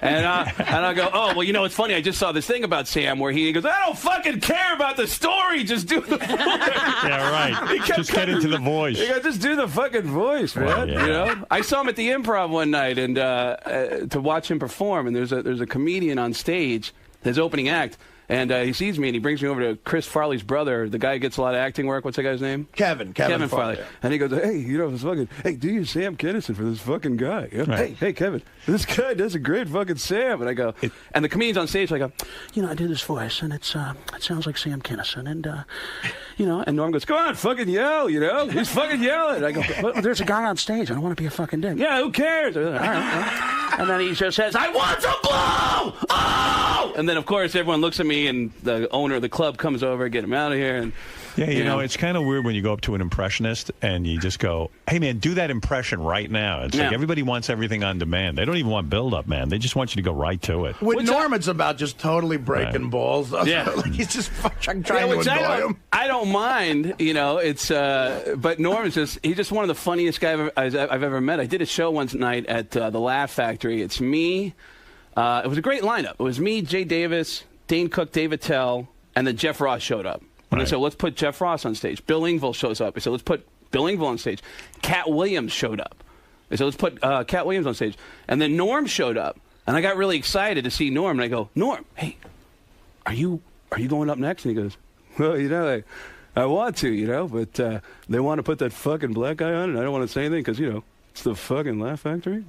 and I go, "Oh, well, it's funny. I just saw this thing about Sam where he goes, I don't fucking care about the story, just do the voice." Yeah, right. Just get into the voice. He goes, just do the fucking voice, man. I saw him at the Improv one night, and to watch him perform, and there's a comedian on stage, his opening act, And he sees me, and he brings me over to Chris Farley's brother, the guy who gets a lot of acting work. What's that guy's name? Kevin Farley. Yeah. And he goes, hey, this fucking, hey, do your Sam Kinison for this fucking guy. Right. Hey, Kevin, this guy does a great fucking Sam. And I go, and the comedian's on stage, I go, I did his voice, and it sounds like Sam Kinison. And, and Norm goes, come on, fucking yell, He's fucking yelling. I go, but there's a guy on stage. I don't want to be a fucking dick. Yeah, who cares? All right. And then he just says, I want to blow! Oh! And then, of course, everyone looks at me, and the owner of the club comes over, get him out of here. And yeah, you know, it's kind of weird when you go up to an impressionist and you just go, hey, man, do that impression right now. It's like everybody wants everything on demand. They don't even want build-up, man. They just want you to go right to it. With Norm, it's about just totally breaking balls. Yeah. Like he's just trying to annoy him. I don't mind, it's, but Norm is he's just one of the funniest guys I've ever met. I did a show one night at the Laugh Factory. It's me. It was a great lineup. It was me, Jay Davis, Dane Cook, David Tell, and then Jeff Ross showed up. And I said, let's put Jeff Ross on stage. Bill Engvall shows up. I said, let's put Bill Engvall on stage. Cat Williams showed up. I said, let's put Cat Williams on stage. And then Norm showed up. And I got really excited to see Norm. And I go, Norm, hey, are you going up next? And he goes, well, I want to, but they want to put that fucking black guy on, and I don't want to say anything because, it's the fucking Laugh Factory,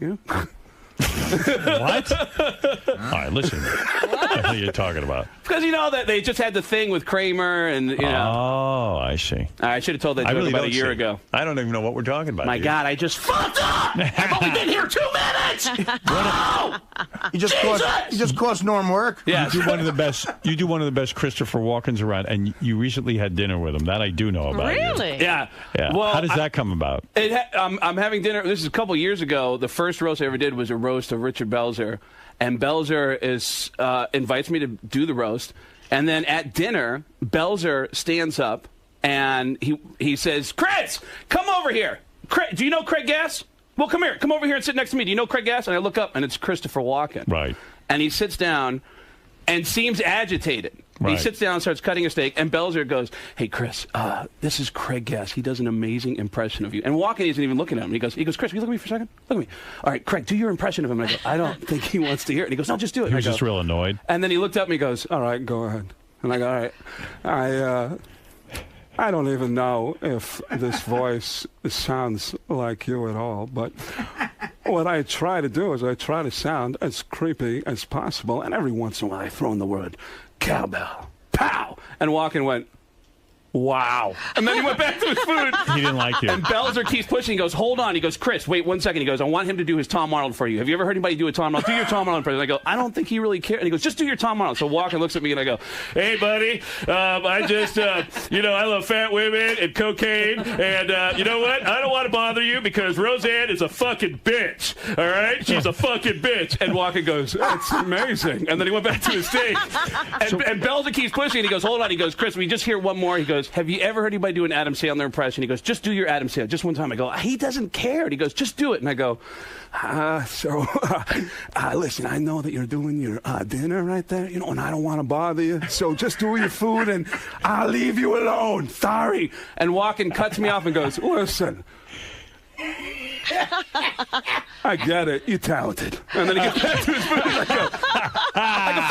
What? All right, listen. What the hell are you talking about? Because that they just had the thing with Kramer and Oh, I see. I should have told that joke about a year ago. I don't even know what we're talking about. My God, I just fucked up. I've only been here 2 minutes. Oh! You just cost Norm work. Yeah, you do one of the best Christopher Walkens around, and you recently had dinner with him. That I do know about. Really? Yeah. Well, how does that come about? I'm having dinner. This is a couple years ago. The first roast I ever did was a roast of Richard Belzer, and Belzer invites me to do the roast, and then at dinner, Belzer stands up and he says, Chris, come over here. Do you know Craig Gass? Well, come here. Come over here and sit next to me. Do you know Craig Gass? And I look up, and it's Christopher Walken. Right. And he sits down and seems agitated. Right. He sits down and starts cutting a steak, and Belzer goes, hey, Chris, this is Craig Gass. He does an amazing impression of you. And Walken isn't even looking at him. He goes, Chris, will you look at me for a second? Look at me. All right, Craig, do your impression of him. And I go, I don't think he wants to hear it. And he goes, no, just do it. He was just real annoyed. And then he looked up and he goes, all right, go ahead. And I go, all right, I don't even know if this voice sounds like you at all, but what I try to do is I try to sound as creepy as possible, and every once in a while I throw in the word cowbell. Pow! And Walken went, wow. And then he went back to his food. He didn't like you. And Belzer keeps pushing. He goes, hold on. He goes, Chris, wait 1 second. He goes, I want him to do his Tom Arnold for you. Have you ever heard anybody do a Tom Arnold? Do your Tom Arnold impression. I go, I don't think he really cares. And he goes, just do your Tom Arnold. So Walken looks at me and I go, hey, buddy, I just, I love fat women and cocaine. And you know what? I don't want to bother you because Roseanne is a fucking bitch. All right? She's a fucking bitch. And Walken goes, that's amazing. And then he went back to his stage. And Belzer keeps pushing. And he goes, hold on. He goes, Chris, we just hear one more. He goes, have you ever heard anybody do an Adam Sandler impression? He goes, just do your Adam Sandler. Just one time. I go, he doesn't care. And he goes, just do it. And I go, listen, I know that you're doing your dinner right there, and I don't want to bother you. So just do your food and I'll leave you alone. Sorry. And Walken cuts me off and goes, listen. I get it. You're talented. And then he gets back to his food. And I go,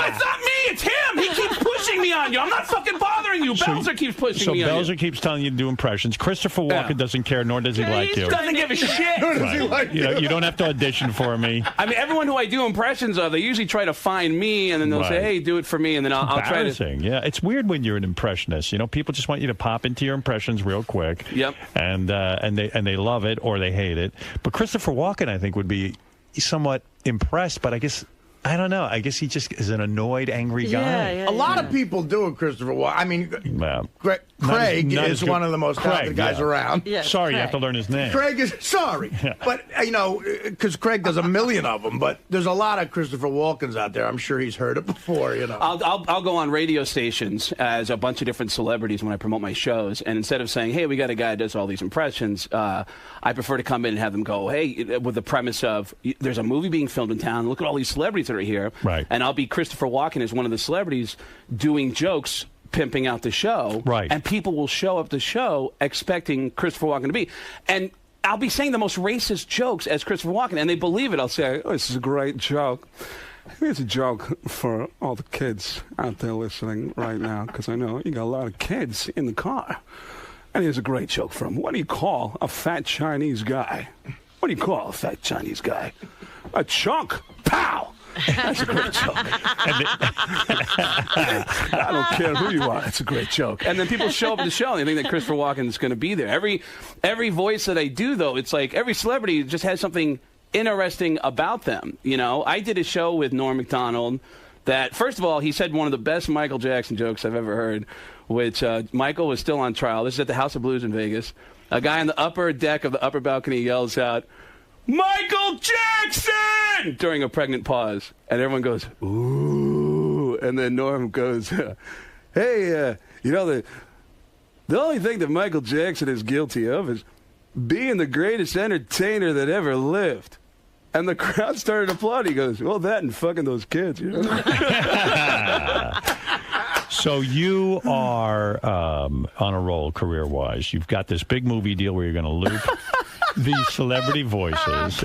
it's not me. It's him. He keeps pushing me on you. I'm not fucking bothering you. Belzer keeps pushing me on you. So Belzer keeps telling you to do impressions. Christopher Walken doesn't care, nor does he like you. He doesn't give a shit. Nor does he like you. You don't have to audition for me. I mean, everyone who I do impressions of, they usually try to find me, and then they'll say, hey, do it for me, and then I'll try to. Yeah, it's weird when you're an impressionist. People just want you to pop into your impressions real quick. Yep. And they love it or they hate it. But Christopher Walken, I think, would be somewhat impressed, but I don't know. I guess he just is an annoyed, angry guy. A lot of people do it, Christopher Walken. I mean, Craig is one of the most talented guys around. Yes, sorry, you have to learn his name. Craig is sorry, but because Craig does a million of them. But there's a lot of Christopher Walkens out there. I'm sure he's heard it before. I'll go on radio stations as a bunch of different celebrities when I promote my shows, and instead of saying, "Hey, we got a guy who does all these impressions," I prefer to come in and have them go, "Hey," with the premise of, "There's a movie being filmed in town. Look at all these celebrities that are here." Right. And I'll be Christopher Walken as one of the celebrities doing jokes, pimping out the show. Right. And people will show up the show expecting Christopher Walken to be. And I'll be saying the most racist jokes as Christopher Walken, and they believe it. I'll say, oh, this is a great joke. Here's a joke for all the kids out there listening right now, because I know you got a lot of kids in the car. And here's a great joke from him. What do you call a fat Chinese guy? What do you call a fat Chinese guy? A chunk. Pow! That's a great joke. I don't care who you are. It's a great joke. And then people show up at the show and they think that Christopher Walken is going to be there. Every voice that I do, though, it's like every celebrity just has something interesting about them. You know, I did a show with Norm Macdonald that, first of all, he said one of the best Michael Jackson jokes I've ever heard, which Michael was still on trial. This is at the House of Blues in Vegas. A guy on the upper deck of the upper balcony yells out, "Michael Jackson!" during a pregnant pause. And everyone goes, "Ooh." And then Norm goes, "Hey, you know, the only thing that Michael Jackson is guilty of is being the greatest entertainer that ever lived." And the crowd started applauding. He goes, "Well, that and fucking those kids, you know?" So you are on a roll career-wise. You've got this big movie deal where you're going to loop these celebrity voices.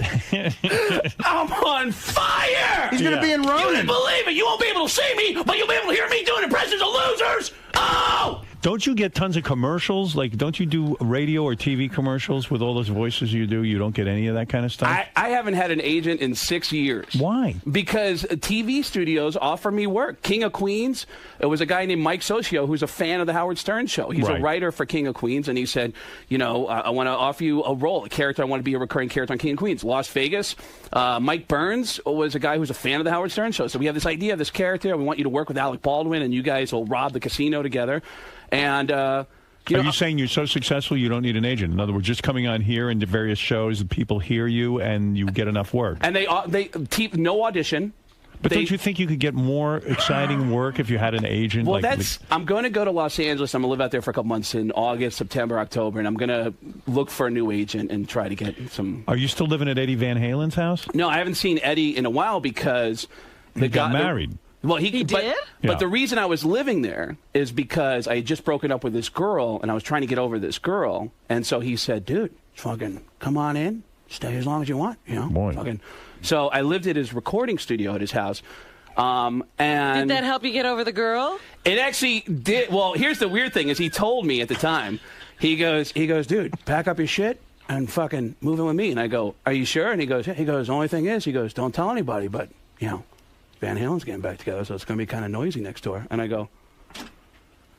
I'm on fire! He's going to be in Ronin. You wouldn't believe it. You won't be able to see me, but you'll be able to hear me doing impressions of losers. Oh! Don't you get tons of commercials? Like, don't you do radio or TV commercials with all those voices you do? You don't get any of that kind of stuff? I haven't had an agent in 6 years. Why? Because TV studios offer me work. King of Queens, it was a guy named Mike Socio who's a fan of the Howard Stern show. He's a writer for King of Queens, and he said, you know, I want to offer you a role, a character. I want to be a recurring character on King of Queens. Las Vegas, Mike Burns was a guy who's a fan of the Howard Stern show. So we have this idea of this character. We want you to work with Alec Baldwin, and you guys will rob the casino together. And are you saying you're so successful you don't need an agent? In other words, just coming on here into various shows, people hear you and you get enough work. And they keep no audition. But don't you think you could get more exciting work if you had an agent? Well, I'm going to go to Los Angeles. I'm going to live out there for a couple months in August, September, October, and I'm going to look for a new agent and try to get some. Are you still living at Eddie Van Halen's house? No, I haven't seen Eddie in a while because he got married. Well, he did? But the reason I was living there is because I had just broken up with this girl, and I was trying to get over this girl. And so he said, dude, fucking come on in. Stay as long as you want, you know? Fucking. So I lived at his recording studio at his house. And did that help you get over the girl? It actually did. Well, here's the weird thing is he told me at the time, he goes, dude, pack up your shit and fucking move in with me. And I go, are you sure? And he goes, the only thing is, don't tell anybody, but, you know, Van Halen's getting back together, so it's going to be kind of noisy next door. And I go,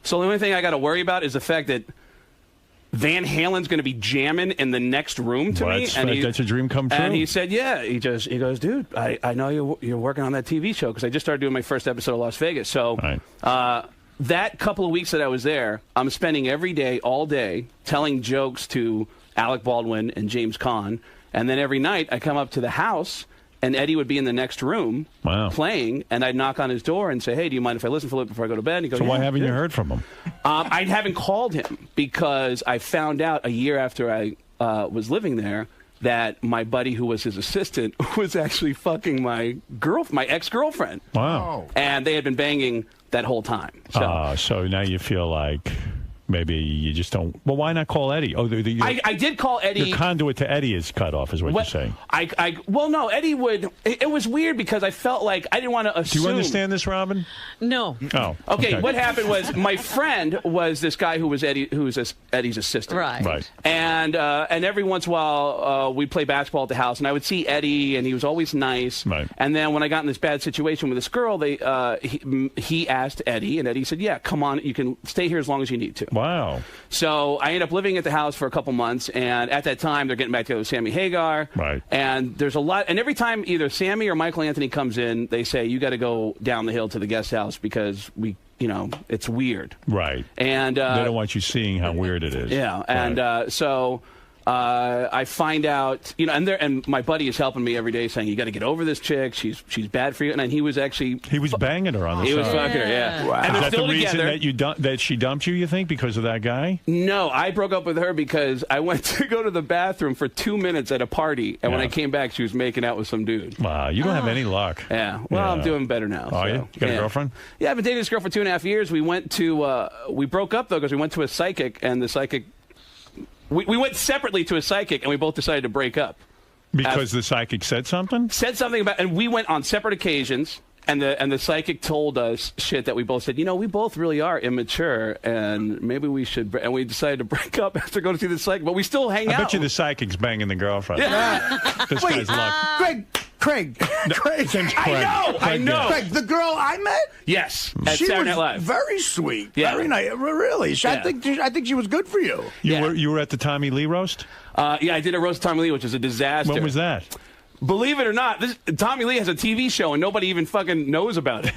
so the only thing I got to worry about is the fact that Van Halen's going to be jamming in the next room to me. And that's a dream come true. And he said, yeah. He goes, dude, I know you're working on that TV show because I just started doing my first episode of Las Vegas. So that couple of weeks that I was there, I'm spending every day, all day, telling jokes to Alec Baldwin and James Caan. And then every night I come up to the house, and Eddie would be in the next room playing, and I'd knock on his door and say, hey, do you mind if I listen for a little bit before I go to bed? And he'd go, so why haven't you heard from him? I haven't called him because I found out a year after I was living there that my buddy who was his assistant was actually fucking my ex-girlfriend. Wow. And they had been banging that whole time. So now you feel like maybe you just don't. Well, why not call Eddie? Oh, I did call Eddie. Your conduit to Eddie is cut off, is what you're saying. Well, no, Eddie would. It was weird because I felt like I didn't want to assume. Do you understand this, Robin? No. Oh. Okay. What happened was my friend was this guy who was Eddie's assistant. Right. And every once in a while we'd play basketball at the house, and I would see Eddie, and he was always nice. Right. And then when I got in this bad situation with this girl, he asked Eddie, and Eddie said, "Yeah, come on, you can stay here as long as you need to." Wow. So I ended up living at the house for a couple months, and at that time, they're getting back together with Sammy Hagar. Right. And there's a lot, and every time either Sammy or Michael Anthony comes in, they say, you got to go down the hill to the guest house because it's weird. Right. And they don't want you seeing how weird it is. Yeah. And so I find out, and my buddy is helping me every day saying, you got to get over this chick. She's bad for you. And he was banging her on the side. He was fucking her, yeah. Wow. And is that the reason that she dumped you, you think, because of that guy? No, I broke up with her because I went to go to the bathroom for 2 minutes at a party. And when I came back, she was making out with some dude. Wow, you don't have any luck. Yeah. Well, I'm doing better now. Oh, yeah? You got a girlfriend? Yeah, I've been dating this girl for 2.5 years. We went to, we broke up, though, because we went to a psychic, and the psychic... We went separately to a psychic, and we both decided to break up. Because the psychic said something? Said something about, and we went on separate occasions. And the psychic told us shit that we both said, we both really are immature, and maybe we should. And we decided to break up after going to see the psychic, but we still hang out. I bet you the psychic's banging the girlfriend. Yeah. This guy's lucky. Craig. His name's Craig. I know. Craig, the girl I met? Yes, at she Saturday was Night Live. Very sweet. Yeah. Very nice. Really. I think she was good for you. You were at the Tommy Lee roast? Yeah, I did a roast of Tommy Lee, which was a disaster. When was that? Believe it or not, Tommy Lee has a TV show and nobody even fucking knows about it.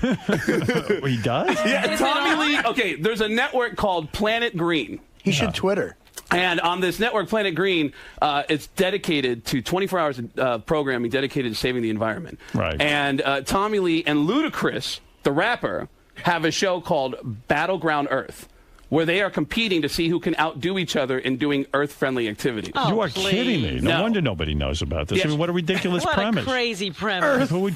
He does? Yeah, Tommy Lee. Okay, there's a network called Planet Green. He should Twitter. And on this network, Planet Green, it's dedicated to 24 hours of programming dedicated to saving the environment. Right. And Tommy Lee and Ludacris, the rapper, have a show called Battleground Earth, where they are competing to see who can outdo each other in doing Earth-friendly activities. You are kidding me. No wonder nobody knows about this. Yes. I mean, what a ridiculous What premise. a crazy premise. Who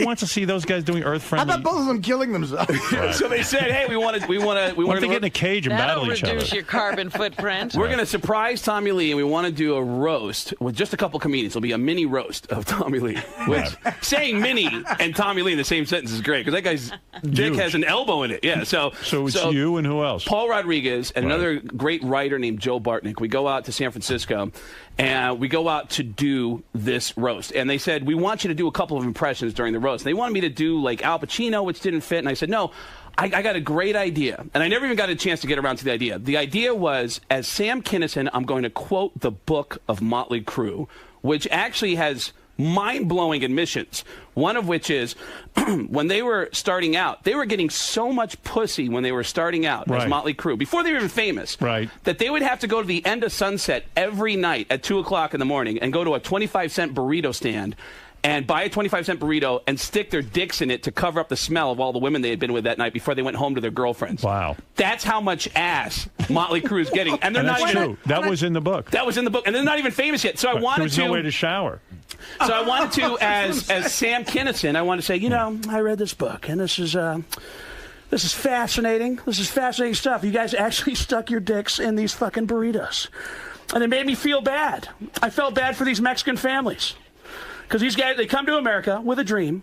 wants to see those guys doing How Earth-friendly? about both of them killing themselves? Right. So they said, hey, we want to What if they get in a cage and That'll battle each other? reduce your carbon footprint. We're going to surprise Tommy Lee, and we want to do a roast with just a couple comedians. It'll be a mini roast of Tommy Lee. Which, saying mini and Tommy Lee in the same sentence is great, because that guy's dick has an elbow in it. Yeah, so it's you and who else? Paul Rodriguez and another great writer named Joe Bartnick. We go out to San Francisco, and we go out to do this roast. And they said, we want you to do a couple of impressions during the roast. They wanted me to do, like, Al Pacino, which didn't fit. And I said, no, I got a great idea. And I never even got a chance to get around to the idea. The idea was, as Sam Kinison, I'm going to quote the book of Motley Crue, which actually has mind-blowing admissions. One of which is, when they were starting out, they were getting so much pussy when they were starting out as Motley Crue, before they were even famous, that they would have to go to the end of Sunset every night at 2 o'clock in the morning and go to a 25-cent burrito stand and buy a 25-cent burrito and stick their dicks in it to cover up the smell of all the women they had been with that night before they went home to their girlfriends. Wow. That's how much ass Motley Crue is getting. And they're And not that's even... true. That was in the book. That was in the book. And they're not even famous yet. So I wanted There was to... no way to shower. So I wanted to, as Sam Kinison, I wanted to say, I read this book, and this is fascinating. This is fascinating stuff. You guys actually stuck your dicks in these fucking burritos. And it made me feel bad. I felt bad for these Mexican families. Because these guys, they come to America with a dream,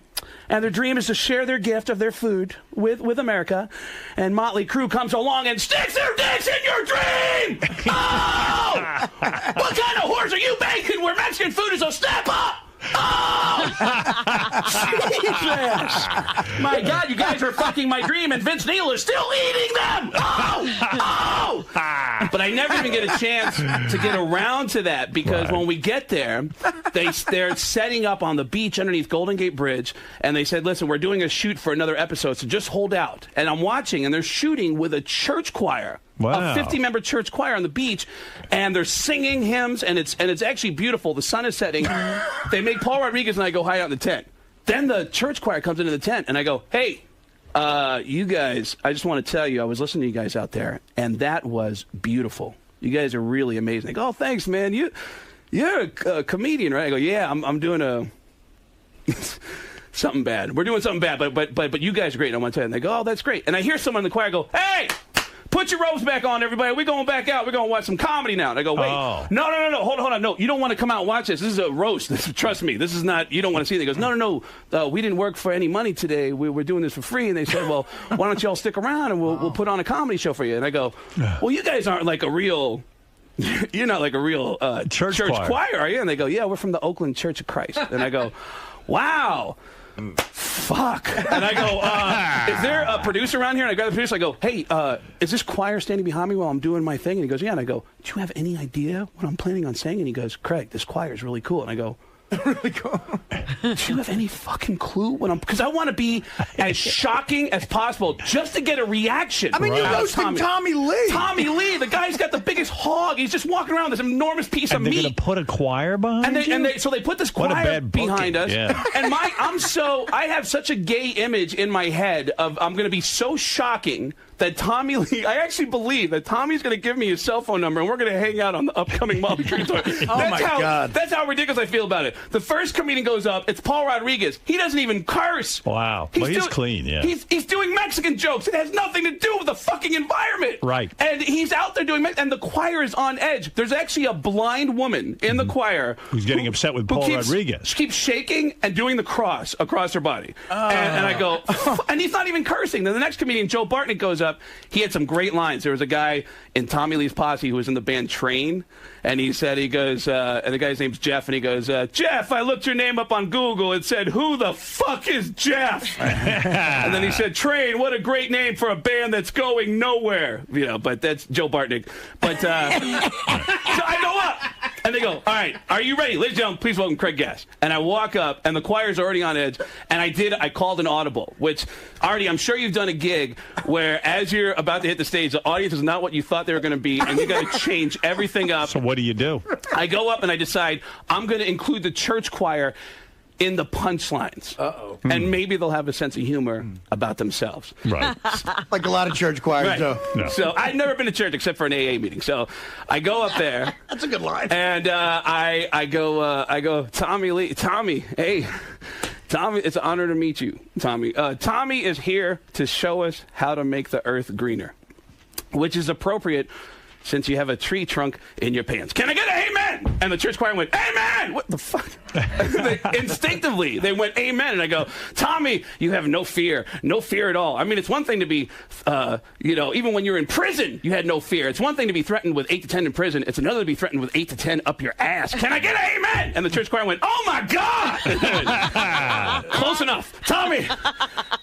and their dream is to share their gift of their food with America. And Motley Crue comes along and sticks their dicks in your dream! Oh! What kind of horse are you baking where Mexican food is a step up? Oh! Jesus! My God, you guys are fucking my dream, and Vince Neil is still eating them! Oh! But I never even get a chance to get around to that, because when we get there, they're setting up on the beach underneath Golden Gate Bridge, and they said, listen, we're doing a shoot for another episode, so just hold out. And I'm watching, and they're shooting with a church choir. Wow. A 50-member church choir on the beach, and they're singing hymns, and it's actually beautiful. The sun is setting. They make Paul Rodriguez and I go hide out in the tent. Then the church choir comes into the tent, and I go, hey, you guys, I just want to tell you, I was listening to you guys out there, and that was beautiful. You guys are really amazing. They go, oh, thanks, man. You're a comedian, right? I go, yeah, I'm doing something bad. We're doing something bad, but you guys are great. I want to tell you. And they go, oh, that's great. And I hear someone in the choir go, hey! Put your robes back on, everybody. We're going back out. We're going to watch some comedy now. And I go, wait. Oh. No. Hold on. No, you don't want to come out and watch this. This is a roast. Trust me. This is not, you don't want to see it. He goes, no. We didn't work for any money today. We're doing this for free. And they said, well, why don't you all stick around and we'll put on a comedy show for you. And I go, well, you guys aren't like a real... You're not like a real church choir, are you? And they go, yeah, we're from the Oakland Church of Christ. And I go, wow. Fuck. And I go, is there a producer around here? And I grab the producer. I go, hey, is this choir standing behind me while I'm doing my thing? And he goes, yeah. And I go, do you have any idea what I'm planning on saying? And he goes, Craig, this choir is really cool. And I go, really cool. Do you have any fucking clue what I'm... Because I want to be as shocking as possible just to get a reaction. I mean, you're roasting Tommy Lee. Tommy Lee, the guy's got the biggest hog. He's just walking around with this enormous piece of meat. And they're going to put a choir behind you? So they put this choir behind us. Yeah. And I have such a gay image in my head of I'm going to be so shocking that Tommy Lee, I actually believe that Tommy's going to give me his cell phone number and we're going to hang out on the upcoming Molly Green tour. God. That's how ridiculous I feel about it. The first comedian goes up, it's Paul Rodriguez. He doesn't even curse. Wow. He's clean, yeah. He's doing Mexican jokes. It has nothing to do with the fucking environment. Right. And he's out there doing, and the choir is on edge. There's actually a blind woman in the choir who's getting upset with Paul Rodriguez. She keeps shaking and doing the cross across her body. And I go, and he's not even cursing. Then the next comedian, Joe Bartnick, goes up. He had some great lines. There was a guy in Tommy Lee's posse who was in the band Train, and he goes, and the guy's name's Jeff, and he goes, Jeff, I looked your name up on Google. It said, who the fuck is Jeff? And then he said, Train, what a great name for a band that's going nowhere. You know, but that's Joe Bartnick. But so I go up, and they go, all right, are you ready? Ladies and gentlemen, please welcome Craig Gass. And I walk up, and the choir's already on edge, and I called an audible, which, Artie, I'm sure you've done a gig where as you're about to hit the stage, the audience is not what you thought they were going to be, and you got to change everything up. So what do you do? I go up and I decide I'm going to include the church choir in the punchlines. And maybe they'll have a sense of humor about themselves. Right. Like a lot of church choirs do. No. So I've never been to church except for an AA meeting. So I go up there. That's a good line. And I go, Tommy Lee, Tommy, hey. Tommy, it's an honor to meet you, Tommy. Tommy is here to show us how to make the earth greener, which is appropriate since you have a tree trunk in your pants. Can I get an amen? And the church choir went, amen! What the fuck? Instinctively, they went, amen. And I go, Tommy, you have no fear at all. I mean, it's one thing to be, even when you're in prison, you had no fear. It's one thing to be threatened with 8 to 10 in prison. It's another to be threatened with 8 to 10 up your ass. Can I get an amen? And the church choir went, oh my God! Close enough. Tommy,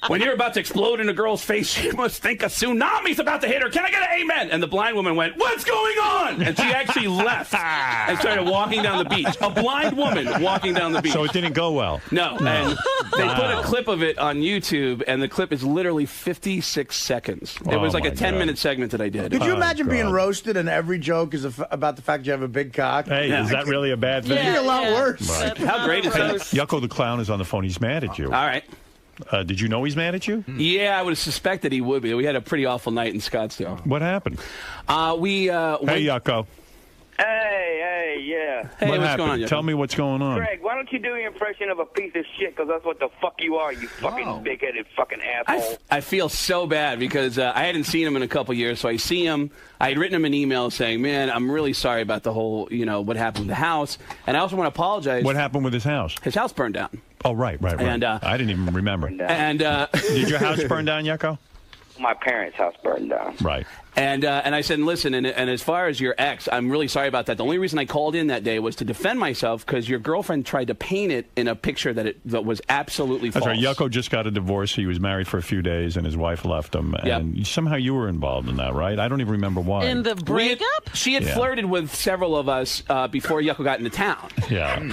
when you're about to explode in a girl's face, you must think a tsunami's about to hit her. Can I get an amen? And the blind woman went, what's going on? And she actually left and started walking down the beach. A blind woman walking down the beach. So it didn't go well. No. And they put a clip of it on YouTube, and the clip is literally 56 seconds. It was like a 10-minute segment that I did. Could you imagine being roasted and every joke is about the fact you have a big cock? Hey, is that really a bad thing? It'd be a lot worse. Right. How great is that? Yucko the Clown is on the phone. He's mad at you. All right. Did you know he's mad at you? Yeah, I would have suspected he would be. We had a pretty awful night in Scottsdale. What happened? Hey, Yucko. Hey, yeah. Hey, what what's happened? going on, Yucko? Tell me what's going on. Greg, why don't you do your impression of a piece of shit? Because that's what the fuck you are, you fucking big-headed fucking asshole. I feel so bad because I hadn't seen him in a couple years, so I see him. I had written him an email saying, man, I'm really sorry about the whole, what happened with the house. And I also want to apologize. What happened with his house? His house burned down. Oh, right. And, I didn't even remember. And did your house burn down, Yucko? My parents' house burned down. Right. And I said, listen, and as far as your ex, I'm really sorry about that. The only reason I called in that day was to defend myself because your girlfriend tried to paint it in a picture that was absolutely false. That's right. Yucko just got a divorce. He was married for a few days, and his wife left him. And somehow you were involved in that, right? I don't even remember why. In the breakup? She had flirted with several of us before Yucko got into town. Yeah.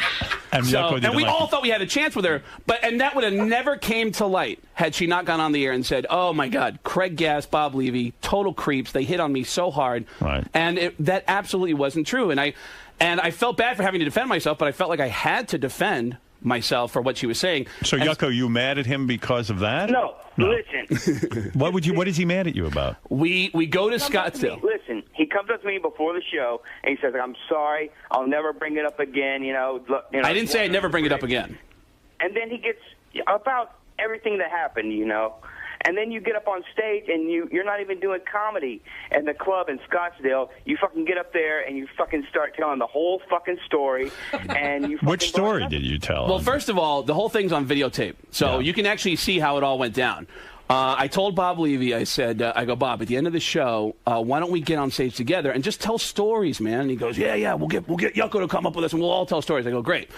And we all thought we had a chance with her, and that would have never came to light had she not gone on the air and said, oh, my God, Craig Gass, Bob Levy, total creeps. They hit on me so hard. Right. And that absolutely wasn't true. And I felt bad for having to defend myself, but I felt like I had to defend myself for what she was saying. So, Yucko, you mad at him because of that? No. Listen. What is he mad at you about? We go to Scottsdale. Listen, he comes up to me before the show, and he says, I'm sorry, I'll never bring it up again. I didn't say I'd never bring it up again. And then he gets about everything that happened, And then you get up on stage, and you're not even doing comedy at the club in Scottsdale. You fucking get up there, and you fucking start telling the whole fucking story. And you Which story did you tell? Well, first of all, the whole thing's on videotape, so you can actually see how it all went down. I told Bob Levy, I said, Bob, at the end of the show, why don't we get on stage together and just tell stories, man? And he goes, yeah, we'll get Yucko to come up with us, and we'll all tell stories. I go, great.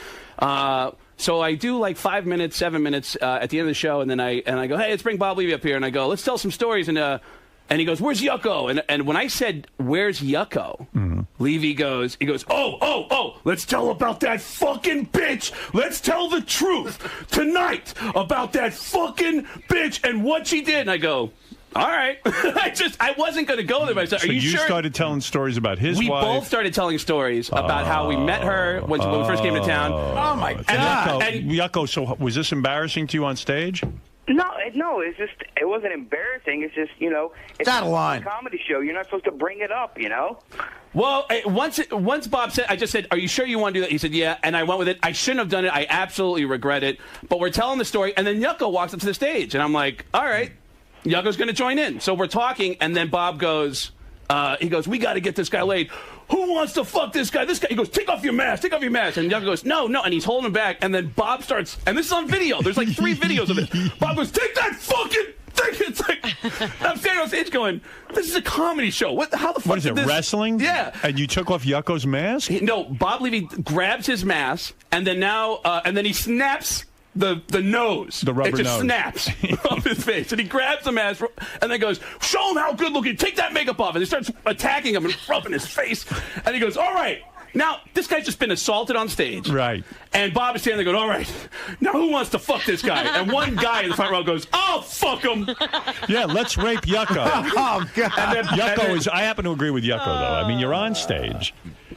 So I do like 5 minutes, 7 minutes at the end of the show, and then I go, hey, let's bring Bob Levy up here, and I go, let's tell some stories, and he goes, where's Yucko? And when I said, where's Yucko, Levy goes, oh, let's tell about that fucking bitch. Let's tell the truth tonight about that fucking bitch and what she did. And I go, all right. I wasn't going to go there, but I said, are you sure? Started telling stories about his wife? We both started telling stories about how we met her when we first came to town. Oh, my God. And Yucko, so was this embarrassing to you on stage? No, no, it's just, it wasn't embarrassing. It's just, you know, it's out of line. a comedy show. You're not supposed to bring it up, you know? Well, once Bob said, I just said, "Are you sure you want to do that?" He said, "Yeah," and I went with it. I shouldn't have done it. I absolutely regret it. But we're telling the story, and then Yucko walks up to the stage, and I'm like, "All right, Yucko's going to join in." So we're talking, and then Bob goes, "He goes, we got to get this guy laid. Who wants to fuck this guy? This guy." He goes, "Take off your mask. Take off your mask." And Yucko goes, "No, no," and he's holding him back. And then Bob starts, and this is on video. There's like 3 videos of it. Bob goes, "Take that fucking thing." It's like, I'm standing on stage going, "This is a comedy show. How the fuck What is it, this? wrestling? Yeah. And you took off Yucko's mask? No, Bob Levy grabs his mask, and then and then he snaps the nose. The rubber nose. It just nose. snaps off his face. And he grabs the mask and then goes, "Show him how good looking. Take that makeup off." And he starts attacking him and rubbing his face. And he goes, "All right. Now, this guy's just been assaulted on stage." Right. And Bob is standing there going, "All right, now who wants to fuck this guy?" And one guy in the front row goes, "I'll fuck him." Yeah, let's rape Yucko. Oh, God. I happen to agree with Yucko, though. I mean, you're on stage.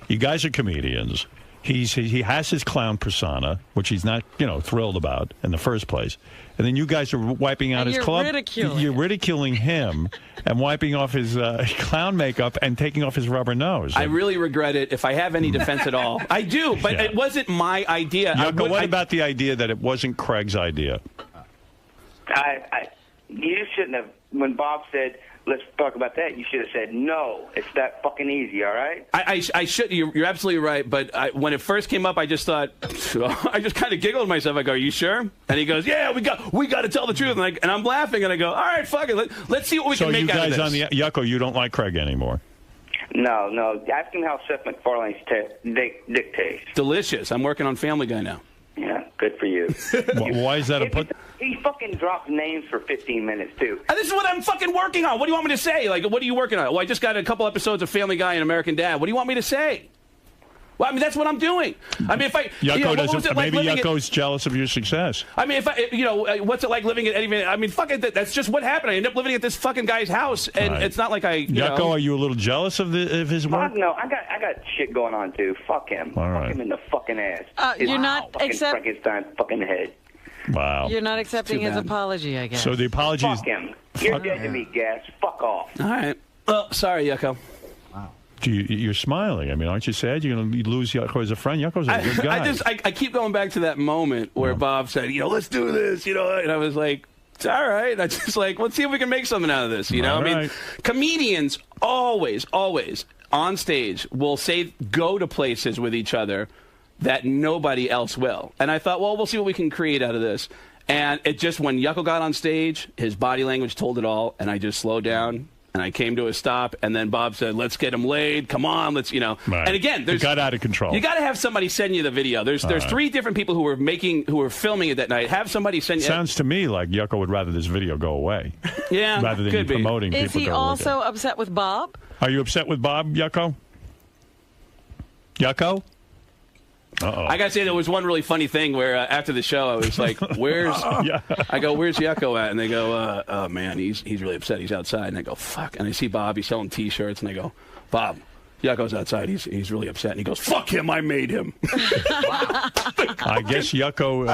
You guys are comedians. He has his clown persona, which he's not, thrilled about in the first place. And then you guys are wiping out his club. You're ridiculing him and wiping off his clown makeup and taking off his rubber nose. I really regret it, if I have any defense at all. I do, but it wasn't my idea. Yucko, what about the idea that it wasn't Craig's idea? You shouldn't have, when Bob said, "Let's talk about that," you should have said, "No, it's that fucking easy," all right? I should. You're absolutely right. But when it first came up, I just thought, I just kind of giggled to myself. I go, "Are you sure?" And he goes, "Yeah, we got to tell the truth." And I'm laughing, and I go, "All right, fuck it. Let's see what we can make out of this." So you guys on the Yucko, you don't like Craig anymore? No. Ask him how Seth MacFarlane's dick tastes. Delicious. I'm working on Family Guy now. Yeah, good for you. Why is that He fucking dropped names for 15 minutes, too. This is what I'm fucking working on. What do you want me to say? Like, what are you working on? Well, I just got a couple episodes of Family Guy and American Dad. What do you want me to say? Well, I mean, that's what I'm doing. I mean, if I... Yucko doesn't... Maybe Yucko's jealous of your success. I mean, what's it like living at... I mean, fuck it. That's just what happened. I ended up living at this fucking guy's house, and it's not like I... Yucko, are you a little jealous of his work? No, I got shit going on, too. Fuck him. All right. Fuck him in the fucking ass. You're not accepting... Frankenstein's fucking head. Wow. You're not accepting his apology, I guess. So the apology is... Fuck him. You're dead to me, Gas. Fuck off. All right. Well, sorry, Yucko. You're smiling. I mean, aren't you sad you're going to lose Yucko as a friend? Yucko's a good guy. I keep going back to that moment where Bob said, "Let's do this," and I was like, "It's all right." I just like, let's see if we can make something out of this. I mean, comedians always on stage will go to places with each other that nobody else will. And I thought, well, we'll see what we can create out of this. And it just, when Yucko got on stage, his body language told it all, and I just slowed down. And I came to a stop, and then Bob said, "Let's get him laid. Come on, let's." Right. And again, it got out of control. You got to have somebody send you the video. There's 3 different people who were filming it that night. Have somebody send you. Sounds to me like Yucko would rather this video go away. Yeah, rather than could you promoting people. Is he also upset with Bob? Are you upset with Bob, Yucko? Yucko? Uh-oh. I gotta say, there was one really funny thing where after the show, I was like, "Where's?" I go, "Where's Yucko at?" And they go, "Oh man, he's really upset. He's outside." And I go, "Fuck!" And I see Bob. He's selling T-shirts, and I go, "Bob, Yucko's outside. He's really upset." And he goes, "Fuck him! I made him." I guess Yucko.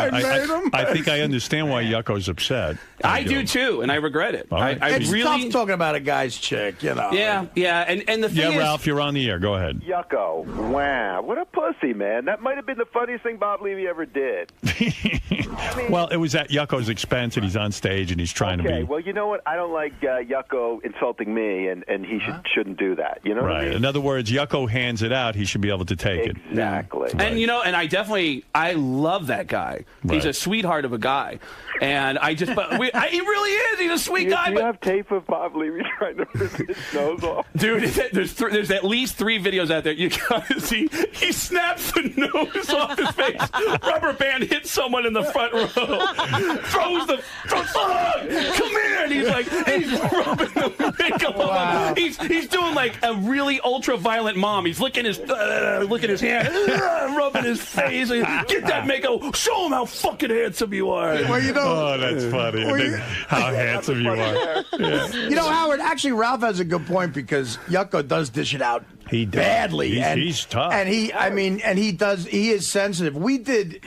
I think I understand why Yucko's upset. I do too, and I regret it. Right. It's tough talking about a guy's chick, Yeah, and the thing is, Ralph, you're on the air. Go ahead. Yucko, wow, what a pussy, man. That might have been the funniest thing Bob Levy ever did. Well, it was at Yucko's expense, and he's on stage, and he's trying to be. Well, you know what? I don't like Yucko insulting me, and he shouldn't do that. You know what I mean? In other words, Yucko hands it out. He should be able to take it. Exactly. And I love that guy. Right. He's a sweetheart of a guy, and he really is. He's a sweet guy. Do you have tape of Bob Levy trying to rip his nose off? Dude, there's at least 3 videos out there. You gotta see. He snaps the nose off his face. Rubber band hits someone in the front row. Come here! And he's rubbing the makeup off. He's doing like a really ultra violent mom. He's licking his hand, rubbing his face. Get that makeup. Show him how fucking handsome you are. Well, oh, that's funny. How handsome you are. Yeah. Howard, actually, Ralph has a good point because Yucko does dish it out badly. He's tough. And he is sensitive. We did,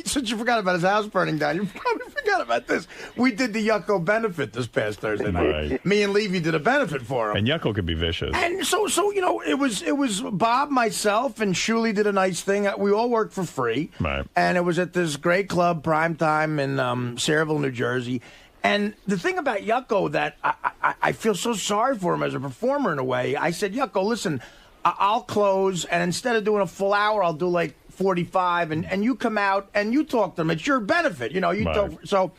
since you forgot about his house burning down, you probably forgot forget about this. We did the Yucko benefit this past Thursday night. Right. Me and Levy did a benefit for him. And Yucko could be vicious. And so it was Bob, myself, and Shuli did a nice thing. We all worked for free. Right. And it was at this great club, Primetime, in Sayreville, New Jersey. And the thing about Yucko that I feel so sorry for him as a performer in a way, I said, Yucko, listen, I'll close, and instead of doing a full hour, I'll do like 45, and you come out and you talk to them. It's your benefit, So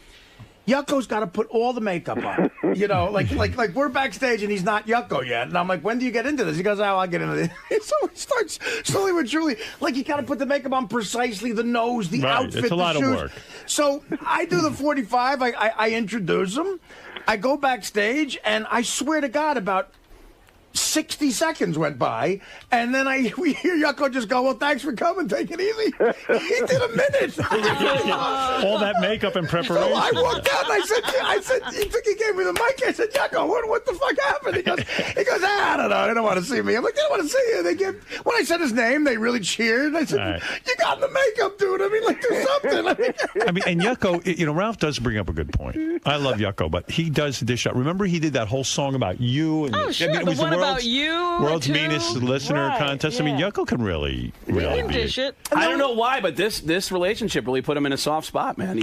Yucko's got to put all the makeup on, like we're backstage and he's not Yucko yet, and I'm like, when do you get into this? He goes, I'll get into this. So he starts slowly but surely, like you got to put the makeup on precisely, the nose, the outfit, it's a lot the shoes. of work. So I do the 45. I introduce him. I go backstage, and I swear to God, about 60 seconds went by, and then we hear Yucko just go, well, thanks for coming, take it easy. He did a minute. All that makeup and preparation. So I walked out, and I said, he gave me the mic. I said, Yucko, what the fuck happened? He goes, I don't know, they don't want to see me. I'm like, they don't want to see you. When I said his name, they really cheered. I said, you got the makeup, dude. I mean, like, do something. And Yucko, Ralph does bring up a good point. I love Yucko, but he does dish out. Remember, he did that whole song about you. And sure. it was the about you, world's meanest listener contest. I mean, Yucko can really dish it. I don't know why, but this relationship really put him in a soft spot, man.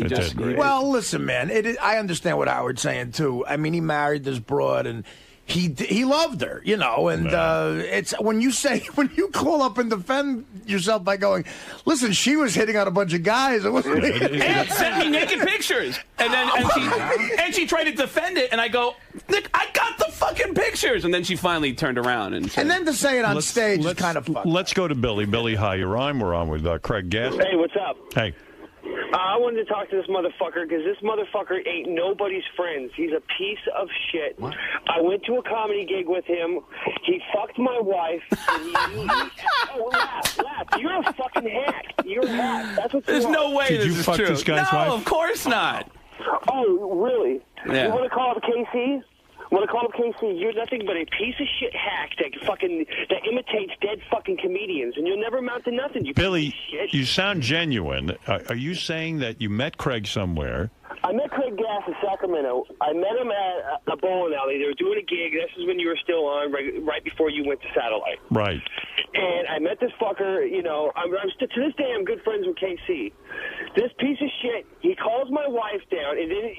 Well, listen, man. I understand what Howard's saying too. I mean, he married this broad, and he loved her, and it's when you call up and defend yourself by going, listen, she was hitting on a bunch of guys. It wasn't me. And sent me naked pictures, and then she tried to defend it, and I go, Nick, I got the fucking pictures, and then she finally turned around and said, and then to say it on stage is kind of fucked. Let's go to Billy. Billy, hi, you're on. We're on with Craig Gass. Hey, what's up? Hey. I wanted to talk to this motherfucker because this motherfucker ain't nobody's friends. He's a piece of shit. What? I went to a comedy gig with him. He fucked my wife. Laugh. You're a fucking hack. You're a hack. That's what There's no way Did this you is fuck true. this guy's wife? No, of course not. Oh, really? Yeah. You want to call up KC? Want to call up KC? You're nothing but a piece of shit hack that imitates dead fucking comedians, and you'll never amount to nothing. You Billy, piece of shit. you sound genuine. Are you saying that you met Craig somewhere? I met Craig Gass in Sacramento. I met him at a bowling alley. They were doing a gig. This is when you were still on, right before you went to Satellite. Right. And I met this fucker, to this day I'm good friends with KC. This piece of shit, he calls my wife down and then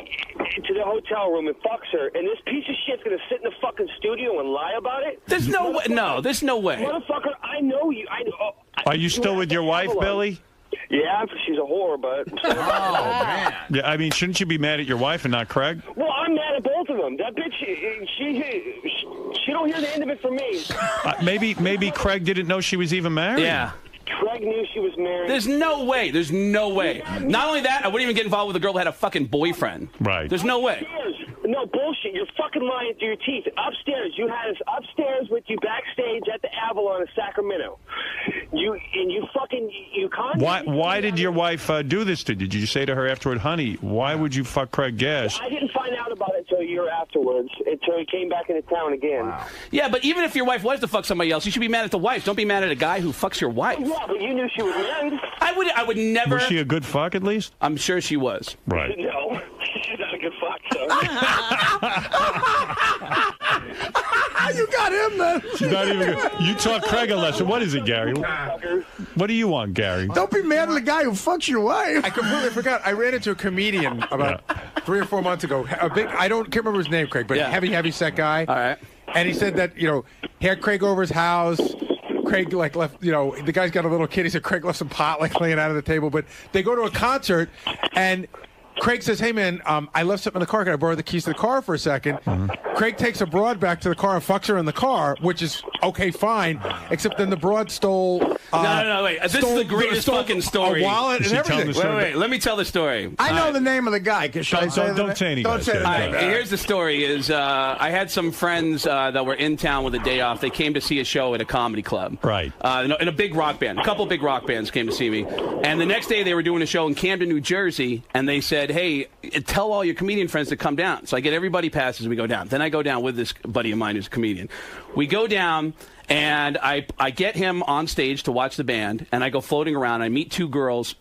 to the hotel room and fucks her, and this piece of shit's going to sit in the fucking studio and lie about it? There's no way. No, there's no way. Motherfucker, I know you. Are you still with your wife, Billy? Yeah, she's a whore, but... Oh, man. Yeah, I mean, shouldn't you be mad at your wife and not Craig? Well, I'm mad at both of them. That bitch, she don't hear the end of it from me. Maybe Craig didn't know she was even married? Yeah. Craig knew she was married. There's no way. There's no way. Not only that, I wouldn't even get involved with a girl that had a fucking boyfriend. Right. There's no way. No, bullshit. You're fucking lying through your teeth. Upstairs. You had us upstairs with you backstage at the Avalon in Sacramento. You Why did your wife do this to you? Did you say to her afterward, honey, why would you fuck Craig Gass? I didn't find out about it until a year afterwards, until he came back into town again. Wow. Yeah, but even if your wife was to fuck somebody else, you should be mad at the wife. Don't be mad at a guy who fucks your wife. Yeah, but you knew she was married. I would never... Was she a good fuck, at least? I'm sure she was. Right. No, she's not a good fuck, so... You got him, then. She's not even good. You taught Craig a lesson. What is it, Gary? What do you want, Gary? Don't be mad at the guy who fucks your wife. I completely forgot. I ran into a comedian about 3 or 4 months ago. Can't remember his name, Craig, but heavy set guy. All right. And he said that, he had Craig over his house. Craig left, the guy's got a little kid. He said Craig left some pot laying out of the table. But they go to a concert, and Craig says, hey, man, I left something in the car. Can I borrow the keys to the car for a second? Mm-hmm. Craig takes a broad back to the car and fucks her in the car, which is okay, fine, except then the broad stole... No, wait. This is the greatest fucking story. A wallet and everything. Wait. Let me tell the story. I know the name of the guy. Don't say any Don't say the name. Here's the story. I had some friends that were in town with a day off. They came to see a show at a comedy club. Right. In a big rock band. A couple big rock bands came to see me. And the next day they were doing a show in Camden, New Jersey, and they said, hey, tell all your comedian friends to come down. So I get everybody passes, we go down. Then I go down with this buddy of mine who's a comedian. We go down, And I get him on stage to watch the band, and I go floating around. I meet two girls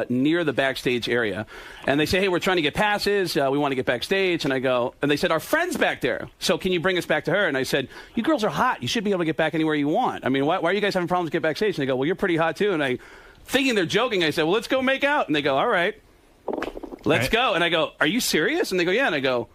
near the backstage area, and they say, hey, we're trying to get passes. We want to get backstage. And I go, and they said, our friend's back there, so can you bring us back to her? And I said, you girls are hot. You should be able to get back anywhere you want. I mean, why are you guys having problems to get backstage? And they go, well, you're pretty hot, too. And I, thinking they're joking, I said, well, let's go make out. And they go, all right, let's go. And I go, are you serious? And they go, yeah. And I go,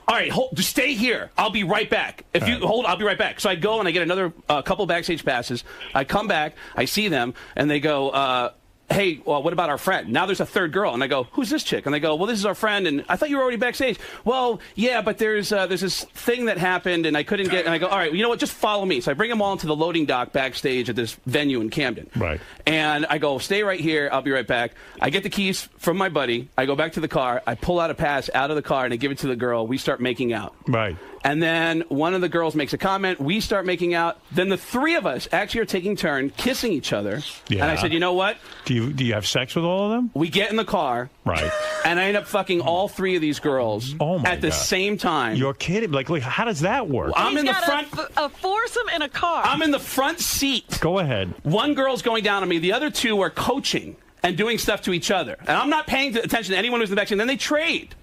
all right, just stay here. I'll be right back. If you hold, I'll be right back. So I go and I get another couple backstage passes. I come back, I see them, and they go, hey, well, what about our friend? Now there's a third girl. And I go, who's this chick? And they go, well, this is our friend, and I thought you were already backstage. Well, yeah, but there's this thing that happened, and I couldn't get, and I go, all right, you know what, just follow me. So I bring them all into the loading dock backstage at this venue in Camden. Right. And I go, stay right here, I'll be right back. I get the keys from my buddy. I go back to the car. I pull out a pass out of the car, and I give it to the girl. We start making out. Right. And then one of the girls makes a comment. We start making out. Then the three of us actually are taking turn kissing each other. Yeah. And I said, you know what? Do you have sex with all of them? We get in the car. Right. And I end up fucking all three of these girls at the same time. You're kidding. Like, how does that work? I'm in the front. A foursome in a car. I'm in the front seat. Go ahead. One girl's going down on me. The other two are coaching and doing stuff to each other. And I'm not paying attention to anyone who's in the back. And then they trade.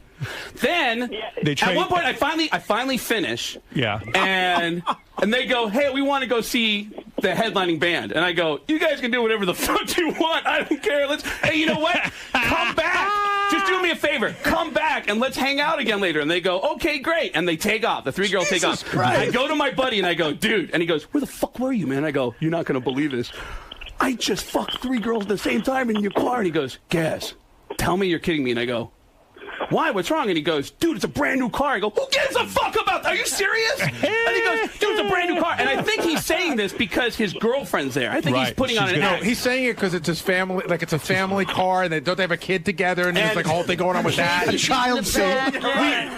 Then at one point I finally finish. Yeah. And they go, hey, we want to go see the headlining band. And I go, you guys can do whatever the fuck you want. I don't care. Hey, you know what? Come back. Just do me a favor. Come back and let's hang out again later. And they go, okay, great. And they take off. The three girls take off. Christ. I go to my buddy and I go, dude. And he goes, where the fuck were you, man? I go, you're not going to believe this. I just fucked three girls at the same time in your car. And he goes, Gaz, tell me you're kidding me. And I go, why? What's wrong? And he goes, dude, it's a brand new car. I go, who gives a fuck about that? Are you serious? And he goes, dude, it's a brand new car. And I think he's saying this because his girlfriend's there. I think he's putting on an act. He's saying it because it's his family, like it's a family car, and don't they have a kid together, and there's like a whole thing going on with that. A child seat.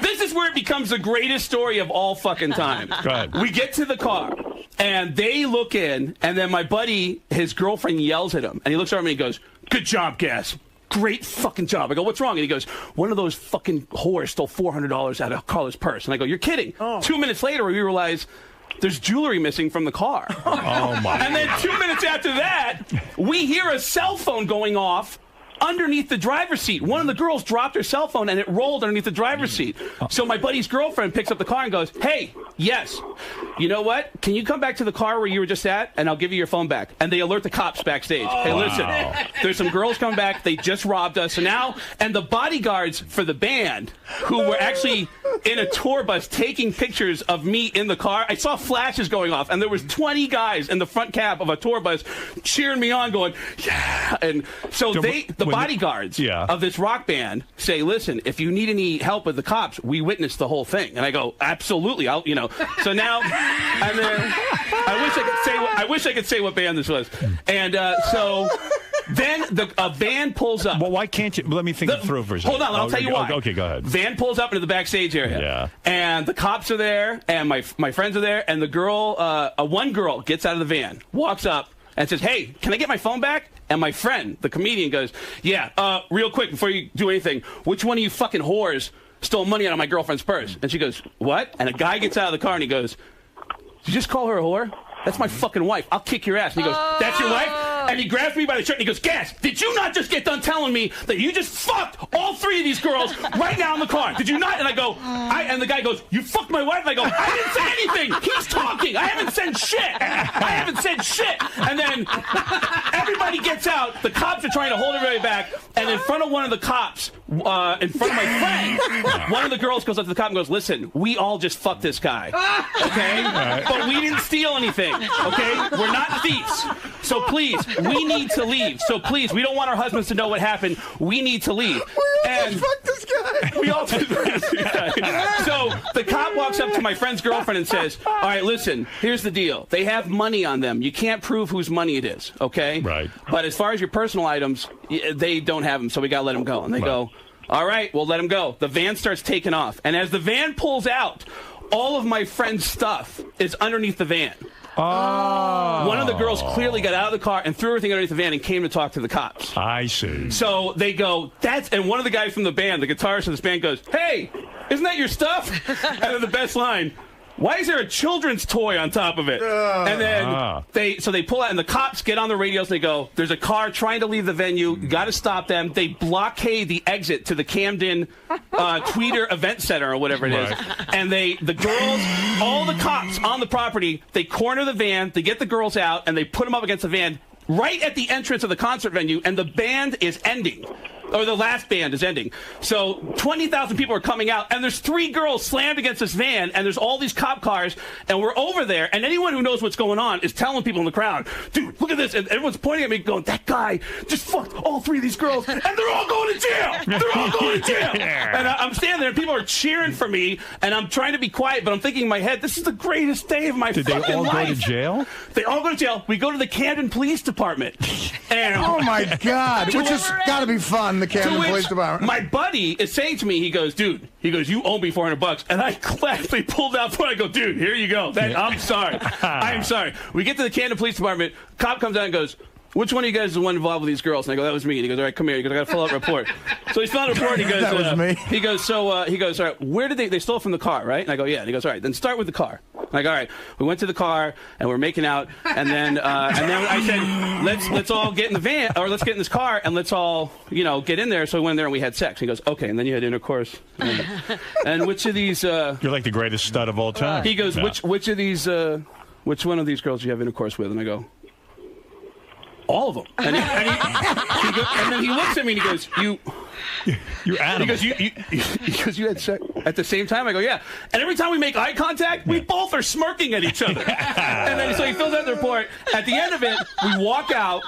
This is where it becomes the greatest story of all fucking time. Go ahead. We get to the car, and they look in, and then my buddy, his girlfriend yells at him, and he looks over me and he goes, good job, Gas. Great fucking job. I go, what's wrong? And he goes, one of those fucking whores stole $400 out of Carla's purse. And I go, you're kidding. 2 minutes later, we realize there's jewelry missing from the car. Oh, my. And then 2 minutes after that, we hear a cell phone going off underneath the driver's seat. One of the girls dropped her cell phone and it rolled underneath the driver's seat. So my buddy's girlfriend picks up the car and goes, hey, yes, you know what? Can you come back to the car where you were just at and I'll give you your phone back? And they alert the cops backstage. Hey, listen, there's some girls coming back. They just robbed us. So now, and the bodyguards for the band who were actually in a tour bus taking pictures of me in the car, I saw flashes going off and there was 20 guys in the front cab of a tour bus cheering me on going, yeah. And so the bodyguards of this rock band say, listen, if you need any help with the cops, we witnessed the whole thing. And I go, absolutely. I'll, so now, and then I wish I could say what band this was. And so then a van pulls up. Well, why can't you? Let me think it through for a second. Hold on, I'll tell you why. Okay, go ahead. Van pulls up into the backstage area. Yeah. And the cops are there, and my friends are there, and the girl, one girl gets out of the van, walks up, and says, hey, can I get my phone back? And my friend, the comedian, goes, yeah, real quick, before you do anything, which one of you fucking whores stole money out of my girlfriend's purse? And she goes, what? And a guy gets out of the car and he goes, did you just call her a whore? That's my fucking wife. I'll kick your ass. And he goes, that's your wife? And he grabs me by the shirt and he goes, Gas, did you not just get done telling me that you just fucked all three of these girls right now in the car? Did you not? And I go, and the guy goes, you fucked my wife? And I go, I didn't say anything. He's talking. I haven't said shit. And then everybody gets out. The cops are trying to hold everybody back. And in front of one of the cops, in front of my friend, one of the girls goes up to the cop and goes, listen, we all just fucked this guy. Okay? But we didn't steal anything. Okay? We're not thieves. So please, we need to leave. So please, we don't want our husbands to know what happened. We need to leave. And fuck this guy. We all did this guy. So the cop walks up to my friend's girlfriend and says, all right, listen, here's the deal. They have money on them. You can't prove whose money it is, okay? Right. But as far as your personal items, they don't have them, so we got to let them go. And they go, all right, we'll let them go. The van starts taking off. And as the van pulls out, all of my friend's stuff is underneath the van. Oh. One of the girls clearly got out of the car and threw everything underneath the van and came to talk to the cops. I see. So they go, and one of the guys from the band, the guitarist of this band goes, hey, isn't that your stuff? And then the best line, why is there a children's toy on top of it? And then they pull out, and the cops get on the radios, and they go, there's a car trying to leave the venue. You got to stop them. They blockade the exit to the Camden Tweeter Event Center or whatever it is. And the girls, all the cops on the property, they corner the van, they get the girls out, and they put them up against the van right at the entrance of the concert venue, and the band is ending. Or the last band is ending. So 20,000 people are coming out, and there's 3 girls slammed against this van, and there's all these cop cars, and we're over there, and anyone who knows what's going on is telling people in the crowd, dude, look at this, and everyone's pointing at me going, that guy just fucked all 3 of these girls, and they're all going to jail! They're all going to jail! And I'm standing there, and people are cheering for me, and I'm trying to be quiet, but I'm thinking in my head, this is the greatest day of my fucking life. Did they all go to jail? They all go to jail. We go to the Camden Police Department. And oh, my God. Which has got to be fun. The Camden Police Department. My buddy is saying to me, he goes, dude, you owe me $400. And I gladly pulled out $400. I go, dude, here you go. I'm sorry. I'm sorry. We get to the Camden Police Department. Cop comes out and goes, which one of you guys is the one involved with these girls? And I go, that was me. And he goes, all right, come here. He goes, I got to fill out a report. So he's filling out a report. And he goes, that was me. He goes, all right, where did they stole from the car, right? And I go, yeah. And he goes, all right, then start with the car. I'm like, all right, we went to the car and we're making out, and then I said, let's all get in the van, or let's get in this car and let's all, get in there. So we went in there and we had sex. He goes, okay, and then you had intercourse. And which of these? You're like the greatest stud of all time. He goes, which of these? Which one of these girls do you have intercourse with? And I go, all of them. And then he looks at me and he goes, you animal. He goes, you had sex at the same time? I go, yeah. And every time we make eye contact, we both are smirking at each other. And then so he fills out the report. At the end of it, we walk out,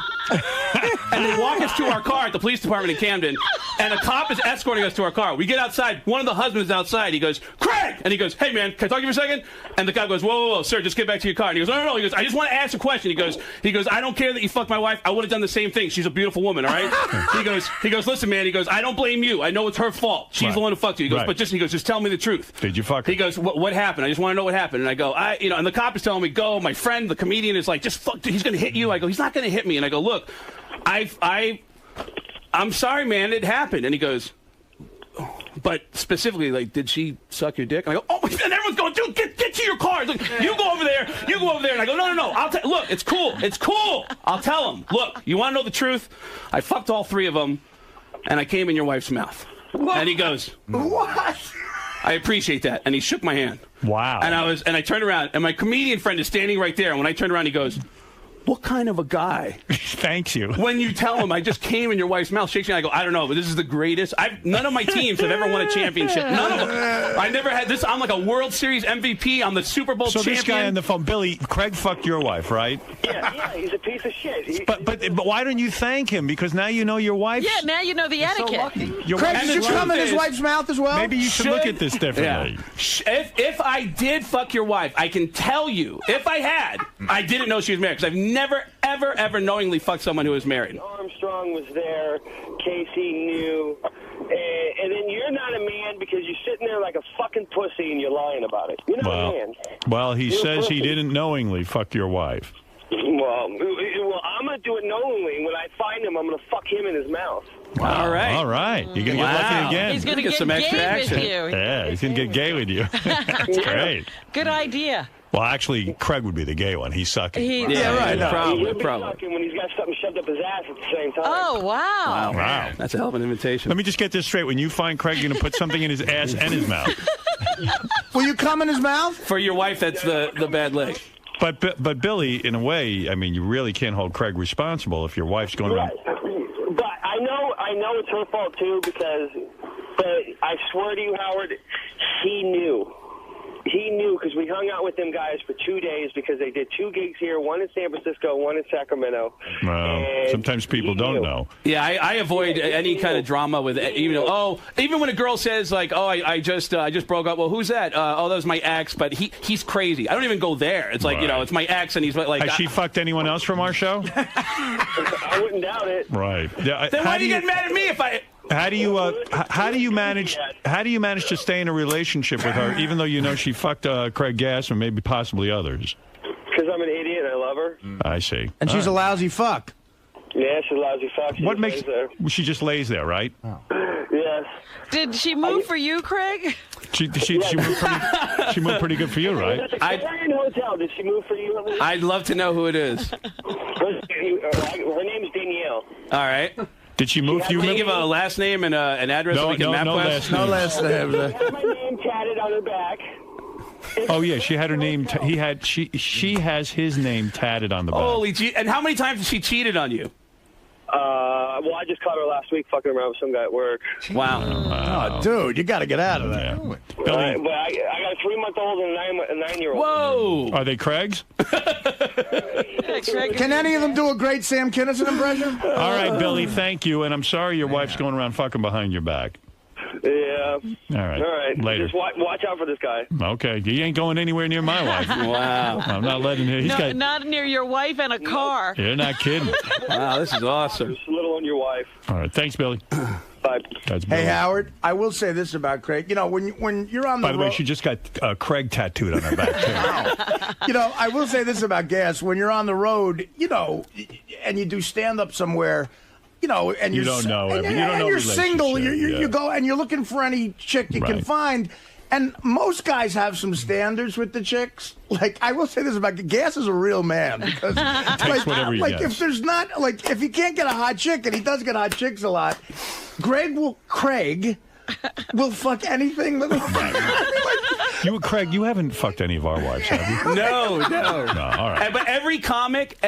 and they walk us to our car at the police department in Camden, and a cop is escorting us to our car. We get outside. One of the husbands outside. He goes, Craig! And he goes, hey, man, can I talk to you for a second? And the cop goes, whoa, sir, just get back to your car. And he goes, no. He goes, I just want to ask a question. He goes, I don't care that you fucked my wife. I would have done the same thing. She's a beautiful woman, all right? He goes, listen, man. He goes, I don't blame you. I know it's her fault. She's the one who fucked you. He goes, but just tell me the truth. Did you fuck her? He goes, what happened? I just want to know what happened. And I go, and the cop is telling me, go. My friend, the comedian, is like, just fuck, he's going to hit you. I go, he's not going to hit me. And I go, look, I'm sorry, man, it happened. And he goes, but specifically, like, did she suck your dick? And I go, oh, and everyone's going, dude, get to your car. Like, you go over there. And I go, no. Look, it's cool. I'll tell him. Look, you want to know the truth? I fucked all 3 of them, and I came in your wife's mouth. What? And he goes, what? I appreciate that. And he shook my hand. Wow. And I turned around, and my comedian friend is standing right there. And when I turned around, he goes, what kind of a guy? Thanks you. When you tell him I just came in your wife's mouth, shakes me, I go, I don't know, but this is the greatest. None of my teams have ever won a championship. None of them. I never had this. I'm like a World Series MVP. I'm the Super Bowl champion. So this guy on the phone, Billy, Craig fucked your wife, right? Yeah, he's a piece of shit. But why don't you thank him? Because now you know your wife. Yeah, now you know the etiquette. So lucky. Craig, did you come in his wife's mouth as well? Maybe you should look at this differently. Yeah. If I did fuck your wife, I can tell you, if I had, I didn't know she was married, because I've never, ever knowingly fucked someone who was married. Armstrong was there. Casey knew. And then you're not a man because you're sitting there like a fucking pussy and you're lying about it. You're not a man. Well, he says he didn't knowingly fuck your wife. Well, I'm going to do it knowingly. When I find him, I'm going to fuck him in his mouth. Wow. All right. You're going to get lucky again. He's going to get some extra action. With you. Yeah, he's going to get gay with you. That's great. Good idea. Well, actually, Craig would be the gay one. He's sucking. Right. He'll Probably. be sucking when he's got something shoved up his ass at the same time. Oh, wow. Wow. That's a hell of an invitation. Let me just get this straight. When you find Craig, you're going to put something in his ass and his mouth. Will you come in his mouth? For your wife, that's the bad leg. But Billy, in a way, I mean, you really can't hold Craig responsible if your wife's going around. But I know it's her fault too but I swear to you, Howard, he knew. He knew because we hung out with them guys for 2 days because they did 2 gigs here, one in San Francisco, one in Sacramento. Sometimes people don't know. Yeah, I avoid any kind of drama with even when a girl says like, I just broke up. Well, who's that? That was my ex, but he's crazy. I don't even go there. It's like, it's my ex, and he's like. Has she fucked anyone else from our show? I wouldn't doubt it. Right. Yeah, then why do you get mad at me if I? How do you manage to stay in a relationship with her, even though you know she fucked Craig Gass and maybe possibly others? Because I'm an idiot and I love her. I see. And she's a lousy fuck. Yeah, she's a lousy fuck. She just lays there, right? Oh. Yes. Did she move for you, Craig? She moved pretty good for you, right? At the Clarion Hotel, did she move for you? I'd love to know who it is. Her name's Danielle. All right. Did she move for you? Can you give a last name and an address so we can map quest? No last name. She had my name tatted on her back. Oh yeah, she had her name. She has his name tatted on the back. Holy gee! And how many times has she cheated on you? Well, I just caught her last week fucking around with some guy at work. Wow. Oh, dude, you got to get out of there. But I got a 3-month-old and a 9-year-old. Whoa! Are they Craig's? Can any of them do a great Sam Kinison impression? All right, Billy, thank you. And I'm sorry your wife's going around fucking behind your back. Yeah. All right. Later. Just watch out for this guy. Okay. You ain't going anywhere near my wife. Wow. I'm not letting him. Not near your wife and a car. You're not kidding. Wow, this is awesome. Just a little on your wife. All right. Thanks, Billy. Bye. Hey, Howard, I will say this about Craig. You know, when you're on the By the way, she just got Craig tattooed on her back, too. You know, I will say this about Gas. When you're on the road, you know, and you do stand-up somewhere, you know, and you don't know. and, You don't know you're single, relationship, you go and you're looking for any chick you can find. And most guys have some standards with the chicks. Like, I will say this about Gas is a real man because Takes whatever he gets. if there's not if he can't get a hot chick, and he does get hot chicks a lot, Craig will fuck anything. Craig, you haven't fucked any of our wives, have you? No. All right. But every comic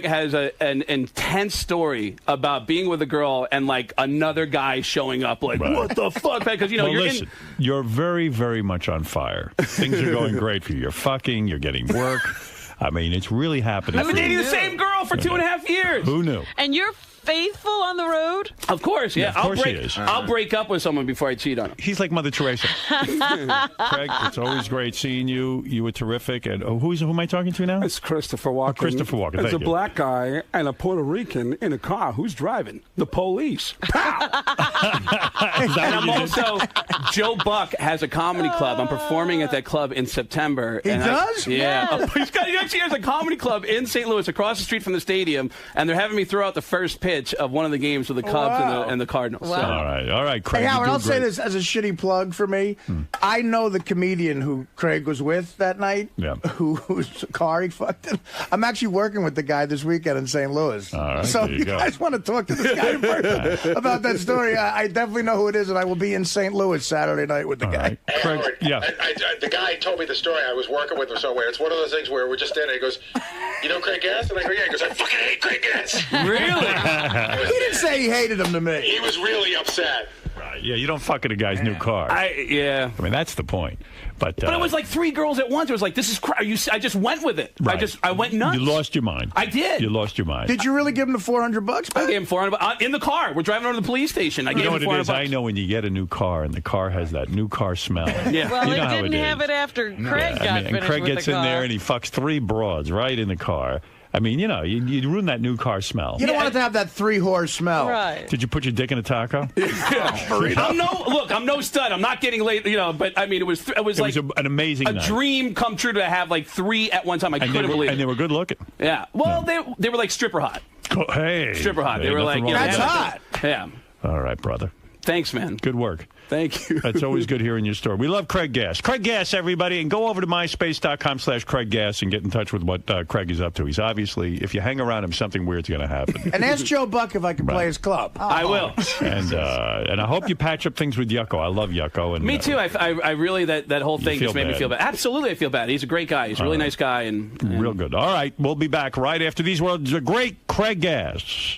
has an intense story about being with a girl and like another guy showing up. Like, what the fuck? Because listen, you're very, very much on fire. Things are going great for you. You're fucking. You're getting work. I mean, it's really happening. I've been dating the same girl for 2.5 years. Who knew? And you're faithful on the road? Of course, yeah. Of course he is. I'll break up with someone before I cheat on him. He's like Mother Teresa. Craig, it's always great seeing you. You were terrific. And who am I talking to now? It's Christopher Walken. Christopher Walken. There's a Thank you. black guy and a Puerto Rican in a car. Who's driving? The police. Pow! And I'm also, Joe Buck has a comedy club. I'm performing at that club in September. He does? Yeah. He actually has a comedy club in St. Louis across the street from the stadium, and they're having me throw out the first pitch of one of the games with the Cubs and the Cardinals. Wow. So. All right, Craig. Hey, Howard, I'll say this as a shitty plug for me. I know the comedian who Craig was with that night, whose car he fucked in. I'm actually working with the guy this weekend in St. Louis. All right, so there you go. guys want to talk to this guy in person about that story, I definitely know who it is, and I will be in St. Louis Saturday night with the guy. Hey, Howard, the guy told me the story. I was working with him somewhere. It's one of those things where we're just standing. He goes, "You know Craig Gass?" And I go, "Yeah." He goes, "I fucking hate Craig Gass." Really? He didn't say he hated him to me. He was really upset. Right. Yeah, you don't fuck in a guy's new car. I mean, that's the point. But it was like 3 girls at once. It was like, this is I just went with it. Right. I went nuts. You lost your mind. I did. You lost your mind. Did you really give him the $400? I gave him $400 in the car. We're driving over to the police station. I gave him $400. You know what it is? I know when you get a new car and the car has that new car smell. Yeah. Well, you know it didn't have it after Craig got and finished Craig with gets the in car. there and he fucks 3 broads right in the car. I mean, you know, you ruin that new car smell. You don't want it to have that 3-horse smell. Right. Did you put your dick in a taco? I'm no stud. I'm not getting late, but I mean, it was like an amazing night. dream come true to have like 3 at one time. I couldn't believe it. And they were good looking. Yeah. Well, they were like stripper hot. Hey. Stripper hot. They Hey, were like, nothing wrong with That's hot. Yeah. All right, brother. Thanks, man. Good work. Thank you. That's always good hearing your story. We love Craig Gass. Craig Gass, everybody, and go over to myspace.com/Craig Gass and get in touch with what Craig is up to. He's obviously, if you hang around him, something weird's going to happen. And ask Joe Buck if I can play his club. I will. And I hope you patch up things with Yucko. I love Yucko. And me too. I really that whole thing just made me feel bad. Absolutely, I feel bad. He's a great guy. He's a really nice guy and real good. All right, we'll be back right after these words. The great Craig Gass.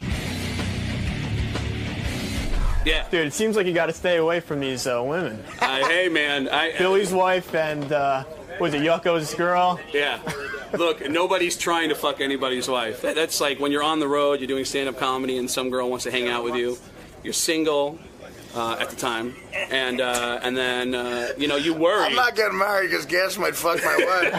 Yeah. Dude, it seems like you got to stay away from these women. Hey, man. Billy's wife and, was it Yucko's girl? Yeah. Look, nobody's trying to fuck anybody's wife. That's like when you're on the road, you're doing stand-up comedy, and some girl wants to hang out with you. You're single at the time, and then, you worry. I'm not getting married because Gas might fuck my wife.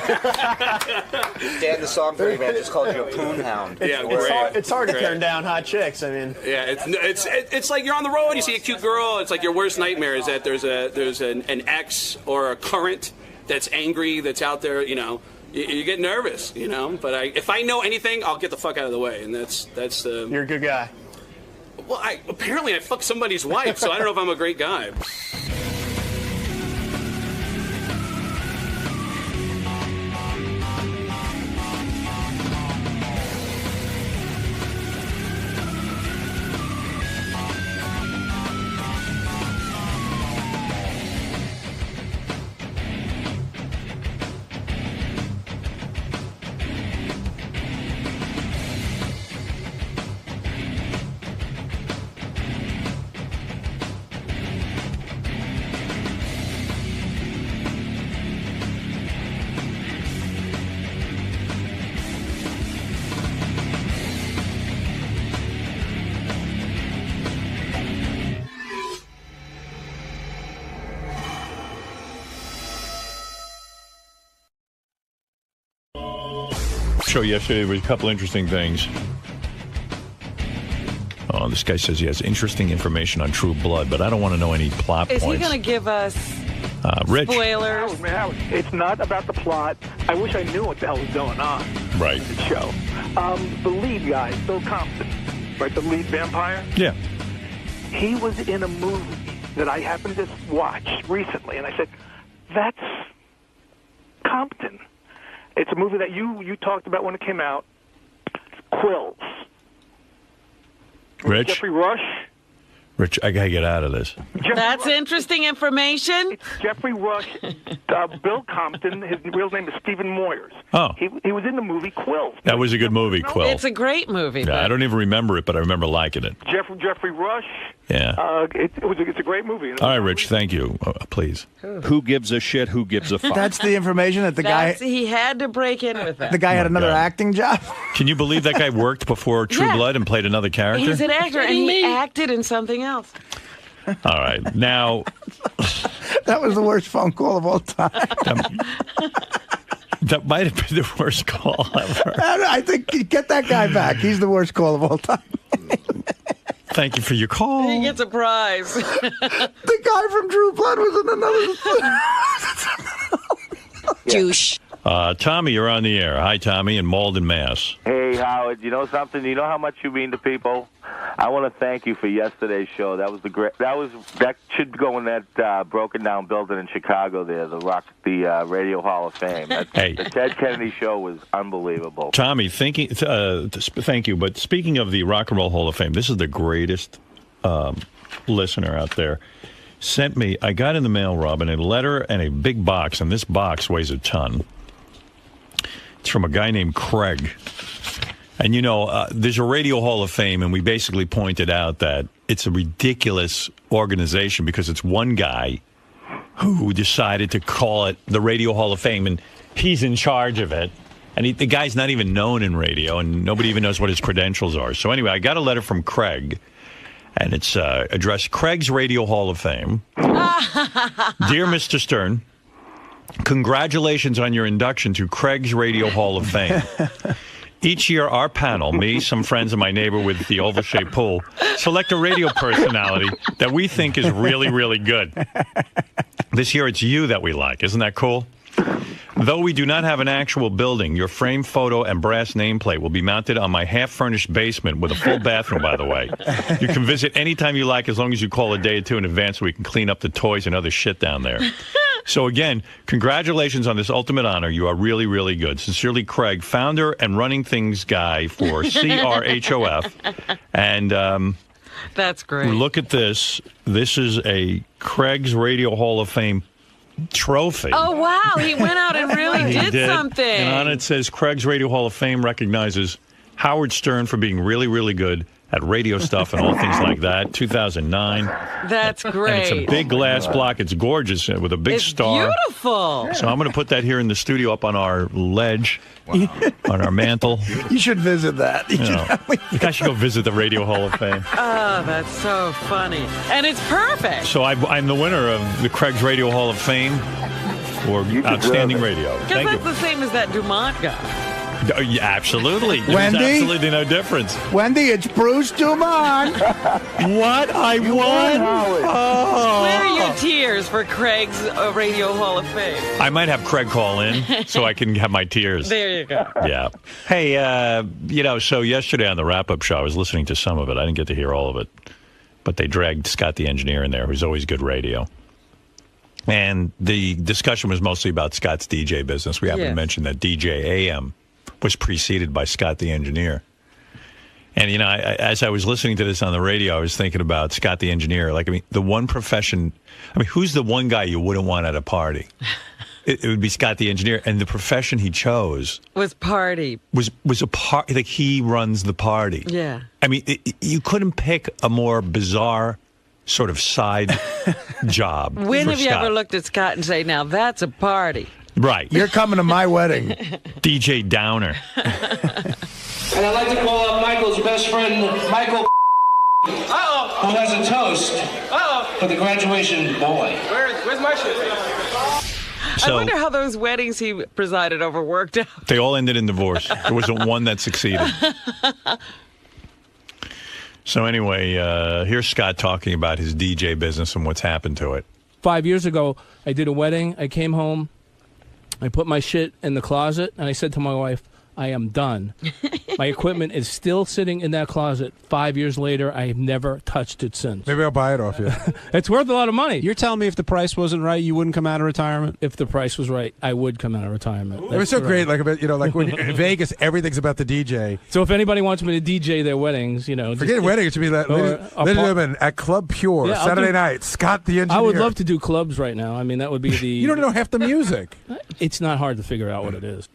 Dan, the song for you, man, just called you a poon hound. It's hard to turn down hot chicks. I mean, yeah, it's like you're on the road, you see a cute girl. It's like your worst nightmare is that there's an ex or a current that's angry, that's out there. You get nervous. But if I know anything, I'll get the fuck out of the way, and that's the. You're a good guy. Well, apparently I fucked somebody's wife, so I don't know if I'm a great guy. Show yesterday there was a couple interesting things. Oh, this guy says he has interesting information on True Blood, but I don't want to know any plot Is points. he going to give us Rich? spoilers? Howard, it's not about the plot. I wish I knew what the hell was going on. Right. In the show. The lead guy, Bill Compton, right? The lead vampire. Yeah. He was in a movie that I happened to watch recently, and I said, "That's Compton." It's a movie that you talked about when it came out. Quills. Rich? Jeffrey Rush. Rich, I got to get out of this. That's interesting information. It's Jeffrey Rush, Bill Compton. His real name is Stephen Moyers. Oh. He was in the movie Quills. That was a good movie, Quill. It's a great movie. Yeah, I don't even remember it, but I remember liking it. Jeffrey Rush. Yeah. It's a great movie. All right, Rich, thank you. Please. Who gives a shit? Who gives a fuck? That's the information that the guy... He had to break in with that. The guy had another acting job? Can you believe that guy worked before True Blood and played another character? He's an actor, and he acted in something else. All right. Now... That was the worst phone call of all time. That might have been the worst call ever. I think, get that guy back. He's the worst call of all time. Thank you for your call. He gets a prize. The guy from True Blood was in another... Douche. Tommy, you're on the air. Hi, Tommy, in Malden, Mass. Hey, Howard, you know something? You know how much you mean to people? I want to thank you for yesterday's show. That was that should go in that broken down building in Chicago there, the Radio Hall of Fame. The Ted Kennedy show was unbelievable. Tommy, thank you. But speaking of the Rock and Roll Hall of Fame, this is the greatest listener out there. Sent me, I got in the mail, Robin, a letter and a big box, and this box weighs a ton. It's from a guy named Craig. And, you know, there's a Radio Hall of Fame, and we basically pointed out that it's a ridiculous organization because it's one guy who decided to call it the Radio Hall of Fame, and he's in charge of it. And the guy's not even known in radio, and nobody even knows what his credentials are. So anyway, I got a letter from Craig, and it's addressed Craig's Radio Hall of Fame. Dear Mr. Stern, congratulations on your induction to Craig's Radio Hall of Fame. Each year, our panel, me, some friends, and my neighbor with the oval-shaped pool, select a radio personality that we think is really, really good. This year, it's you that we like. Isn't that cool? Though we do not have an actual building, your framed photo and brass nameplate will be mounted on my half-furnished basement with a full bathroom, by the way. You can visit anytime you like as long as you call a day or two in advance so we can clean up the toys and other shit down there. So again, congratulations on this ultimate honor. You are really, really good. Sincerely, Craig, founder and running things guy for CRHOF. And that's great. Look at this. This is a Craig's Radio Hall of Fame trophy. Oh, wow. He went out and really did something. And on it says Craig's Radio Hall of Fame recognizes Howard Stern for being really, really good at radio stuff and all things like that. 2009. That's great. And it's a big glass block. It's gorgeous with a big star. Beautiful. So I'm going to put that here in the studio up on our ledge, on our mantle. You should visit that. You guys should go visit the Radio Hall of Fame. Oh, that's so funny. And it's perfect. So I'm the winner of the Craig's Radio Hall of Fame for outstanding radio. Because Thank that's you. the same as that Dumont guy. Oh, yeah, absolutely. Wendy? There's absolutely no difference. Wendy, it's Bruce Dumont. What? I won? Oh. Where are your tears for Craig's Radio Hall of Fame? I might have Craig call in so I can have my tears. There you go. Yeah. Hey, so yesterday on the wrap-up show, I was listening to some of it. I didn't get to hear all of it. But they dragged Scott the engineer in there, who's always good radio. And the discussion was mostly about Scott's DJ business. We haven't mentioned that DJ AM was preceded by Scott the engineer. And, as I was listening to this on the radio, I was thinking about Scott the engineer. The one profession, who's the one guy you wouldn't want at a party? It would be Scott the engineer. And the profession he chose was party. Was a party. Like, he runs the party. Yeah. You couldn't pick a more bizarre sort of side job. When have you Scott. ever looked at Scott and say, now that's a party? Right. You're coming to my wedding. DJ Downer. And I'd like to call up Michael's best friend, Michael, who has a toast for the graduation boy. Where's my shit? I wonder how those weddings he presided over worked out. They all ended in divorce. There wasn't one that succeeded. So anyway, here's Scott talking about his DJ business and what's happened to it. 5 years ago, I did a wedding. I came home. I put my shit in the closet, and I said to my wife, I am done. My equipment is still sitting in that closet. 5 years later, I have never touched it since. Maybe I'll buy it off you. It's worth a lot of money. You're telling me if the price wasn't right, you wouldn't come out of retirement? If the price was right, I would come out of retirement. It was so great, like when in Vegas, everything's about the DJ. So if anybody wants me to DJ their weddings, forget wedding. It should be like, ladies and gentlemen, at Club Pure, Saturday night, Scott the engineer. I would love to do clubs right now. That would be the... You don't know half the music. It's not hard to figure out what it is.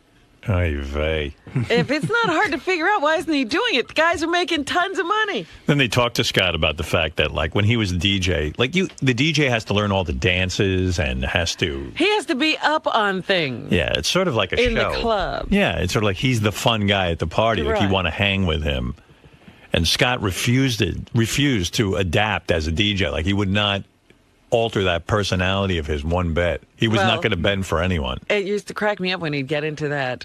Oy vey. If it's not hard to figure out, why isn't he doing it? The guys are making tons of money. Then they talked to Scott about the fact that, when he was the DJ, the DJ has to learn all the dances and has to... He has to be up on things. Yeah, it's sort of like a show. In the club. Yeah, it's sort of like he's the fun guy at the party. Right. Like, you want to hang with him. And Scott refused to adapt as a DJ. Like, he would not alter that personality of his one bit. He was not going to bend for anyone. It used to crack me up when he'd get into that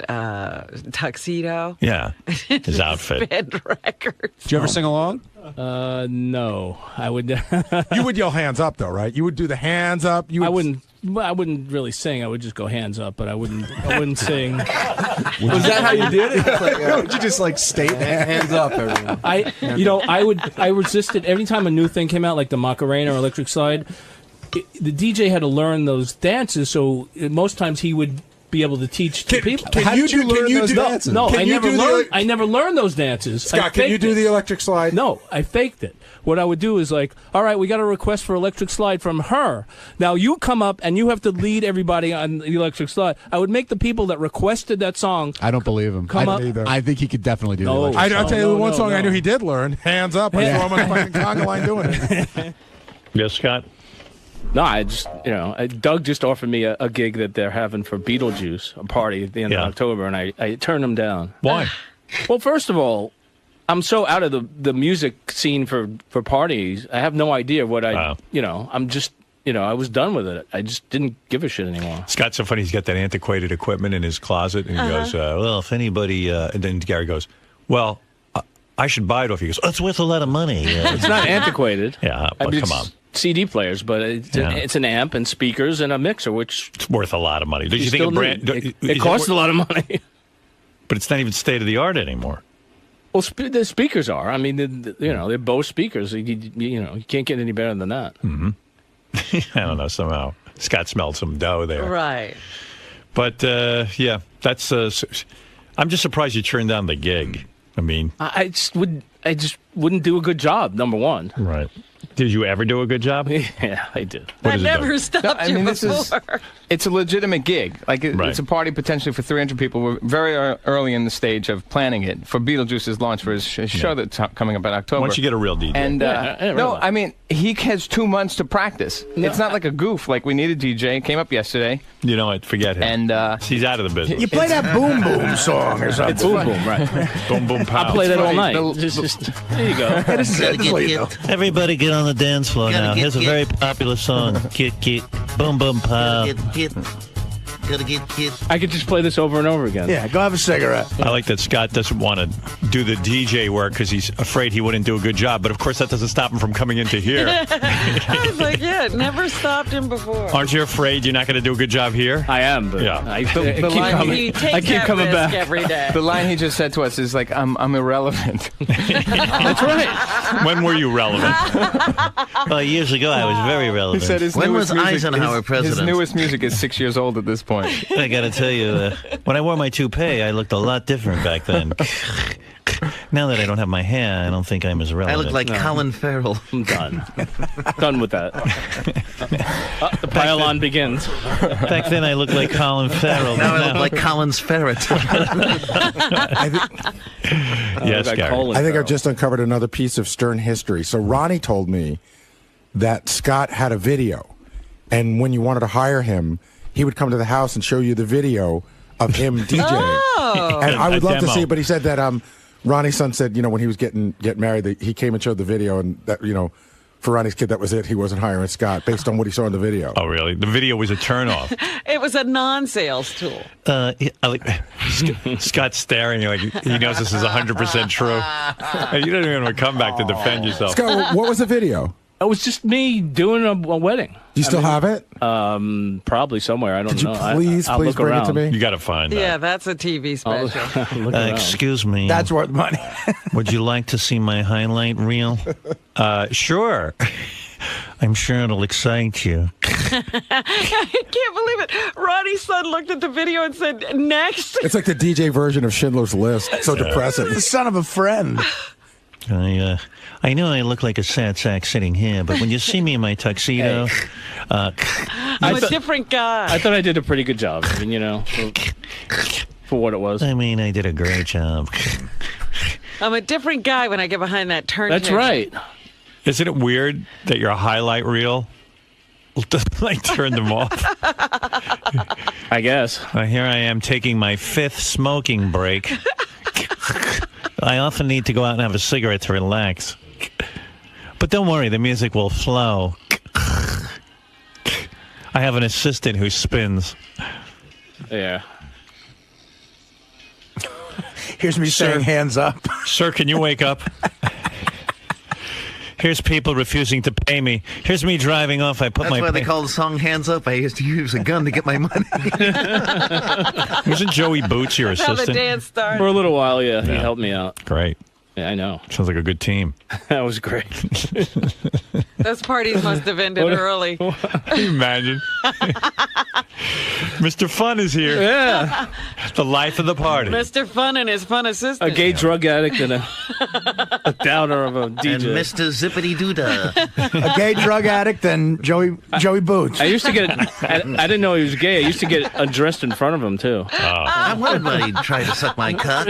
tuxedo. Yeah, his outfit. Bend records. Did you ever sing along? No, I would. You would yell hands up, though, right? You would do the hands up. I wouldn't really sing. I would just go hands up, but I wouldn't sing. Was that how you did it? Would you just state hands up, everyone? I resisted every time a new thing came out, like the Macarena or Electric Slide. The DJ had to learn those dances, so most times he would be able to teach people. Can you learn those dances? No, I never learned those dances. Scott, can you do the Electric Slide? No, I faked it. What I would do is all right, we got a request for Electric Slide from her. Now you come up and you have to lead everybody on the Electric Slide. I would make the people that requested that song. I don't believe him. I think he could definitely do the Electric Slide. I'll tell you one song I knew he did learn. Hands up. I saw him on the fucking conga line doing it. Yes, Scott? No, I just, Doug just offered me a gig that they're having for Beetlejuice, a party at the end of October, and I turned him down. Why? Well, first of all, I'm so out of the music scene for parties. I have no idea what I'm just, I was done with it. I just didn't give a shit anymore. Scott's so funny. He's got that antiquated equipment in his closet, and he goes, well, if anybody, and then Gary goes, well, I should buy it off you. He goes, it's worth a lot of money. It's not antiquated. Yeah, but come on. CD players, but it's an amp and speakers and a mixer, which it's worth a lot of money. Did you think it costs a lot of money? But it's not even state of the art anymore. Well, the speakers are. They're both speakers. You can't get any better than that. Mm-hmm. I don't know. Somehow Scott smelled some dough there, right? But that's. I'm just surprised you turned down the gig. I just wouldn't do a good job. Number one, right? Did you ever do a good job? Yeah, I did. I never stopped you before. It's a legitimate gig. It's a party potentially for 300 people. We're very early in the stage of planning it for Beetlejuice's launch for his show that's coming up in October. Once you get a real DJ. And he has 2 months to practice. No. It's not like a goof. We need a DJ. It came up yesterday. You know what? Forget him. And he's out of the business. You play that Boom Boom song or something. It's Boom Boom, right? Boom Boom Pow. I play that all night. There you go. Everybody get on the dance floor now. Here's a very popular song. Get, boom, boom, pow. Gotta get I could just play this over and over again. Yeah, go have a cigarette. I like that Scott doesn't want to do the DJ work because he's afraid he wouldn't do a good job. But of course, that doesn't stop him from coming into here. I was like, yeah, it never stopped him before. Aren't you afraid you're not going to do a good job here? I am, but yeah. I keep coming back every day. The line he just said to us is like, I'm irrelevant. That's right. When were you relevant? Well, years ago, I was very relevant. He said when was Eisenhower president? His newest music is 6 years old at this point. I got to tell you, when I wore my toupee, I looked a lot different back then. Now that I don't have my hair, I don't think I'm as relevant. I look like Colin Farrell. I'm done. Done with that. The pile-on begins. Back then, I looked like Colin Farrell. Now I look like Colin's ferret. Yes, Gary. I think I've just uncovered another piece of Stern history. So Ronnie told me that Scott had a video, and when you wanted to hire him, he would come to the house and show you the video of him DJing. Oh. And I would love to demo. see it, but he said that Ronnie's son said, when he was getting married, he came and showed the video, and that, for Ronnie's kid, that was it. He wasn't hiring Scott based on what he saw in the video. Oh, really? The video was a turnoff. It was a non-sales tool. Scott's staring like he knows this is 100% true. You don't even want to come back to defend yourself. Scott, what was the video? It was just me doing a wedding. Do you still have it? Probably somewhere. I don't Could you know. please I'll look bring around. it to me? You got to find that. Yeah, that's a TV special. Look around. Excuse me. That's worth money. Would you like to see my highlight reel? Sure. I'm sure it'll excite you. I can't believe it. Ronnie's son looked at the video and said, next. It's like the DJ version of Schindler's List. So depressing. The son of a friend. I know I look like a sad sack sitting here, but when you see me in my tuxedo, I'm a different guy. I thought I did a pretty good job. I mean, for what it was. I mean, I did a great job. I'm a different guy when I get behind that turntable. That's right. Isn't it weird that your highlight reel turned them off? I guess. Here I am taking my 5th smoking break. I often need to go out and have a cigarette to relax. But don't worry, the music will flow. I have an assistant who spins. Yeah. Here's me saying hands up. Sir, can you wake up? Here's people refusing to pay me. Here's me driving off. That's why they call the song Hands Up. I used to use a gun to get my money. Wasn't Joey Boots your That's how assistant? the dance started. For a little while, yeah. He helped me out. Great. Yeah, I know. Sounds like a good team. That was great. Those parties must have ended early. Can you imagine? Mr. Fun is here. Yeah. The life of the party. Mr. Fun and his fun assistant. A gay drug addict and a downer of a DJ. And Mr. Zippity Doodah. A gay drug addict and Joey Boots. I used to get I didn't know he was gay. I used to get undressed in front of him, too. I wanted somebody to try to suck my cock.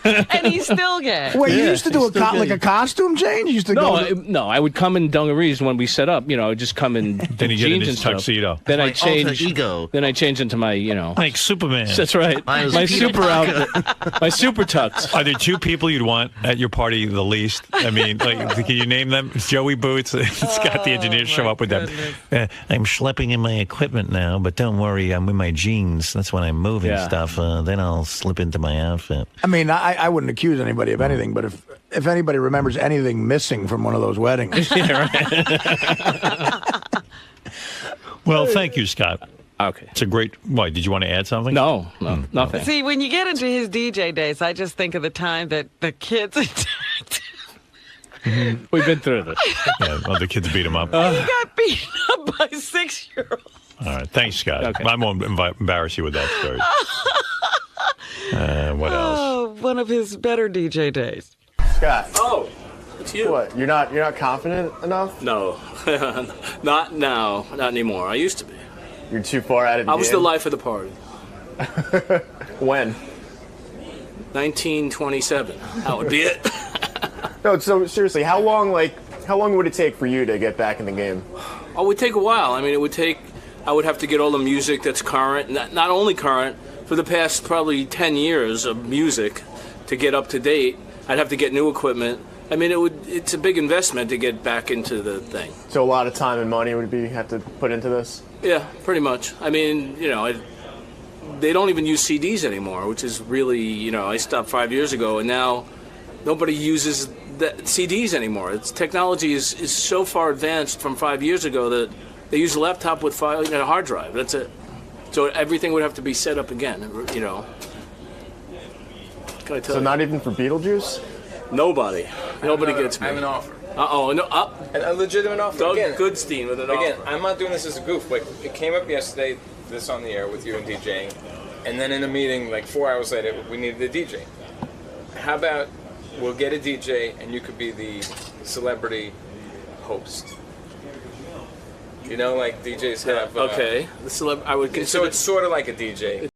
And he's still gay. Wait, you used to do like a costume change? You used to No, I would come in dungarees when we set up. I would just come in Then he get in jeans his and stuff. tuxedo. Then I My change. alter ego. Then I change into my, Like Superman. That's right. My My Peter super Parker. outfit. My super tux. Are there 2 people you'd want at your party the least? I mean, can you name them? Joey Boots and Scott the engineer show up with them. I'm schlepping in my equipment now, but don't worry, I'm in my jeans. That's when I'm moving stuff. Then I'll slip into my outfit. I mean, I wouldn't accuse anybody of anything, but if anybody remembers anything missing from one of those weddings. Well, thank you, Scott. Okay. It's a great... Why, did you want to add something? No, nothing. See, when you get into his DJ days, I just think of the time that the kids attacked. We've been through this. Yeah, well, the kids beat him up. He got beaten up by 6-year-olds. All right. Thanks, Scott. Okay. I won't embarrass you with that story. What else? Oh, one of his better DJ days. Scott. Oh, it's you. What? You're not confident enough? No, not now. Not anymore. I used to be. You're too far out of the I was game? the life of the party. When? 1927. That would be it. No, so seriously, how long would it take for you to get back in the game? Oh, it would take a while. I mean, I would have to get all the music that's current, not only current, for the past probably 10 years of music to get up to date. I'd have to get new equipment. I mean, it's a big investment to get back into the thing. So a lot of time and money would have to put into this? Yeah, pretty much. I mean, they don't even use CDs anymore, which is really, you know, I stopped 5 years ago, and now nobody uses CDs anymore. Technology is so far advanced from 5 years ago that they use a laptop with file and a hard drive. That's it. So everything would have to be set up again, you know. Can I tell So you? not even for Beetlejuice? Nobody gets me. I have an offer. Uh-oh, no, A legitimate offer. Doug Again, Goodstein with an Again, offer. I'm not doing this as a goof. Like, it came up yesterday, this on the air with you and DJing, and then in a meeting, like 4 hours later, we needed a DJ. How about we'll get a DJ and you could be the celebrity host? You know, like DJs have. Okay. I would consider. So it's sort of like a DJ.